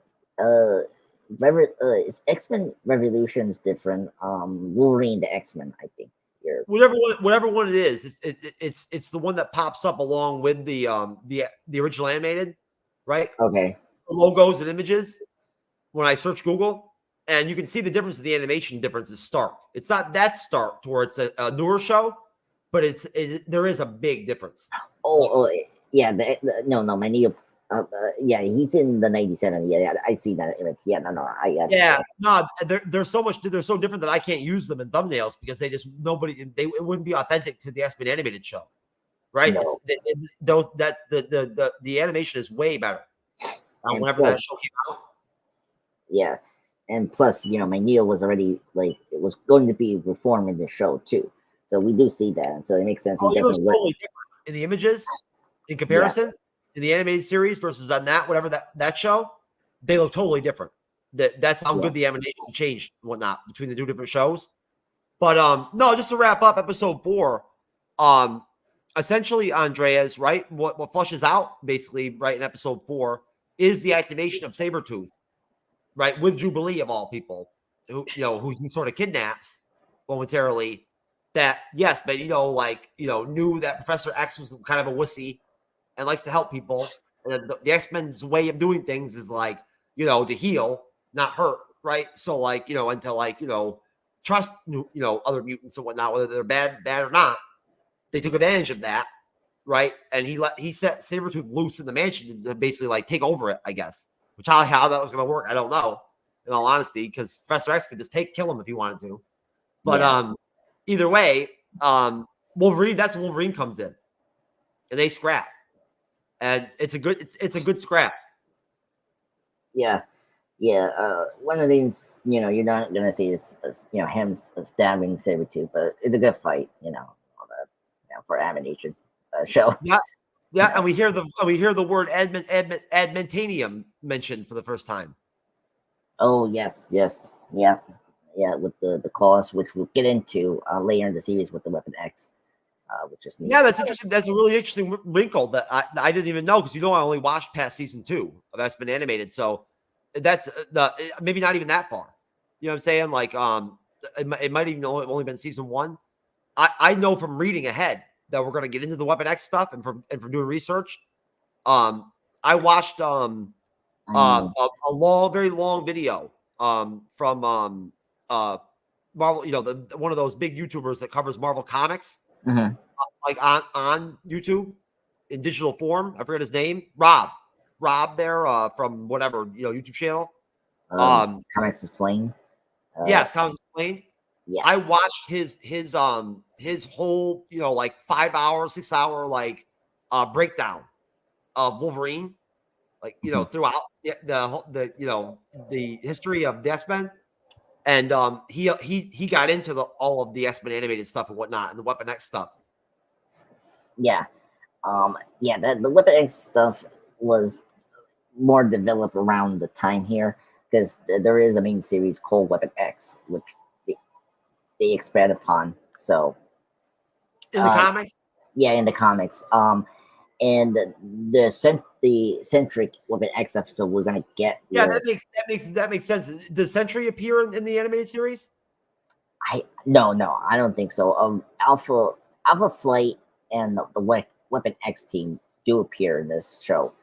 it's X-Men Revolution is different. Wolverine the X-Men, I think. Whatever one it is, it's the one that pops up along with the original animated, right? Okay. The logos and images when I search Google. And you can see the difference in the animation difference is stark. It's not that stark towards a newer show, but there is a big difference. Yeah. Magneto. He's in the 97. Yeah, I see that image. Yeah, they're so different that I can't use them in thumbnails because it wouldn't be authentic to the X-Men animated show, right? No. The animation is way better. Whenever that show came out. Yeah. And plus, Magneto was already it was going to be reformed in the show too. So we do see that. And so it makes sense. He doesn't work totally different in the images in comparison in the animated series versus on whatever that show. They look totally different. That's how good the animation changed and whatnot between the two different shows. But no, just to wrap up episode 4, essentially, Andreas, right? What flushes out basically, right, in episode 4 is the activation of Sabretooth, right, with Jubilee of all people, who he sort of kidnaps momentarily. That yes, but knew that Professor X was kind of a wussy and likes to help people. And the X-Men's way of doing things is to heal, not hurt, right? So and to trust other mutants and whatnot, whether they're bad or not. They took advantage of that, right? And he set Sabretooth loose in the mansion to basically take over it, I guess. Which how that was going to work, I don't know, in all honesty, because Professor X could just kill him if he wanted to. But either way, Wolverine, that's when Wolverine comes in, and they scrap, and it's a good scrap. Yeah. One of the things you're not gonna see is him stabbing Sabretooth, but it's a good fight. For animation show. Yeah, and we hear the word adamantanium mentioned for the first time. Oh yes, with the claws, which we'll get into later in the series with the Weapon X, which is neat. Yeah, that's interesting. That's a really interesting wrinkle that I didn't even know, because I only watched past season 2 of X-Men Animated, so that's maybe not even that far. You know what I'm saying? It might even only been season 1. I know from reading ahead that we're going to get into the Weapon X stuff, and from doing research. I watched a very long video from Marvel, one of those big YouTubers that covers Marvel Comics, mm-hmm. On YouTube in digital form. I forget his name. Rob there from whatever YouTube channel. Comics Explained. Yes, Comics Explained. Yeah, I watched his whole 5 hour, 6 hour breakdown of Wolverine, throughout the history of the X-Men, and he got into all of the X-Men animated stuff and whatnot, and the Weapon X stuff. Yeah, the Weapon X stuff was more developed around the time here, because there is a main series called Weapon X, which they expand upon. So in the comics, in the comics, and the centric Weapon X episode we're gonna get. That makes sense. Does Sentry appear in the animated series? No, I don't think so. Alpha Flight and the Weapon X team do appear in this show.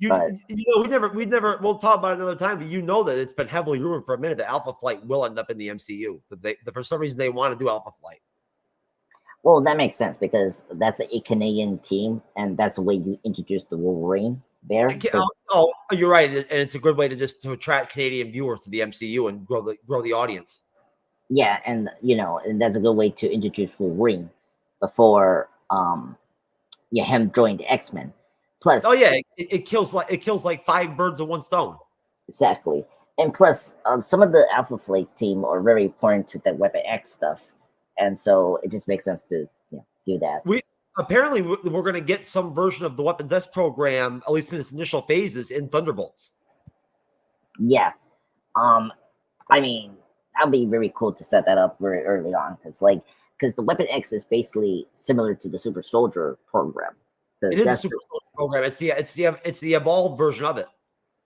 We'll talk about it another time, but that it's been heavily rumored for a minute that Alpha Flight will end up in the MCU. That for some reason they want to do Alpha Flight. Well, that makes sense, because that's a Canadian team, and that's the way you introduce the Wolverine there. You're right, and it's a good way to attract Canadian viewers to the MCU and grow the audience. Yeah, and and that's a good way to introduce Wolverine before him join the X-Men. Plus, it kills 5 birds with one stone. Exactly, and plus, some of the Alpha Flight team are very important to the Weapon X stuff, and so it just makes sense to do that. We're going to get some version of the Weapons S program, at least in its initial phases, in Thunderbolts. Yeah, I mean, that'd be very cool to set that up very early on, because the Weapon X is basically similar to the Super Soldier program. It is a Super Soldier program. It's the evolved version of it.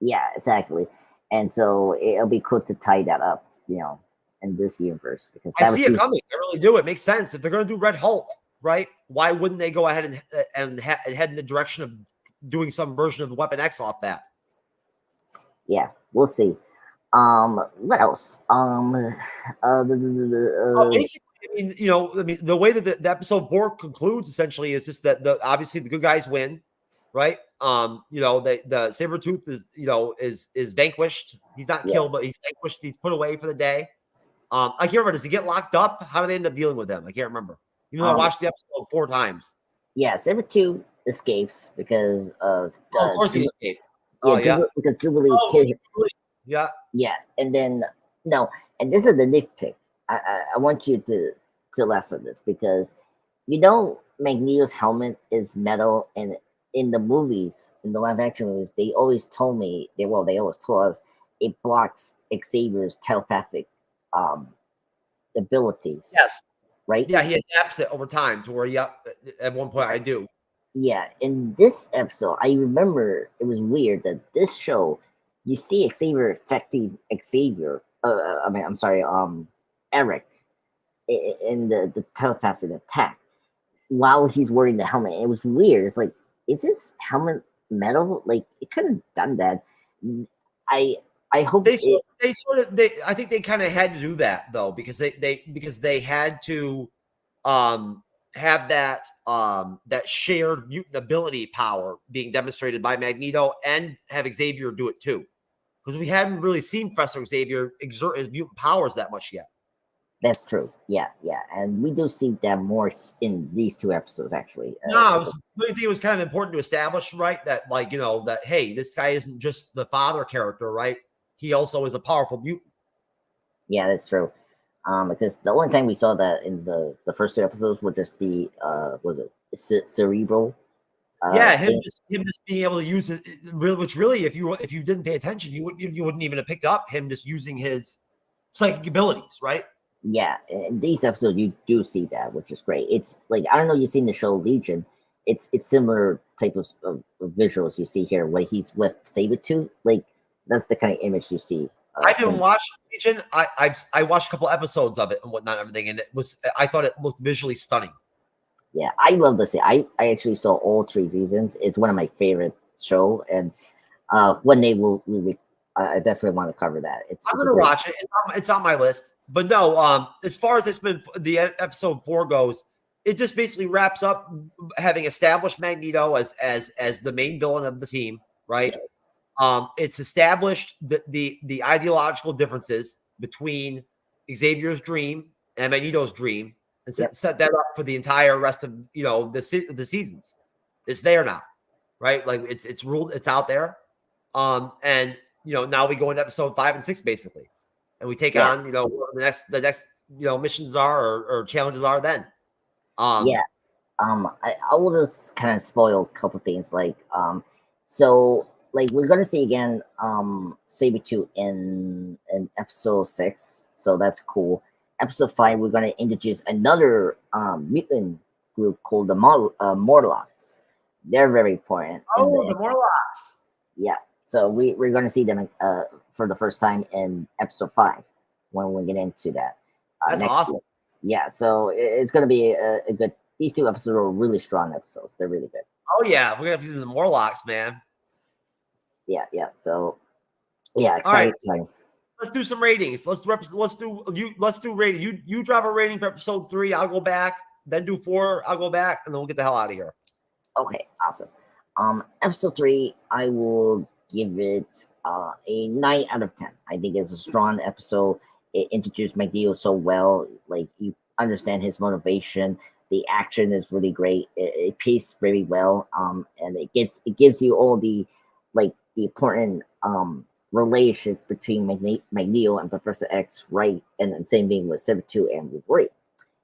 Yeah, exactly. And so it'll be cool to tie that up, in this universe, because I see it coming. I really do. It makes sense if they're going to do Red Hulk, right? Why wouldn't they go ahead and head in the direction of doing some version of the Weapon X off that? Yeah, we'll see. What else? Basically, the way that the episode 4 concludes essentially is just that obviously the good guys win, right? The Sabretooth is vanquished. He's not killed, but he's vanquished. He's put away for the day. I can't remember. Does he get locked up? How do they end up dealing with him? I can't remember. Even though I watched the episode 4 times. Yeah, Sabretooth escapes because of course he escaped. Because Jubilee hit him. Yeah. Yeah, and then and this is the nitpick. I want you to laugh at this, because Magneto's helmet is metal, and in the movies, in the live action movies, they always told me they always told us it blocks Xavier's telepathic abilities. Yes. Right? Yeah, he adapts it over time to where, at one point I do. Yeah, in this episode, I remember it was weird that this show, you see Xavier affecting Xavier. Eric, in the telepathic attack while he's wearing the helmet. It was weird. It's like, is this helmet metal? Like, it couldn't have done that. I hope I think they kind of had to do that though, because they had to have that shared mutant ability power being demonstrated by Magneto, and have Xavier do it too, because we hadn't really seen Professor Xavier exert his mutant powers that much yet. That's true. Yeah, and we do see that more in these 2 episodes, actually. I think it was kind of important to establish, right, that that hey, this guy isn't just the father character, right? He also is a powerful mutant. Yeah, that's true. Because the only time we saw that in the first 2 episodes were just the cerebral. Him just being able to use it, which really, if you didn't pay attention, you wouldn't even have picked up him just using his psychic abilities, right? Yeah, in these episodes you do see that, which is great. It's like, I don't know, you've seen the show Legion. It's similar type of visuals you see here, where he's with Sabretooth. Like, that's the kind of image you see. I didn't watch Legion. I watched a couple episodes of it and whatnot, and everything, and I thought it looked visually stunning. Yeah, I love this. I actually saw all 3 seasons. It's one of my favorite show, and when they will, I definitely want to cover that. I'm gonna watch it. It's on my list. But no, as far as the episode 4 goes, it just basically wraps up having established Magneto as the main villain of the team, right? It's established the ideological differences between Xavier's dream and Magneto's dream, and set that up for the entire rest of the seasons. It's there now, right? Like, it's ruled, it's out there, and now we go into episode 5 and 6 basically, and we take on the next missions are or challenges are then. I will just kind of spoil a couple things, so we're gonna see again Sabretooth in episode 6, so that's cool. Episode 5, we're gonna introduce another mutant group called the Morlocks. They're very important. The Morlocks. Yeah, so we're gonna see them for the first time in episode 5 when we get into that. That's awesome. Week. Yeah, so it's gonna be a good. These 2 episodes are really strong episodes. They're really good. Oh yeah, we're gonna have to do the Morlocks, man. Yeah. So, exciting. All right. Let's do some ratings. Let's do rating. You drop a rating for episode 3. I'll go back. Then do 4. I'll go back, and then we'll get the hell out of here. Okay, awesome. Episode 3, I will give it a 9 out of 10. I think it's a strong episode. It introduced Magneto so well. Like, you understand his motivation. The action is really great. It paced very well. And it gives you all the important relationship between Magneto and Professor X, right? And then same thing with Sabretooth and Wolverine.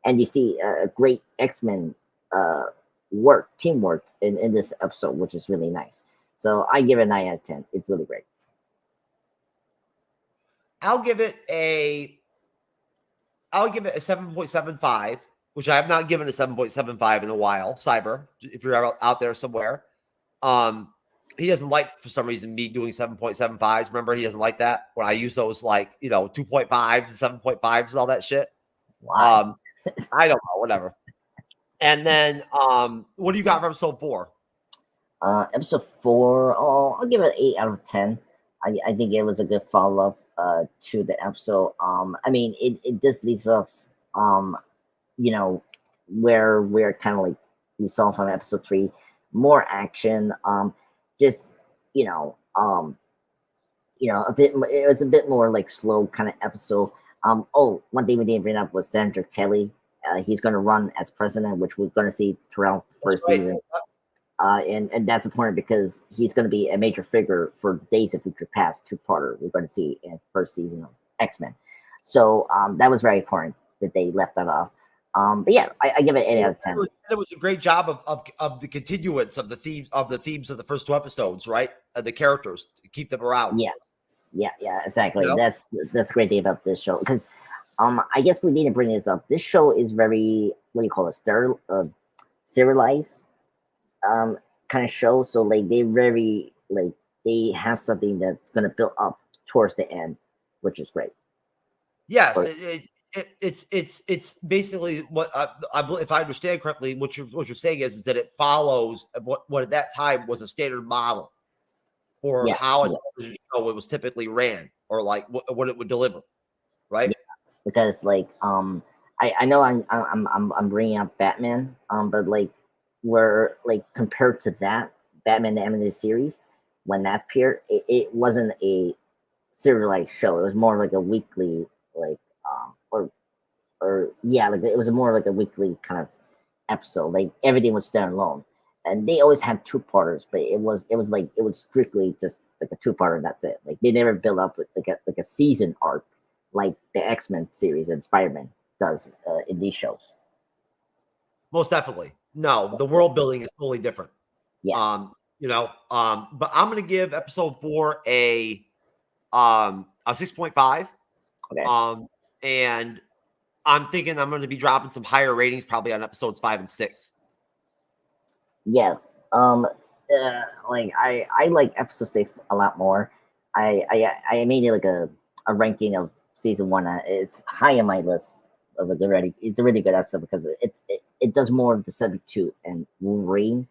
And you see a great X-Men teamwork in this episode, which is really nice. So I give it a 9 out of 10. It's really great. I'll give it a 7.75, which I have not given a 7.75 in a while. Cyber, if you're out there somewhere. He doesn't like, for some reason, me doing 7.75s. Remember, he doesn't like that when I use those 2.5s and 7.5s and all that shit. Wow. I don't know, whatever. And then, what do you got for episode 4? Episode 4, I'll give it 8 out of 10. I think it was a good follow-up to the episode. I mean, it just leaves us, where we're kind of we saw from episode 3, more action. Just a bit. It was a bit more slow kind of episode. One thing we didn't bring up was Sandra Kelly. He's going to run as president, which we're going to see throughout the first season. And that's important because he's going to be a major figure for Days of Future Past 2-parter. We're going to see in first season of X-Men. So that was very important that they left that off. But yeah, I give it 8 out of 10. It was a great job of the continuance of the themes of the first 2 episodes, right? The characters, to keep them around. Yeah, exactly. That's the great thing about this show, because I guess we need to bring this up. This show is very, what do you call it, serialized kind of show. So like they very like they have something that's gonna build up towards the end, which is great. Yes, it's basically what I believe, if I understand correctly, what you're saying is that it follows what at that time was a standard model for how a television show it was typically ran, or like what it would deliver, right? Yeah, because like I know I'm bringing up Batman, but like we're like compared to that Batman the Animated Series when that appeared, it wasn't a serialized show. It was more like a weekly like or like it was more like a weekly kind of episode. Like everything was standalone, and they always had two-parters, but it was strictly just like a two-parter. And that's it. Like they never built up with like a season arc like the X-Men series and Spider-Man does in these shows. Most definitely. No, the world building is totally different. Yeah. But I'm gonna give episode 4 a 6.5. Okay. And I'm thinking I'm going to be dropping some higher ratings probably on episodes 5 and 6. Yeah. Like I like episode 6 a lot more. I made it like a ranking of season 1. It's high on my list of a good. It's a really good episode because it does more of the subject to and Wolverine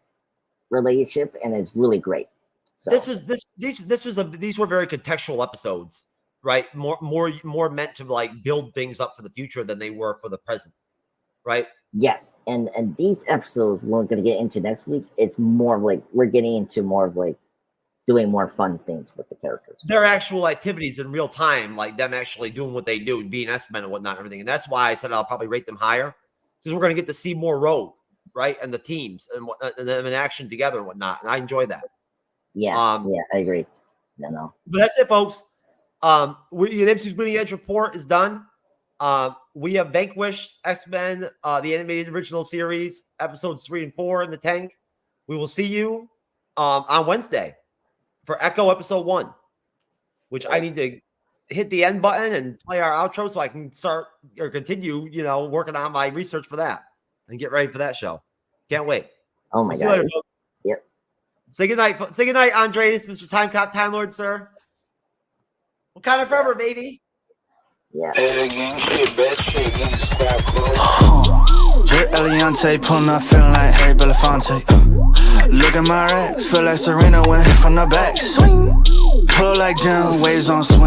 relationship, and it's really great. So these were very contextual episodes. Right, more meant to like build things up for the future than they were for the present, right? Yes, and these episodes we're going to get into next week. It's more like we're getting into more of like doing more fun things with the characters. Their actual activities in real time, like them actually doing what they do, being X-Men and whatnot, and everything. And that's why I said I'll probably rate them higher because we're going to get to see more Rogue, right, and the teams and them in action together and whatnot. And I enjoy that. Yeah, I agree. No. But that's it, folks. The MCU'S Bleeding Edge report is done. We have vanquished X-Men, the animated original series, episodes 3 and 4 in the tank. We will see you on Wednesday for Echo episode 1, which I need to hit the end button and play our outro so I can start or continue, working on my research for that and get ready for that show. Can't wait. Oh my God. Yep. Say goodnight. Say goodnight, Andres, Mr. Time Cop, Time Lord, sir. Wakanda forever, baby. Yeah. Drip Eliante pulling up, feeling like Harry Belafonte. Look at my racks, feel like Serena went from the back. Swing, pull like Jim, waves on swing.